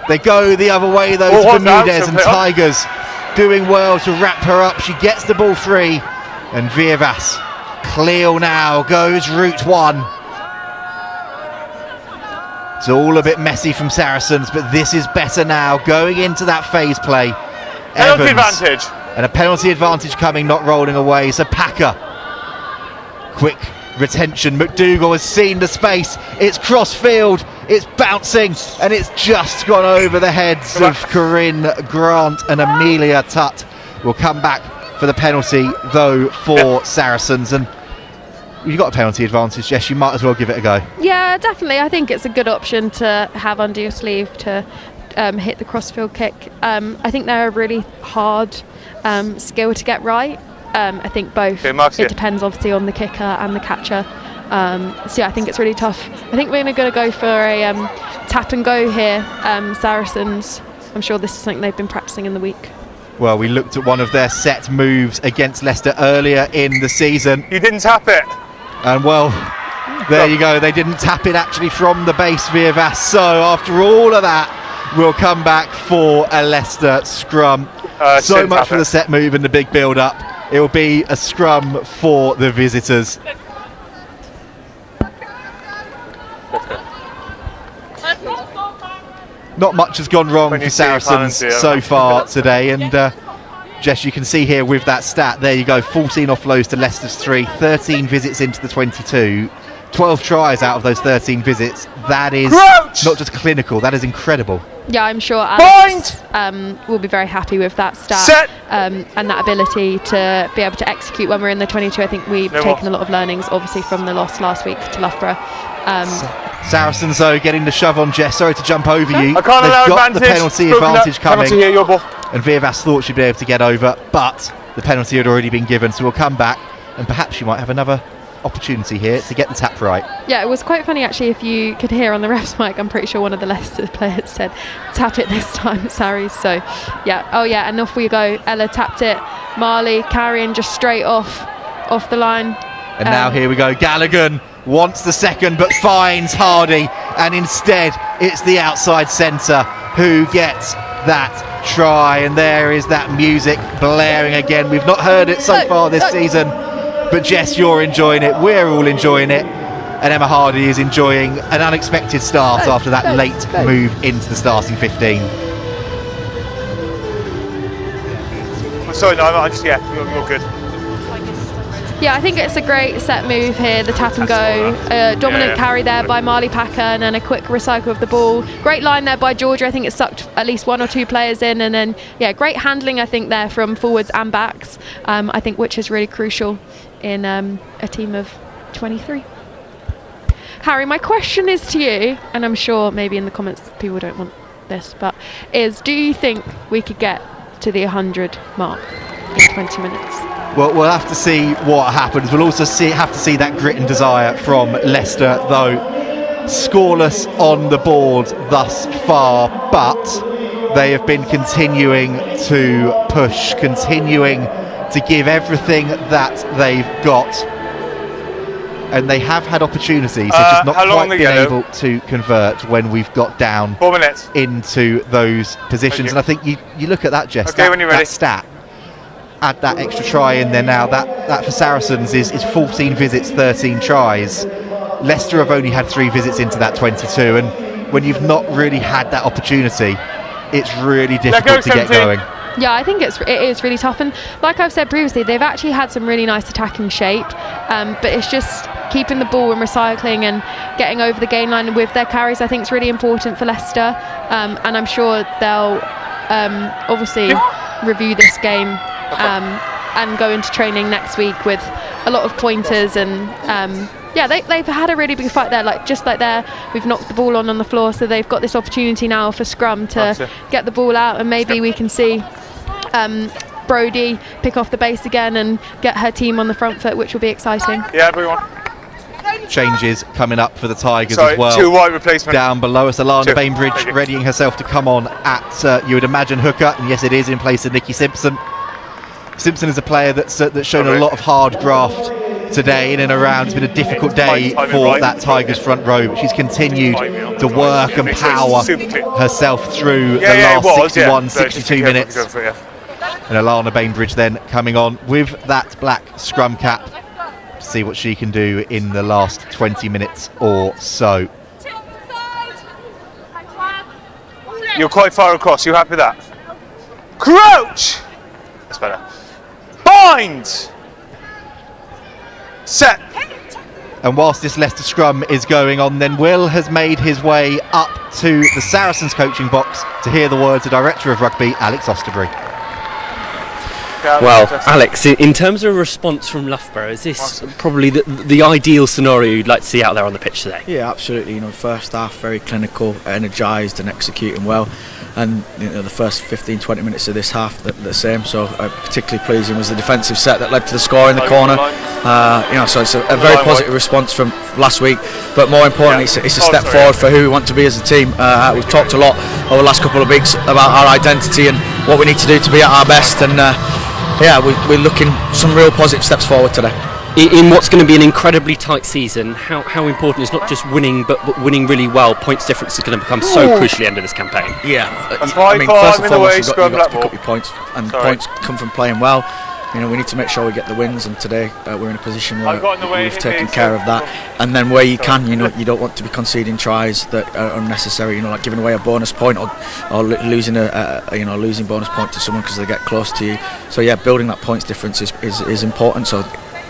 Speaker 1: They go the other way though to Bermudez, and Tigers doing well to wrap her up. She gets the ball free, and Viervas, Cleo now goes route one. It's all a bit messy from Saracens, but this is better now, going into that phase play.
Speaker 18: Penalty
Speaker 1: Evans,
Speaker 18: advantage.
Speaker 1: and a penalty advantage coming, not rolling away. So Packer, quick retention. McDougall has seen the space. It's cross field. It's bouncing, and it's just gone over the heads of Corinne Grant, and Amelia Tutt will come back for the penalty, though, for Saracens. And you've got a penalty advantage, Jess. You might as well give it a go.
Speaker 2: Yeah, definitely. I think it's a good option to have under your sleeve to hit the crossfield kick. I think they're a really hard skill to get right. I think both. It depends obviously on the kicker and the catcher. So yeah, I think it's really tough. I think we're going to go for a tap and go here, Saracens. I'm sure this is something they've been practicing in the week.
Speaker 1: Well, we looked at one of their set moves against Leicester earlier in the season.
Speaker 18: You didn't tap it.
Speaker 1: And well, there you go. They didn't tap it actually from the base, Viervas. So after all of that, we'll come back for a Leicester scrum. So much for the set move and the big build-up. It will be a scrum for the visitors. Not much has gone wrong for Saracens so far today, and Jess, you can see here with that stat, there you go, 14 offloads to Leicester's 3, 13 visits into the 22, 12 tries out of those 13 visits. That is not just clinical, that is incredible.
Speaker 2: Yeah, I'm sure Alex will be very happy with that stat and that ability to be able to execute when we're in the 22. I think we've taken a lot of learnings, obviously, from the loss last week to Loughborough.
Speaker 1: Saracens, though, getting the shove on Jess. Sorry to jump over you.
Speaker 18: I can't allow
Speaker 1: They've got
Speaker 18: advantage.
Speaker 1: the penalty advantage coming.
Speaker 18: Penalty here, your ball.
Speaker 1: And Viervas thought she'd be able to get over, but the penalty had already been given, so we'll come back and perhaps you might have another opportunity here to get the tap right.
Speaker 2: Yeah, it was quite funny actually, if you could hear on the ref's mic, I'm pretty sure one of the Leicester players said tap it this time, Saris. So yeah, oh yeah, and off we go. Ella tapped it, Marley carrying just straight off the line.
Speaker 1: And now here we go, Gallagher wants the second but finds Hardy, and instead it's the outside centre who gets that try, and there is that music blaring again. We've not heard it so far this season, but Jess, you're enjoying it, we're all enjoying it, and Emma Hardy is enjoying an unexpected start after that late move into the starting 15.
Speaker 18: Sorry, no, I just, yeah, you're good.
Speaker 2: Yeah, I think it's a great set move here, the tap and go. Dominant carry there by Marley Packer, and then a quick recycle of the ball. Great line there by Georgia. I think it sucked at least one or two players in, and then yeah, great handling I think there from forwards and backs. I think which is really crucial in a team of 23. Harry, my question is to you, and I'm sure maybe in the comments people don't want this, but do you think we could get to the 100 mark in 20 minutes?
Speaker 1: Well, we'll have to see what happens. We'll also have to see that grit and desire from Leicester, though scoreless on the board thus far, but they have been continuing to push, continuing to give everything that they've got, and they have had opportunities, they've just not quite been able to convert when we've got down
Speaker 18: 4 minutes
Speaker 1: into those positions. And I think you look at that, Jess, that stat, add that extra try in there now, that for Saracens is 14 visits, 13 tries. Leicester have only had 3 visits into that 22, and when you've not really had that opportunity, it's really difficult to get going.
Speaker 2: Yeah, I think it is really tough, and like I've said previously, they've actually had some really nice attacking shape, but it's just keeping the ball and recycling and getting over the gain line with their carries. I think is really important for Leicester, and I'm sure they'll obviously review this game and go into training next week with a lot of pointers and. Yeah, they've had a really big fight there. We've knocked the ball on the floor, so they've got this opportunity now for scrum to get the ball out, and maybe we can see Brodie pick off the base again and get her team on the front foot, which will be exciting.
Speaker 18: Yeah, everyone.
Speaker 1: Changes coming up for the Tigers as well.
Speaker 18: 2 wide replacement.
Speaker 1: Down below us, Alana Bainbridge readying herself to come on at, you would imagine, hooker, and yes, it is in place of Nikki Simpson. Simpson is a player that's shown a lot of hard graft today in and around. It's been a difficult day for that Tigers front row, but she's continued to work and power herself through the last 62 minutes. And Alana Bainbridge then coming on with that black scrum cap to see what she can do in the last 20 minutes or so.
Speaker 18: You're quite far across, you happy with that? Crouch! That's better. Bind! Set.
Speaker 1: And whilst this Leicester scrum is going on, then Will has made his way up to the Saracens coaching box to hear the words of Director of Rugby, Alex Osterbury.
Speaker 19: Well, Alex, in terms of a response from Loughborough, is this probably the ideal scenario you'd like to see out there on the pitch today?
Speaker 17: Yeah, absolutely. First half very clinical, energised and executing well, and the first 15-20 minutes of this half the same. So particularly pleasing was the defensive set that led to the score in the corner. So it's a very positive response from last week, but more importantly, it's a step forward for who we want to be as a team. We've talked a lot over the last couple of weeks about our identity and what we need to do to be at our best, and we're looking some real positive steps forward today.
Speaker 19: In what's going to be an incredibly tight season, how important is not just winning, but winning really well? Points difference is going to become so crucial at the end of this campaign.
Speaker 17: Yeah, I mean, first and foremost, you've got to pick up your points, and points come from playing well. We need to make sure we get the wins, and today we're in a position where we've taken care of that. And then where you can, you don't want to be conceding tries that are unnecessary. Like giving away a bonus point or losing losing bonus point to someone because they get close to you. So building that points difference is important. So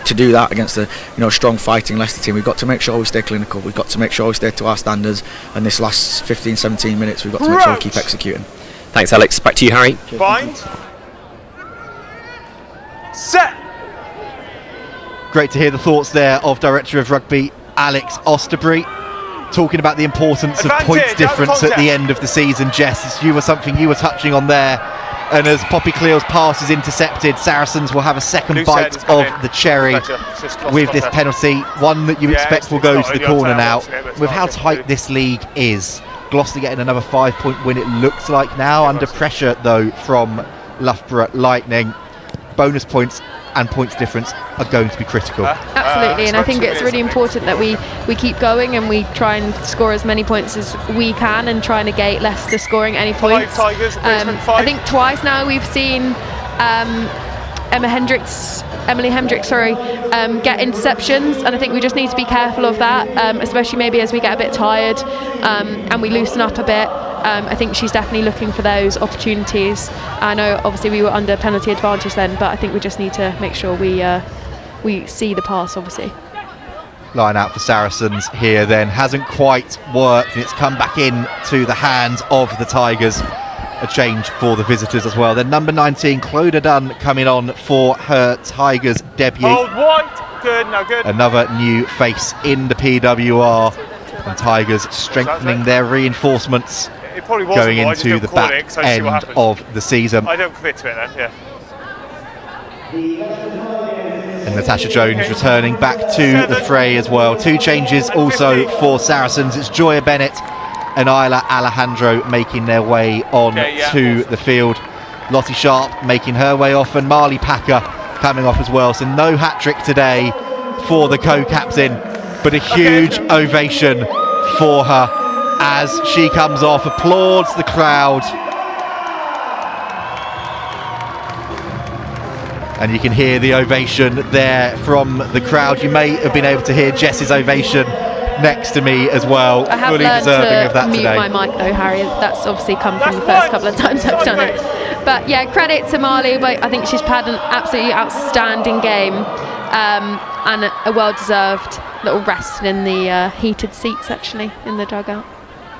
Speaker 17: to do that against a strong fighting Leicester team, we've got to make sure we stay clinical. We've got to make sure we stay to our standards. And this last 15-17 minutes, we've got to make sure we keep executing.
Speaker 19: Thanks, Alex. Back to you, Harry.
Speaker 18: Bind. Set.
Speaker 1: Great to hear the thoughts there of Director of Rugby Alex Osterbury, talking about the importance of points difference at the end of the season. Jess, you were touching on there, and as Poppy Cleo's pass is intercepted, Saracens will have a second bite of the cherry with this penalty, one that you expect will go to the corner now. With how tight this league is, Gloucester getting another 5-point win, it looks like now, under pressure though from Loughborough Lightning. Bonus points and points difference are going to be critical.
Speaker 2: Absolutely, and I think it's really important that we keep going and we try and score as many points as we can and try and negate Leicester scoring any points. I think twice now we've seen Emily Hendricks get interceptions, and I think we just need to be careful of that, especially maybe as we get a bit tired and we loosen up a bit. I think she's definitely looking for those opportunities. I know obviously we were under penalty advantage then, but I think we just need to make sure we see the pass, obviously.
Speaker 1: Line out for Saracens here then hasn't quite worked, and it's come back in to the hands of the Tigers. A change for the visitors as well. Then number 19, Clodagh Dunn, coming on for her Tigers debut.
Speaker 18: Hold white. Good, now good.
Speaker 1: Another new face in the PWR, and Tigers strengthening their reinforcements going into the back end of the season.
Speaker 18: I don't commit to it then,
Speaker 1: And Natasha Jones returning back to the fray as well. Two changes also for Saracens. It's Joya Bennett and Isla Alejandro making their way on to the field. Lottie Sharp making her way off, and Marley Packer coming off as well. So no hat-trick today for the co-captain, but a huge ovation for her as she comes off, applauds the crowd. And you can hear the ovation there from the crowd. You may have been able to hear Jess's ovation next to me as well,
Speaker 6: I have
Speaker 1: fully
Speaker 6: learned
Speaker 1: deserving of that
Speaker 6: to mute
Speaker 1: today.
Speaker 6: my mic though, Harry. That's obviously come from the first couple of times I've done it. But yeah, credit to Marley. But I think she's had an absolutely outstanding game, and a well-deserved little rest in the heated seats, actually, in the dugout.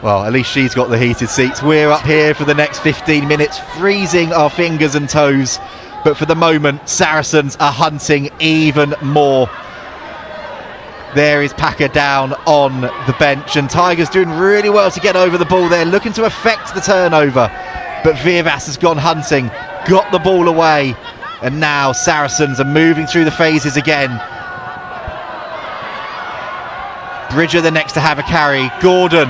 Speaker 1: Well, at least she's got the heated seats. We're up here for the next 15 minutes, freezing our fingers and toes. But for the moment, Saracens are hunting even more. There is Packer down on the bench, and Tigers doing really well to get over the ball there, looking to affect the turnover. But Viervas has gone hunting, got the ball away, and now Saracens are moving through the phases again. Bridger the next to have a carry. Gordon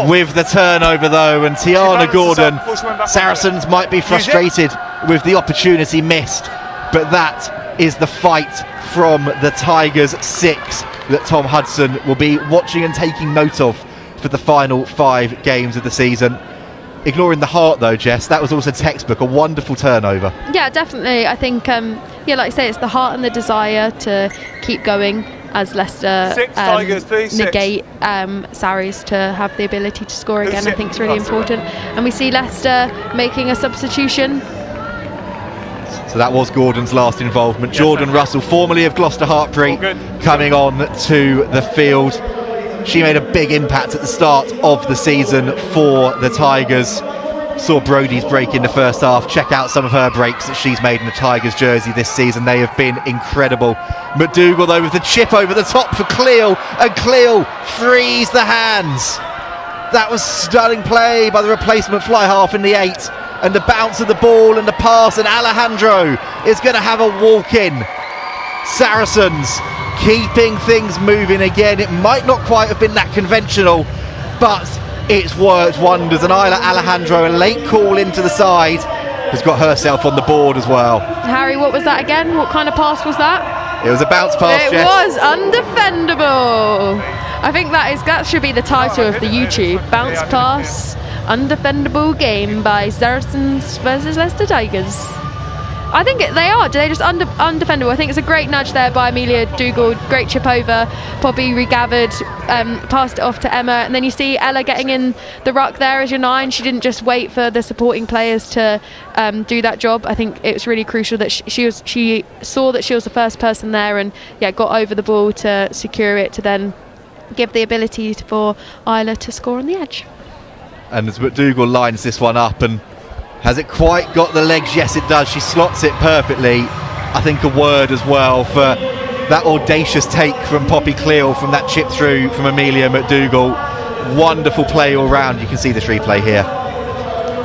Speaker 1: with the turnover though, and Tiana Gordon. Saracens might be frustrated with the opportunity missed, but that is the fight from the Tigers 6 that Tom Hudson will be watching and taking note of for the final 5 games of the season. Ignoring the heart though, Jess, that was also textbook, a wonderful turnover.
Speaker 6: Yeah, definitely. I think, like I say, it's the heart and the desire to keep going as Leicester negate Sarries to have the ability to score again. I think it's really important. And we see Leicester making a substitution.
Speaker 1: So that was Gordon's last involvement. Jordan Russell, formerly of Gloucester Hartpury, coming on to the field. She made a big impact at the start of the season for the Tigers. Saw Brodie's break in the first half. Check out some of her breaks that she's made in the Tigers jersey this season. They have been incredible. McDougall though with the chip over the top for Cleo, and Cleo frees the hands. That was stunning play by the replacement fly half in the 8, and the bounce of the ball and the pass, and Alejandro is going to have a walk in. Saracens keeping things moving again. It might not quite have been that conventional, but it's worked wonders, and Isla Alejandro, a late call into the side, has got herself on the board as well.
Speaker 6: Harry, what was that again? What kind of pass was that?
Speaker 1: It was a bounce pass,
Speaker 6: It
Speaker 1: Jess.
Speaker 6: was undefendable. I think that should be the title of the YouTube. Bounce pass, undefendable game by Saracens versus Leicester Tigers. I think they are. Do they just undefendable? I think it's a great nudge there by Amelia Dougal. Great chip over. Poppy regathered, passed it off to Emma, and then you see Ella getting in the ruck there as your 9. She didn't just wait for the supporting players to do that job. I think it was really crucial that she saw that she was the first person there, and got over the ball to secure it, to then give the ability for Isla to score on the edge.
Speaker 1: And as McDougall lines this one up, and has it quite got the legs? Yes, it does. She slots it perfectly. I think a word as well for that audacious take from Poppy Cleo from that chip through from Amelia McDougall. Wonderful play all round. You can see this replay here.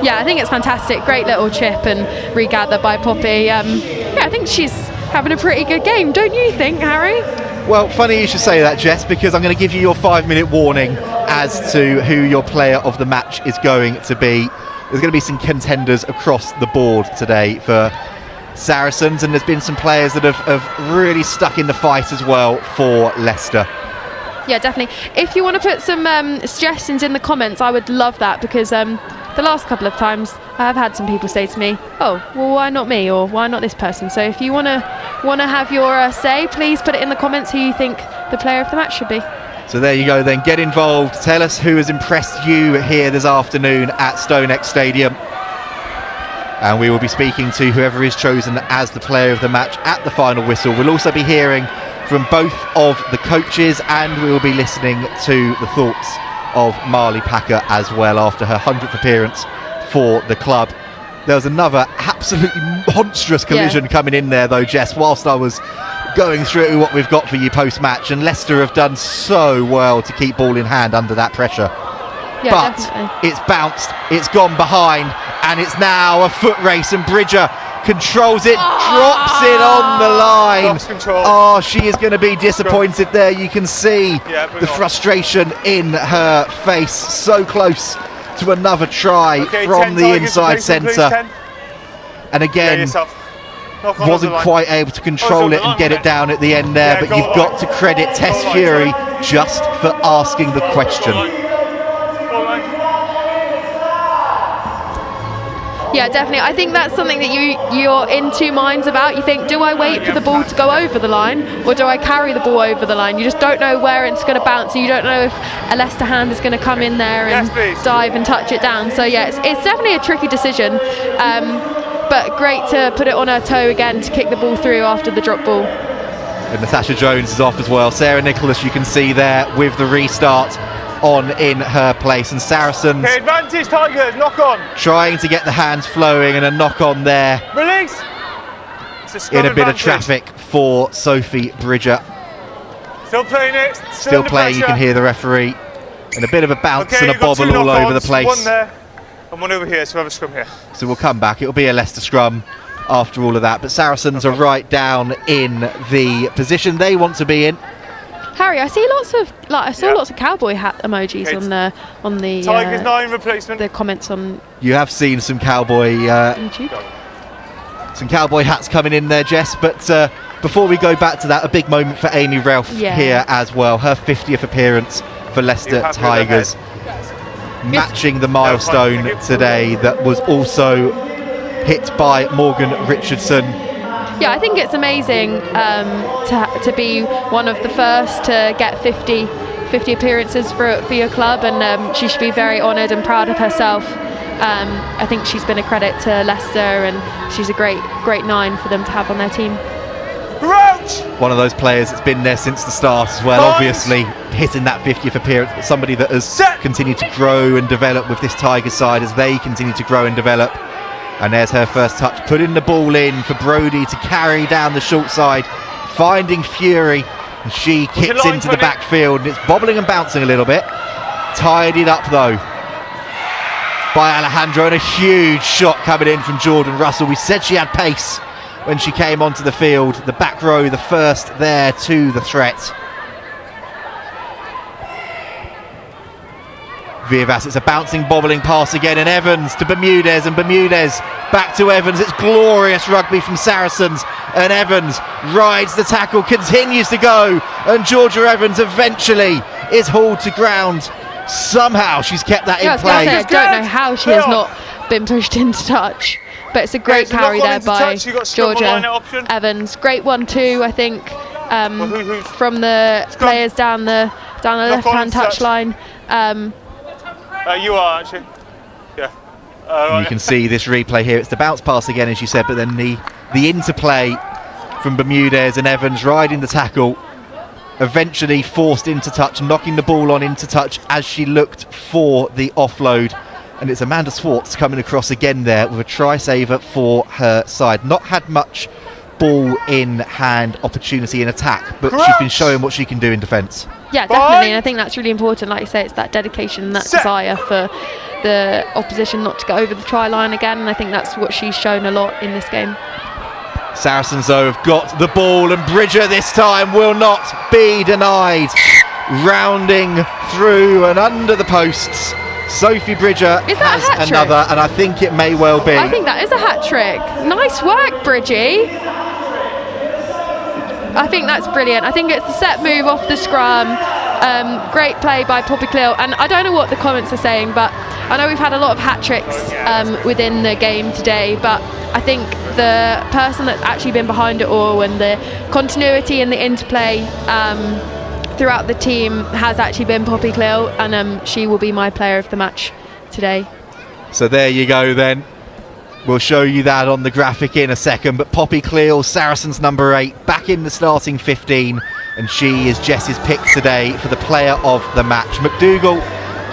Speaker 6: Yeah, I think it's fantastic. Great little chip and regather by Poppy. I think she's having a pretty good game, don't you think, Harry?
Speaker 1: Well, funny you should say that, Jess, because I'm going to give you your 5-minute warning as to who your player of the match is going to be. There's going to be some contenders across the board today for Saracens, and there's been some players that have really stuck in the fight as well for Leicester.
Speaker 6: Yeah, definitely. If you want to put some suggestions in the comments, I would love that, because the last couple of times I have had some people say to me, oh, well, why not me, or why not this person? So if you want to have your say, please put it in the comments who you think the player of the match should be.
Speaker 1: So there you go then, get involved, tell us who has impressed you here this afternoon at StoneX Stadium, and we will be speaking to whoever is chosen as the player of the match at the final whistle. We'll also be hearing from both of the coaches, and we will be listening to the thoughts of Marley Packer as well after her 100th appearance for the club. There was another absolutely monstrous collision coming in there though, Jess, whilst I was going through what we've got for you post-match, and Leicester have done so well to keep ball in hand under that pressure. But definitely. It's bounced, it's gone behind, and it's now a foot race, and Bridger controls it, drops it on the line. Oh, she is going to be disappointed there. You can see the frustration in her face. So close to another try from the inside centre. And again, wasn't quite able to control it and get it down at the end there, but you've got to credit Tess Feury just for asking the question.
Speaker 6: Yeah, definitely. I think that's something that you're in two minds about. You think, do I wait for the ball to go over the line, or do I carry the ball over the line? You just don't know where it's going to bounce. You don't know if a Leicester hand is going to come in there and dive and touch it down. So yeah, it's definitely a tricky decision. But great to put it on her toe again to kick the ball through after the drop ball.
Speaker 1: And Natasha Jones is off as well. Sarah Nicholas, you can see there with the restart on in her place, and Saracens
Speaker 18: advantage Tigers, knock on,
Speaker 1: trying to get the hands flowing, and a knock on there.
Speaker 18: Release.
Speaker 1: In a bit of traffic for Sophie Bridger.
Speaker 18: Still playing it.
Speaker 1: Still playing. You can hear the referee, and a bit of a bounce and a bobble all over the place.
Speaker 18: One there and one over here, so we have a scrum here.
Speaker 1: So we'll come back. It'll be a Leicester scrum after all of that, but Saracens are right down in the position they want to be in.
Speaker 6: Harry, I see lots of cowboy hat emojis on the
Speaker 18: Tigers 9 replacement.
Speaker 6: The comments on.
Speaker 1: You have seen some cowboy
Speaker 6: YouTube.
Speaker 1: Some cowboy hats coming in there, Jess. But before we go back to that, a big moment for Amy Ralph here as well. Her 50th appearance for Leicester Tigers, matching the milestone today that was also hit by Morgan Richardson.
Speaker 6: Yeah, I think it's amazing to be one of the first to get 50 appearances for your club, and she should be very honoured and proud of herself. I think she's been a credit to Leicester, and she's a great 9 for them to have on their team.
Speaker 1: One of those players that's been there since the start as well, obviously hitting that 50th appearance, but somebody that has continued to grow and develop with this Tigers side as they continue to grow and develop. And there's her first touch, putting the ball in for Brodie to carry down the short side, finding Feury, and she kicks into the backfield, and it's bobbling and bouncing a little bit. Tidied up though by Alejandro, and a huge shot coming in from Jordan Russell. We said she had pace when she came onto the field. The back row, the first there to the threat. Vivas, it's a bouncing, bobbling pass again, and Evans to Bermudez, and Bermudez back to Evans. It's glorious rugby from Saracens, and Evans rides the tackle, continues to go, and Georgia Evans eventually is hauled to ground. Somehow she's kept that in play.
Speaker 6: I don't know how she has not been pushed into touch, but it's a great carry there by Georgia Evans. Great 1-2, I think, from the players down the left-hand touchline.
Speaker 18: You are actually, yeah.
Speaker 1: You can see this replay here. It's the bounce pass again, as you said, but then the interplay from Bermudez and Evans riding the tackle, eventually forced into touch, knocking the ball on into touch as she looked for the offload. And it's Amanda Swartz coming across again there with a try saver for her side. Not had much ball in hand opportunity in attack, but she's been showing what she can do in defence.
Speaker 6: Yeah, definitely, and I think that's really important. Like you say, it's that dedication and that desire for the opposition not to go over the try line again, and I think that's what she's shown a lot in this game.
Speaker 1: Saracens though have got the ball, and Bridger this time will not be denied. Rounding through and under the posts, Sophie Bridger has another, and I think it may well be.
Speaker 6: I think that is a hat-trick. Nice work, Bridgie. I think that's brilliant. I think it's the set move off the scrum. Great play by Poppy Cleal. And I don't know what the comments are saying, but I know we've had a lot of hat-tricks within the game today, but I think the person that's actually been behind it all, and the continuity and the interplay throughout the team has actually been Poppy Cleal, and she will be my player of the match today.
Speaker 1: So there you go then. We'll show you that on the graphic in a second, but Poppy Cleal, Saracens number 8, back in the starting 15, and she is Jess's pick today for the player of the match. McDougall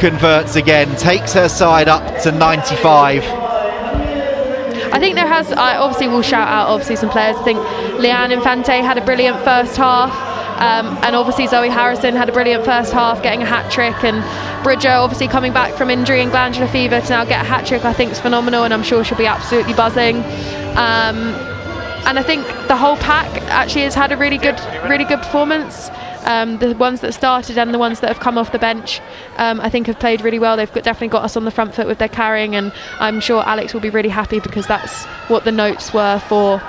Speaker 1: converts again, takes her side up to 95.
Speaker 6: I think there has, I obviously will shout out some players. I think Leanne Infante had a brilliant first half. And obviously Zoe Harrison had a brilliant first half, getting a hat-trick, and Bridger obviously coming back from injury and glandular fever to now get a hat-trick, I think is phenomenal, and I'm sure she'll be absolutely buzzing. And I think the whole pack actually has had a really good performance. The ones that started and the ones that have come off the bench, I think have played really well. They've definitely got us on the front foot with their carrying, and I'm sure Alex will be really happy because that's what the notes were for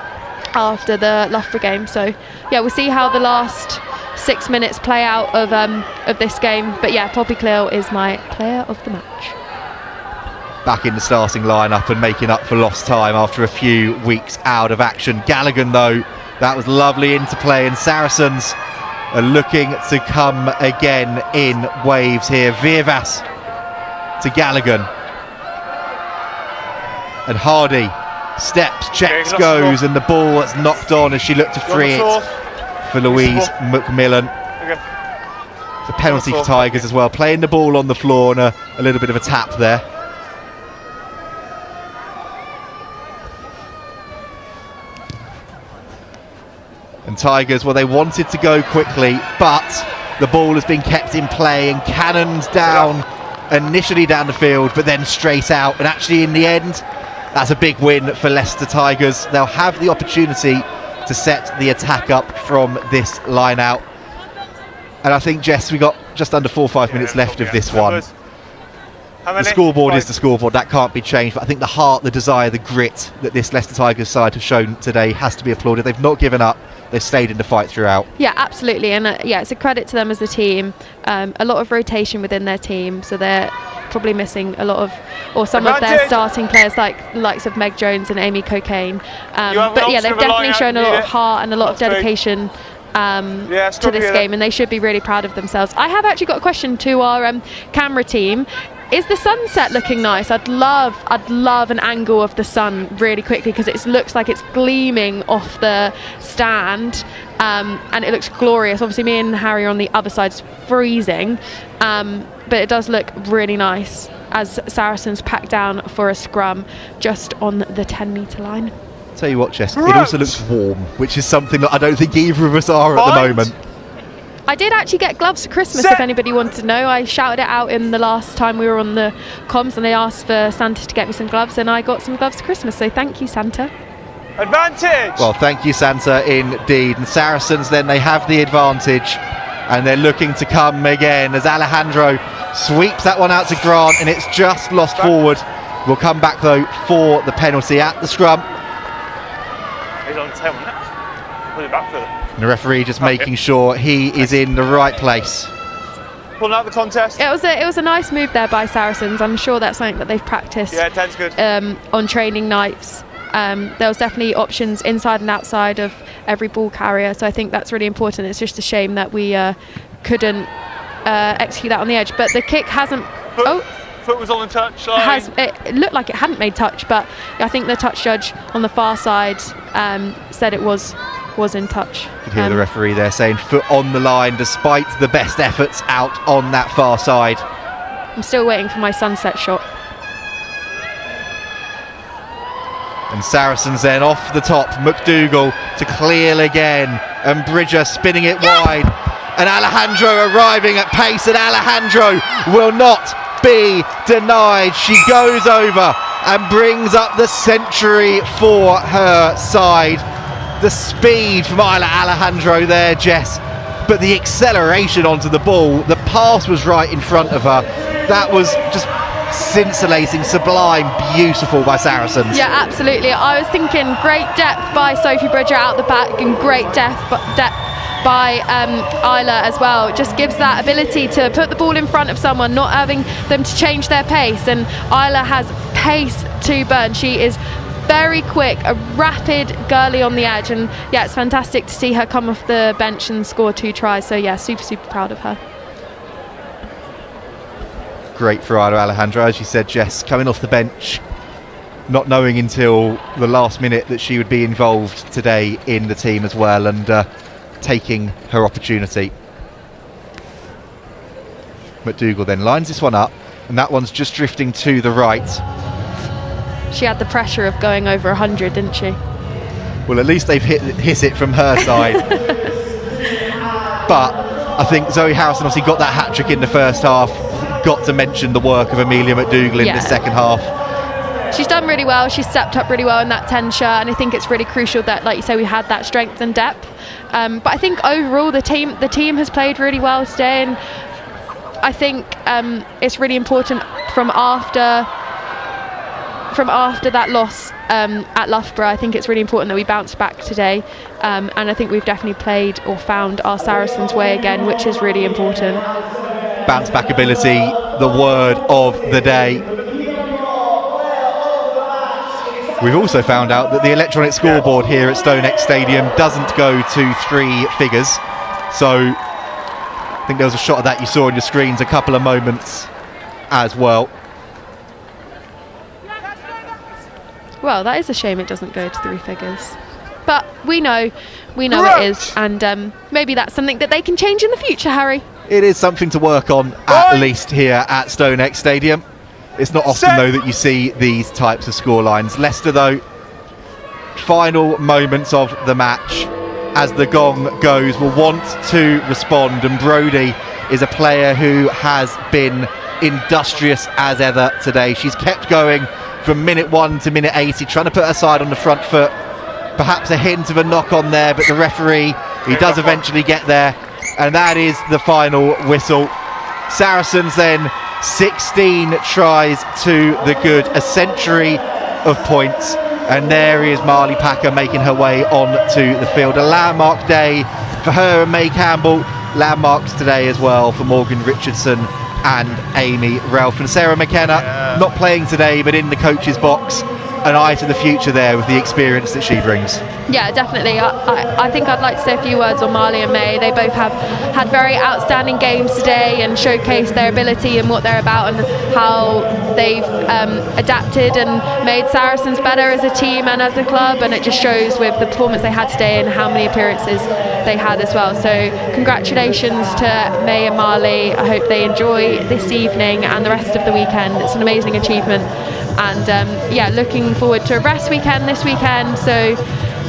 Speaker 6: after the Loughborough game. So yeah, we'll see how the last 6 minutes play out of this game, but yeah, Poppy Cleal is my player of the match.
Speaker 1: back in the starting lineup and making up for lost time after a few weeks out of action. Gallagher, though, that was lovely interplay, and Saracens are looking to come again in waves here. Virvas to Gallagher. And Hardy steps, checks, goes, and the ball that's knocked on as she looked to free it for Louise McMillan. It's a penalty for Tigers as well, playing the ball on the floor and a little bit of a tap there. And Tigers, well, they wanted to go quickly, but the ball has been kept in play and cannoned down, initially down the field, but then straight out. And actually, in the end, that's a big win for Leicester Tigers. They'll have the opportunity to set the attack up from this line out. And I think, Jess, we got just under 4 or 5 minutes left of this one. The scoreboard is the scoreboard, that can't be changed, but I think the heart, the desire, the grit that this Leicester Tigers side have shown today has to be applauded. They've not given up, they've stayed in the fight throughout. Yeah, absolutely, and yeah, it's a credit to them as a team. A lot of rotation within their team, so they're probably missing a lot of, or some of their starting players, like the likes of Meg Jones and Amy Cocaine. But yeah, they've definitely shown a lot of heart and a lot of dedication to this game, and they should be really proud of themselves. I have actually got a question to our camera team. Is the sunset looking nice? I'd love an angle of the sun really quickly, because it looks like it's gleaming off the stand, and it looks glorious. Obviously, me and Harry are on the other side, it's freezing, but it does look really nice as Saracens pack down for a scrum just on the 10-metre line. Tell you what, Jess, it also looks warm, which is something that I don't think either of us are at the moment. I did actually get gloves for Christmas, if anybody wanted to know. I shouted it out in the last time we were on the comms, and they asked for Santa to get me some gloves, and I got some gloves for Christmas, so thank you, Santa. Advantage! Well, thank you, Santa, indeed. And Saracens, then, they have the advantage, and they're looking to come again as Alejandro sweeps that one out to Grant, and it's just lost forward. We'll come back, though, for the penalty at the scrum.
Speaker 18: He's on 10, wasn't it? Put it back for it.
Speaker 1: And the referee just making sure he is in the right place.
Speaker 18: Pulling out the contest. It
Speaker 6: was a nice move there by Saracens. I'm sure that's something that they've practiced.
Speaker 18: Yeah, 10's good.
Speaker 6: On training nights. There was definitely options inside and outside of every ball carrier, so I think that's really important. It's just a shame that we couldn't execute that on the edge. But the kick hasn't.
Speaker 18: Foot was on the touch line.
Speaker 6: It looked like it hadn't made touch, but I think the touch judge on the far side said it was in touch.
Speaker 1: You could hear the referee there saying foot on the line, despite the best efforts out on that far side.
Speaker 6: I'm still waiting for my sunset shot.
Speaker 1: And Saracens then off the top, McDougall to clear again, and Bridger spinning it wide, and Alejandro arriving at pace, and Alejandro will not be denied. She goes over and brings up the century for her side. The speed from Isla Alejandro there, Jess, but the acceleration onto the ball, the pass was right in front of her. That was just scintillating, sublime, beautiful by Saracens.
Speaker 6: Yeah, absolutely. I was thinking great depth by Sophie Bridger out the back, and great depth by Isla as well. It just gives that ability to put the ball in front of someone, not having them to change their pace, and Isla has pace to burn. She is very quick, a rapid girly on the edge, and yeah, it's fantastic to see her come off the bench and score 2 tries, so yeah, super proud of her.
Speaker 1: Great for Isla Alejandro, as you said, Jess, coming off the bench, not knowing until the last minute that she would be involved today in the team as well, and taking her opportunity. McDougall then lines this one up, and that one's just drifting to the right.
Speaker 6: She had the pressure of going over 100, didn't she?
Speaker 1: Well, at least they've hit it from her side. But I think Zoe Harrison obviously got that hat-trick in the first half. Got to mention the work of Amelia McDougall in the second half.
Speaker 6: She's done really well. She's stepped up really well in that 10 shirt, and I think it's really crucial that, like you say, we had that strength and depth. But I think overall the team has played really well today, and I think it's really important from after that loss at Loughborough. I think it's really important that we bounce back today, and I think we've definitely played or found our Saracens way again, which is really important.
Speaker 1: Bounce back ability, the word of the day. We've also found out that the electronic scoreboard here at StoneX Stadium doesn't go to 3 figures. So I think there was a shot of that you saw on your screens a couple of moments as well.
Speaker 6: Well, that is a shame it doesn't go to 3 figures. But we know it is, and maybe that's something that they can change in the future, Harry.
Speaker 1: It is something to work on, at least here at StoneX Stadium. It's not often, though, that you see these types of scorelines. Leicester, though, final moments of the match, as the gong goes, will want to respond, and Brodie is a player who has been industrious as ever today. She's kept going from minute 1 to minute 80, trying to put her side on the front foot. Perhaps a hint of a knock on there, but the referee, he does eventually get there, and that is the final whistle. Saracens then 16 tries to the good, a century of points, and there is Marley Packer making her way onto the field. A landmark day for her and May Campbell, landmarks today as well for Morgan Richardson and Amy Ralph. And Sarah McKenna, not playing today but in the coach's box, an eye to the future there with the experience that she brings.
Speaker 6: Yeah, definitely. I think I'd like to say a few words on Marley and May. They both have had very outstanding games today and showcased their ability and what they're about, and how they've adapted and made Saracens better as a team and as a club, and it just shows with the performance they had today and how many appearances they had as well. So congratulations to May and Marley. I hope they enjoy this evening and the rest of the weekend. It's an amazing achievement, and yeah, looking forward to a rest weekend this weekend. So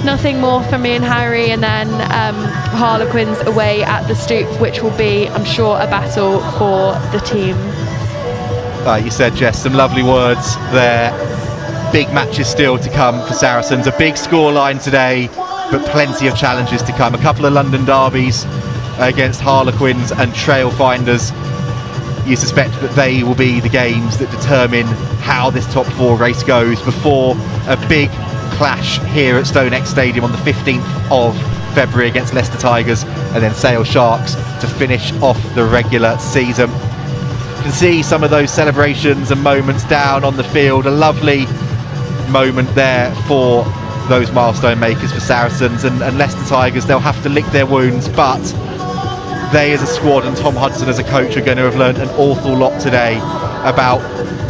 Speaker 6: nothing more from me and Harry, and then Harlequins away at the Stoop, which will be, I'm sure, a battle for the team.
Speaker 1: You said, Jess, some lovely words there. Big matches still to come for Saracens. A big scoreline today, but plenty of challenges to come. A couple of London derbies against Harlequins and Trailfinders. You suspect that they will be the games that determine how this top 4 race goes before a big clash here at StoneX Stadium on the 15th of February against Leicester Tigers, and then Sale Sharks to finish off the regular season. You can see some of those celebrations and moments down on the field. A lovely moment there for those milestone makers for Saracens, and Leicester Tigers, they'll have to lick their wounds, but they as a squad and Tom Hudson as a coach are going to have learned an awful lot today about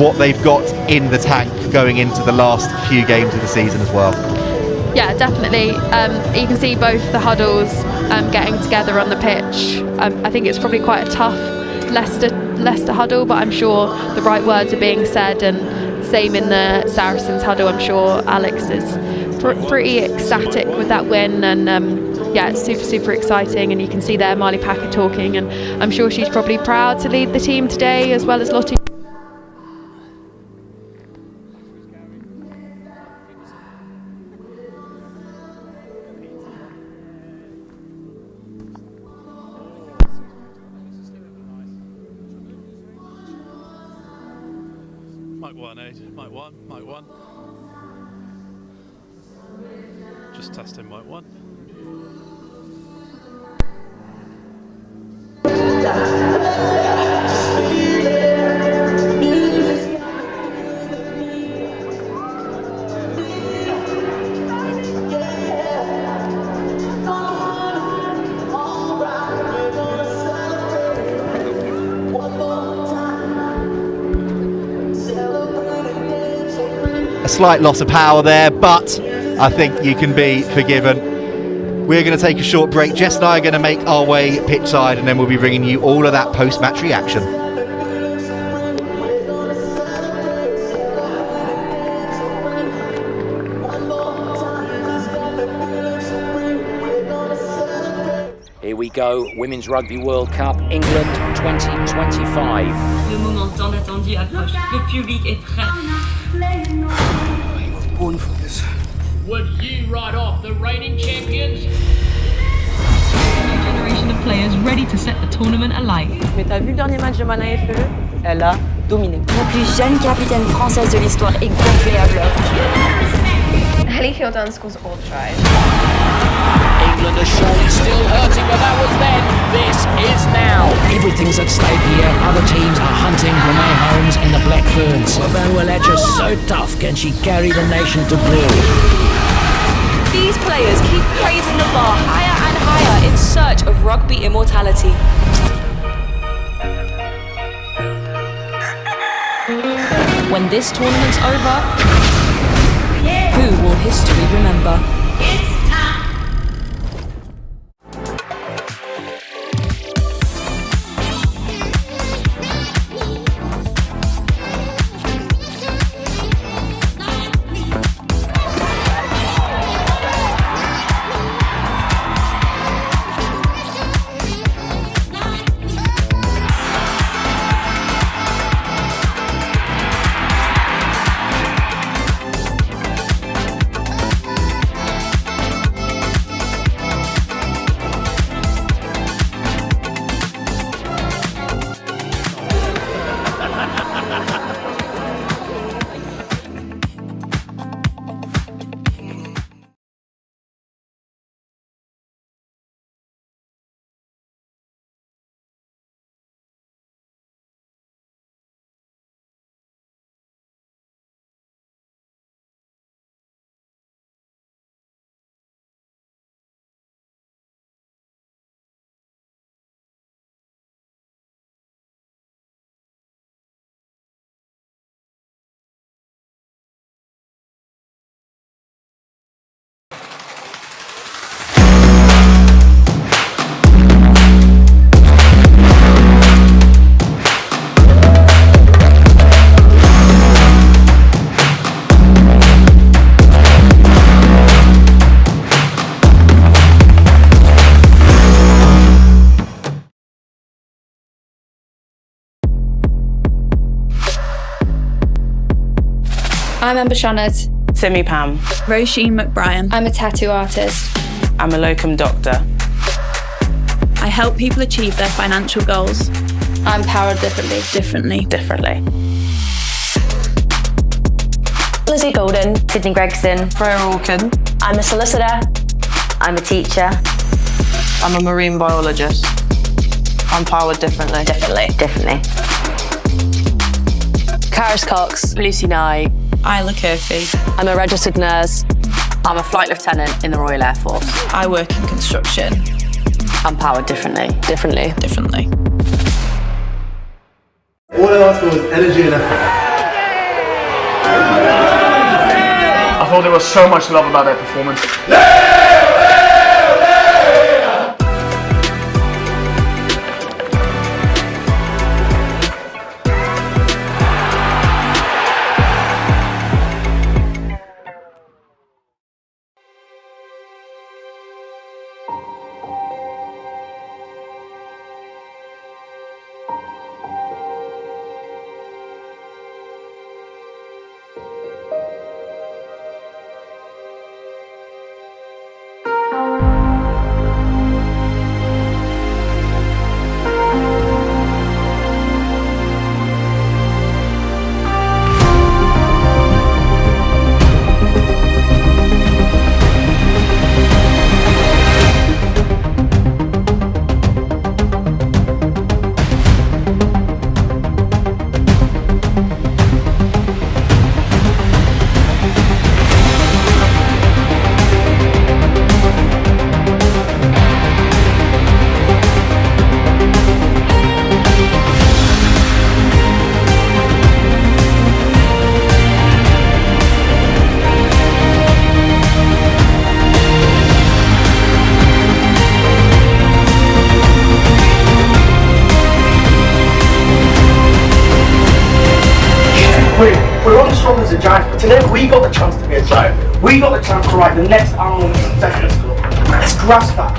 Speaker 1: what they've got in the tank going into the last few games of the season as well.
Speaker 6: Yeah, definitely. You can see both the huddles getting together on the pitch. I think it's probably quite a tough Leicester huddle, but I'm sure the right words are being said, and same in the Saracens huddle. I'm sure Alex is pretty ecstatic with that win, and yeah, it's super exciting, and you can see there Marley Packer talking, and I'm sure she's probably proud to lead the team today, as well as Lottie.
Speaker 8: Mic 1. Just testing mic 1.
Speaker 1: A slight loss of power there, but I think you can be forgiven. We're going to take a short break. Jess and I are going to make our way pitch side, and then we'll be bringing you all of that post-match reaction.
Speaker 10: Here we go, Women's Rugby World Cup, England 2025.
Speaker 11: Le moment tant attendu approche. Le public est prêt.
Speaker 10: I was born for this.
Speaker 7: Would you write off the reigning champions?
Speaker 11: A new generation of players ready to set the tournament alight.
Speaker 24: Mais t'as vu le dernier match de Mana FE? Elle a dominé.
Speaker 25: La plus jeune capitaine française de l'histoire est gonflée à bloc.
Speaker 4: Ellie Kildon scores all the tries.
Speaker 10: England are surely still hurting, but that was then. This is now.
Speaker 9: Everything's at stake here. Other teams are hunting Renee Holmes and the Black Ferns. Manuel Edger's so tough. Can she carry the nation to glory?
Speaker 12: These players keep raising the bar higher and higher in search of rugby immortality. When this tournament's over, who will history remember?
Speaker 13: I'm Amber Shonnet.
Speaker 14: Simi Pam.
Speaker 13: Roisin McBrien.
Speaker 14: I'm a tattoo artist.
Speaker 13: I'm a locum doctor. I help people achieve their financial goals.
Speaker 14: I'm powered differently.
Speaker 13: Differently.
Speaker 14: Lizzie Golden.
Speaker 25: Sydney Gregson.
Speaker 14: Freya Orkin.
Speaker 25: I'm a solicitor. I'm a teacher.
Speaker 14: I'm a marine biologist. I'm powered differently.
Speaker 25: Differently.
Speaker 14: Karis Cox.
Speaker 25: Lucy Nye.
Speaker 13: Isla Curfew.
Speaker 25: I'm a registered nurse. I'm a flight lieutenant in the Royal Air Force.
Speaker 13: I work in construction.
Speaker 25: I'm powered differently.
Speaker 26: All I asked for was energy and effort.
Speaker 18: I thought there was so much love about that performance.
Speaker 15: We're not as strong as the Giants, but today we got the chance to be a giant. We got the chance to write the next Arnold International School. Let's grasp that.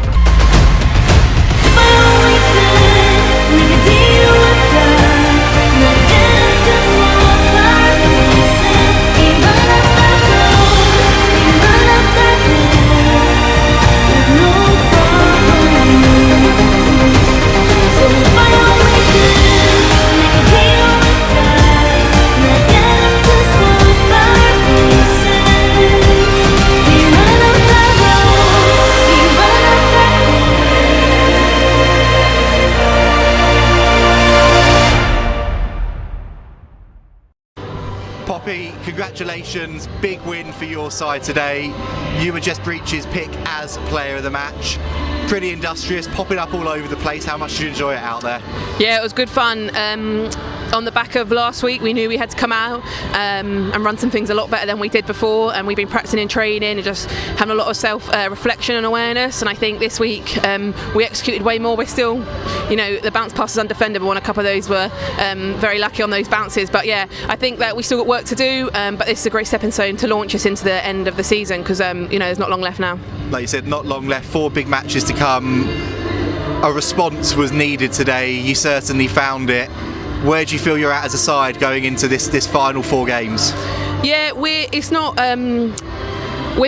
Speaker 1: Poppy, congratulations, big win for your side today. You were Jess Breach's pick as player of the match. Pretty industrious, popping up all over the place. How much did you enjoy it out there?
Speaker 6: Yeah, it was good fun. On the back of last week, we knew we had to come out and run some things a lot better than we did before, and we've been practicing in training and just having a lot of self-reflection and awareness, and I think this week we executed way more. We're still, the bounce pass is undefendable, and a couple of those were very lucky on those bounces, but yeah, I think that we still got work to do, but this is a great stepping stone to launch us into the end of the season, because there's not long left now.
Speaker 1: Like you said, not long left, 4 big matches to come. A response was needed today, you certainly found it. Where do you feel you're at as a side going into this final 4 games? Yeah, we're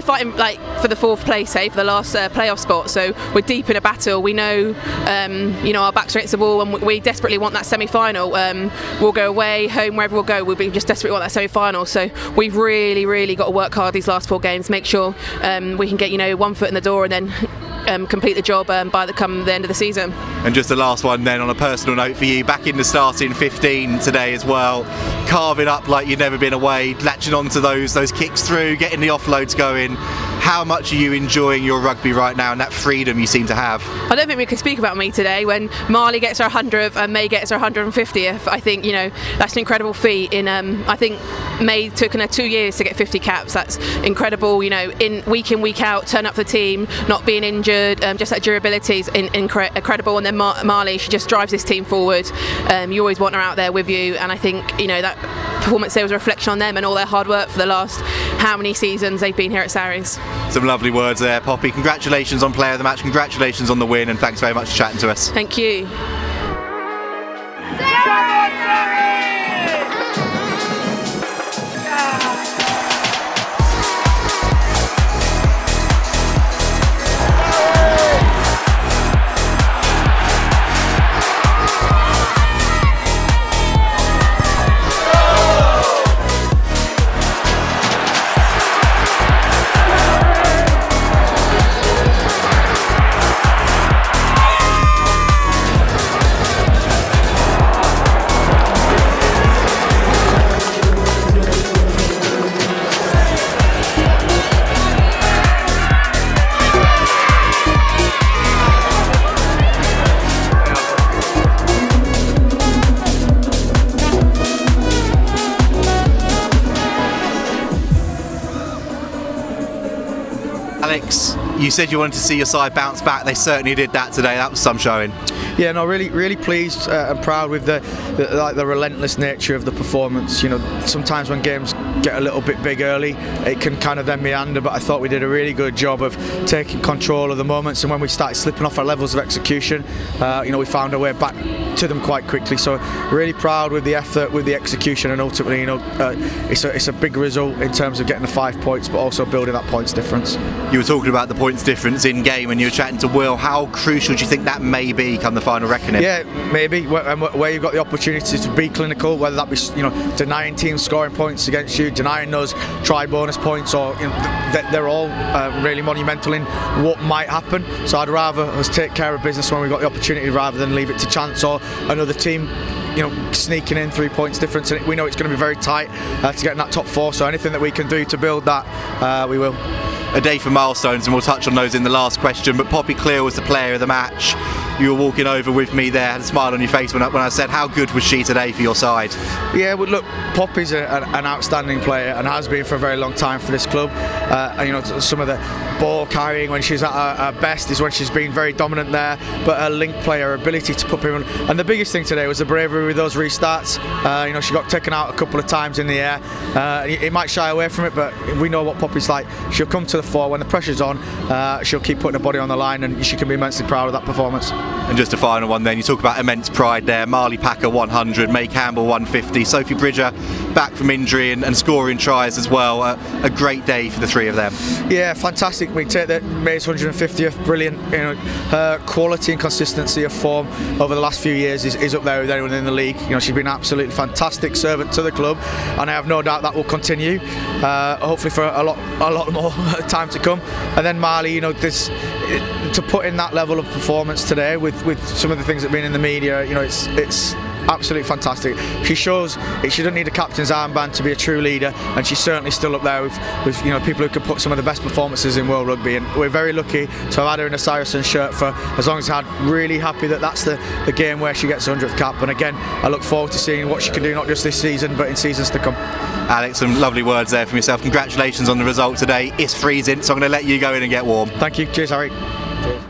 Speaker 1: fighting for the 4th place, for the last playoff spot, so we're deep in a battle. We know our backs are against the wall, and we desperately want that semi-final. We'll go away, home, wherever we'll go, we just desperately want that semi-final, so we've really got to work hard these last 4 games, make sure we can get 1 foot in the door and then complete the job by the end of the season. And just the last one then, on a personal note for you, back in the starting 15 today as well, carving up like you've never been away, latching onto those kicks through, getting the offloads going. How much are you enjoying your rugby right now and that freedom you seem to have? I don't think we can speak about me today. When Marley gets her 100th and May gets her 150th, I think that's an incredible feat. I think May took her 2 years to get 50 caps. That's incredible. In week out, turn up for the team, not being injured, just that durability is incredible. And then Marley, she just drives this team forward. You always want her out there with you, and I think that performance there was a reflection on them and all their hard work for the last how many seasons they've been here at Saracens. Some lovely words there, Poppy. Congratulations on player of the match, congratulations on the win, and thanks very much for chatting to us. Thank you. Alex, you said you wanted to see your side bounce back. They certainly did that today. That was some showing. Yeah, no, really pleased and proud with the relentless nature of the performance. Sometimes when games get a little bit big early, it can kind of then meander, but I thought we did a really good job of taking control of the moments, and when we started slipping off our levels of execution, we found our way back to them quite quickly. So really proud with the effort, with the execution, and ultimately, it's a big result in terms of getting the 5 points, but also building that points difference. You were talking about the points difference in game, and you were chatting to Will. How crucial do you think that may be come the final reckoning? Yeah, maybe where you've got the opportunity to be clinical, whether that be denying teams scoring points against you, denying those try bonus points, or they're all really monumental in what might happen. So I'd rather us take care of business when we've got the opportunity rather than leave it to chance or another team sneaking in 3 points difference, and we know it's going to be very tight to get in that top 4, so anything that we can do to build that, we will. A day for milestones, and we'll touch on those in the last question, but Poppy Clear was the player of the match. You were walking over with me there, had a smile on your face when I said, how good was she today for your side? Yeah, well, look, Poppy's an outstanding player and has been for a very long time for this club. Some of the ball carrying when she's at her best is when she's been very dominant there, but her link play, her ability to put people, and the biggest thing today was the bravery with those restarts. She got taken out a couple of times in the air. It might shy away from it, but we know what Poppy's like. She'll come to the fore when the pressure's on. She'll keep putting her body on the line, and she can be immensely proud of that performance. And just a final one then, you talk about immense pride there. Marley Packer 100, May Campbell 150, Sophie Bridger back from injury and scoring tries as well. A great day for the 3 of them. Yeah, fantastic. We take that May's 150th, brilliant. Her quality and consistency of form over the last few years is up there with anyone in the league. She's been an absolutely fantastic servant to the club, and I have no doubt that will continue. Hopefully for a lot more time to come. And then Marley, to put in that level of performance today with some of the things that have been in the media, it's
Speaker 17: absolutely fantastic. She shows that she doesn't need a captain's armband to be a true leader, and she's certainly still up there with people who can put some of the best performances in World Rugby, and we're very lucky to have had her in a Saracens shirt for as long as I had. Really happy that that's the game where she gets 100th cap, and again I look forward to seeing what she can do, not just this season but in seasons to come.
Speaker 1: Alex, some lovely words there from yourself. Congratulations on the result today. It's freezing, so I'm going to let you go in and get warm.
Speaker 17: Thank you. Cheers, Harry. Cheers.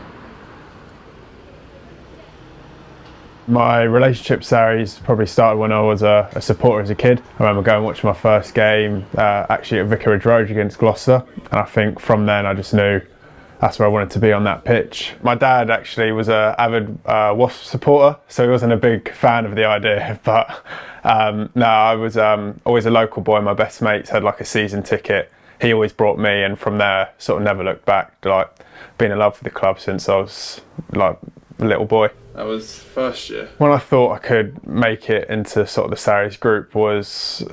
Speaker 8: My relationship with Sarries probably started when I was a supporter as a kid. I remember going and watching my first game actually at Vicarage Road against Gloucester, and I think from then I just knew that's where I wanted to be on that pitch. My dad actually was an avid Wasp supporter, so he wasn't a big fan of the idea, but no, I was always a local boy. My best mates had like a season ticket. He always brought me, and from there sort of never looked back. Like, been in love with the club since I was like a little boy. That was first year. When I thought I could make it into sort of the Sarries group was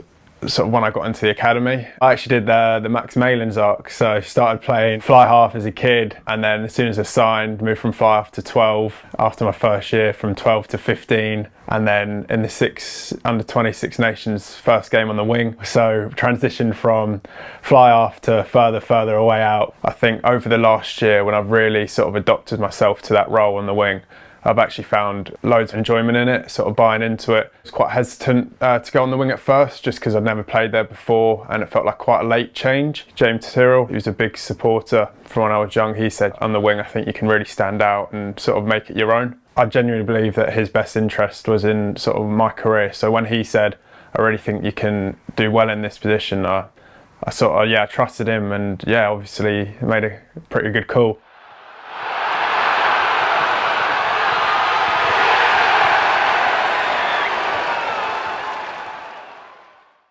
Speaker 8: sort of when I got into the academy. I actually did the Max Malin's arc, so I started playing fly half as a kid, and then as soon as I signed, moved from fly half to 12 after my first year, from 12 to 15, and then in the under 26 Nations first game on the wing. So transitioned from fly half to further away out. I think over the last year, when I've really sort of adopted myself to that role on the wing, I've actually found loads of enjoyment in it, sort of buying into it. I was quite hesitant to go on the wing at first, just because I'd never played there before, and it felt like quite a late change. James Tyrrell, who's a big supporter from when I was young, he said, on the wing, I think you can really stand out and sort of make it your own. I genuinely believe that his best interest was in sort of my career. So when he said, I really think you can do well in this position, I sort of, trusted him, and obviously made a pretty good call.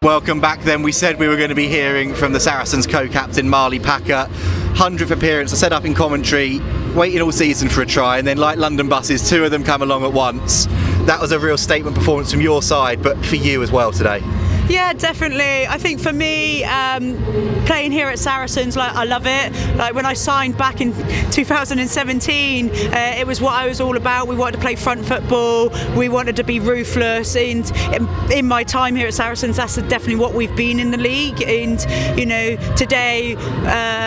Speaker 1: Welcome back then. We said we were going to be hearing from the Saracens co-captain Marley Packer. 100th appearance, I set up in commentary, waiting all season for a try, and then like London buses, 2 of them come along at once. That was a real statement performance from your side, but for you as well today.
Speaker 3: Yeah, definitely. I think for me, playing here at Saracens, like, I love it. Like, when I signed back in 2017, it was what I was all about. We wanted to play front football, we wanted to be ruthless, and in my time here at Saracens, that's definitely what we've been in the league. And today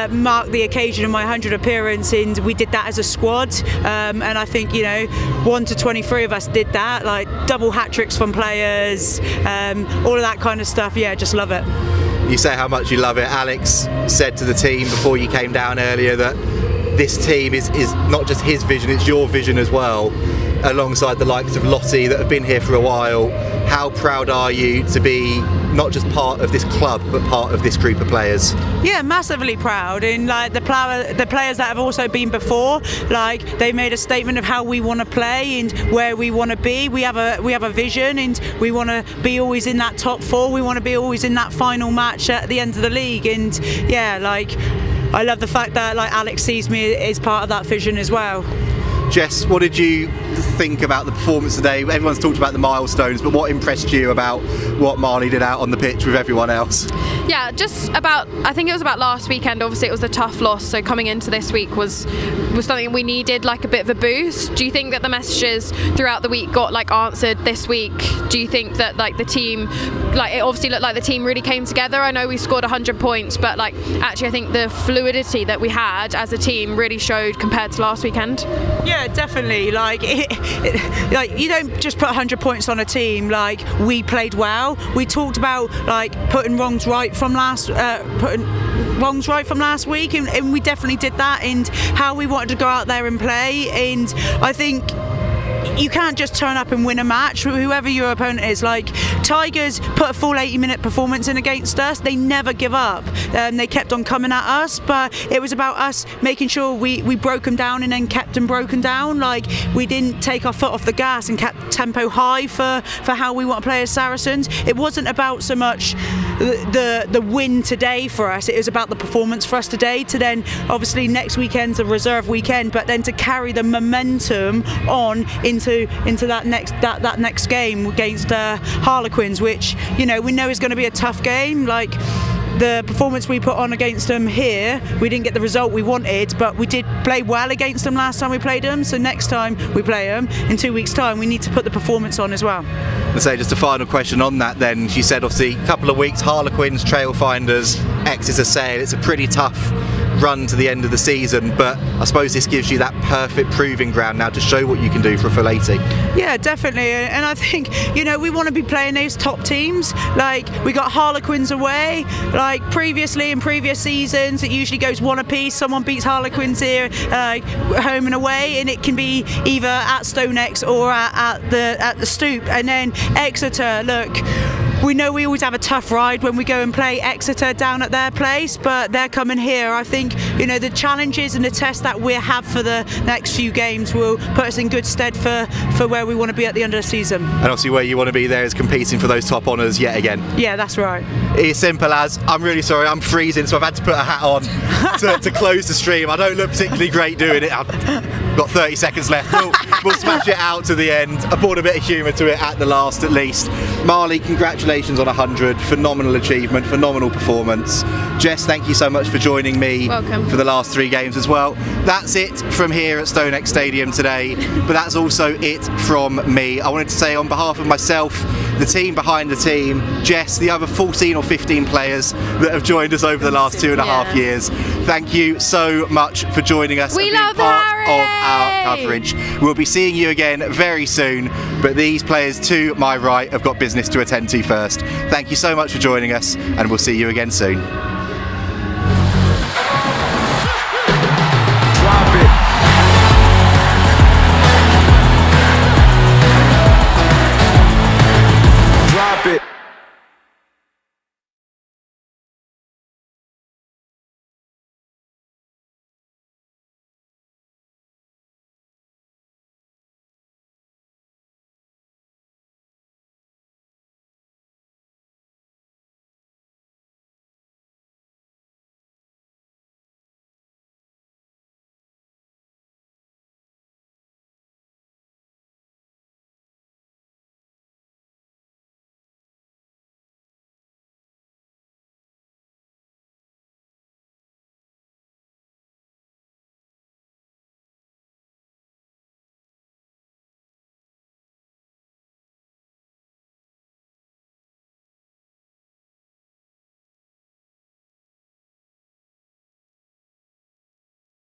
Speaker 3: marked the occasion of my 100th appearance, and we did that as a squad. And I think 1 to 23 of us did that, like double hat tricks from players, all of that kind of stuff. Yeah, just love it.
Speaker 1: You say how much you love it. Alex said to the team before you came down earlier that this team is not just his vision, it's your vision as well, alongside the likes of Lottie that have been here for a while. How proud are you to be not just part of this club but part of this group of players?
Speaker 3: Yeah, massively proud, and like the players that have also been before, like they made a statement of how we want to play and where we want to be. We have a vision, and we want to be always in that top 4. We want to be always in that final match at the end of the league, and I love the fact that like Alex sees me as part of that vision as well.
Speaker 1: Jess, what did you think about the performance today? Everyone's talked about the milestones, but what impressed you about what Marley did out on the pitch with everyone else?
Speaker 2: Yeah, I think it was about last weekend. Obviously it was a tough loss, so coming into this week was something we needed, like a bit of a boost. Do you think that the messages throughout the week got like answered this week? Do you think that like the team, like it obviously looked like the team really came together? I know we scored 100 points, but like actually I think the fluidity that we had as a team really showed compared to last weekend.
Speaker 3: Yeah, definitely. Like you don't just put 100 points on a team. Like, we played well. We talked about like putting wrongs right from last week, and we definitely did that, and how we wanted to go out there and play. And I think you can't just turn up and win a match, whoever your opponent is. Like, Tigers put a full 80-minute performance in against us. They never give up. They kept on coming at us, but it was about us making sure we broke them down and then kept them broken down. Like, we didn't take our foot off the gas and kept tempo high for how we want to play as Saracens. It wasn't about so much the win today for us. It was about the performance for us today, to then obviously next weekend's a reserve weekend, but then to carry the momentum on into that next game against Harlequins, which we know is going to be a tough game. Like, the performance we put on against them here, we didn't get the result we wanted, but we did play well against them last time we played them. So next time we play them, in 2 weeks' time, we need to put the performance on as well.
Speaker 1: And so just a final question on that then. She said obviously a couple of weeks, Harlequins, Trailfinders, Exeter Sale. It's a pretty tough run to the end of the season, but I suppose this gives you that perfect proving ground now to show what you can do for a full 80.
Speaker 3: Yeah, definitely, and I think, you know, we want to be playing those top teams. Like, we got Harlequins away, like previously in previous seasons it usually goes one apiece. Someone beats Harlequins here, home and away, and it can be either at StoneX or at the Stoop. And then Exeter, look, we know we always have a tough ride when we go and play Exeter down at their place, but they're coming here. I think, you know, the challenges and the tests that we have for the next few games will put us in good stead for where we want to be at the end of the season.
Speaker 1: And obviously where you want to be there is competing for those top honours yet again.
Speaker 3: Yeah, that's right.
Speaker 1: It's simple as, I'm really sorry, I'm freezing, so I've had to put a hat on to close the stream. I don't look particularly great doing it. I've got 30 seconds left. We'll smash it out to the end. I brought a bit of humour to it at the last at least. Marley, congratulations on 100. Phenomenal achievement, phenomenal performance. Jess, thank you so much for joining me for the last 3 games as well. That's it from here at StoneX Stadium today, but that's also it from me. I wanted to say on behalf of myself, the team behind the team, Jess, the other 14 or 15 players that have joined us over the last 2.5 years, thank you so much for joining us and being part of our coverage. We'll be seeing you again very soon, but these players to my right have got business to attend to first. Thank you so much for joining us, and we'll see you again soon.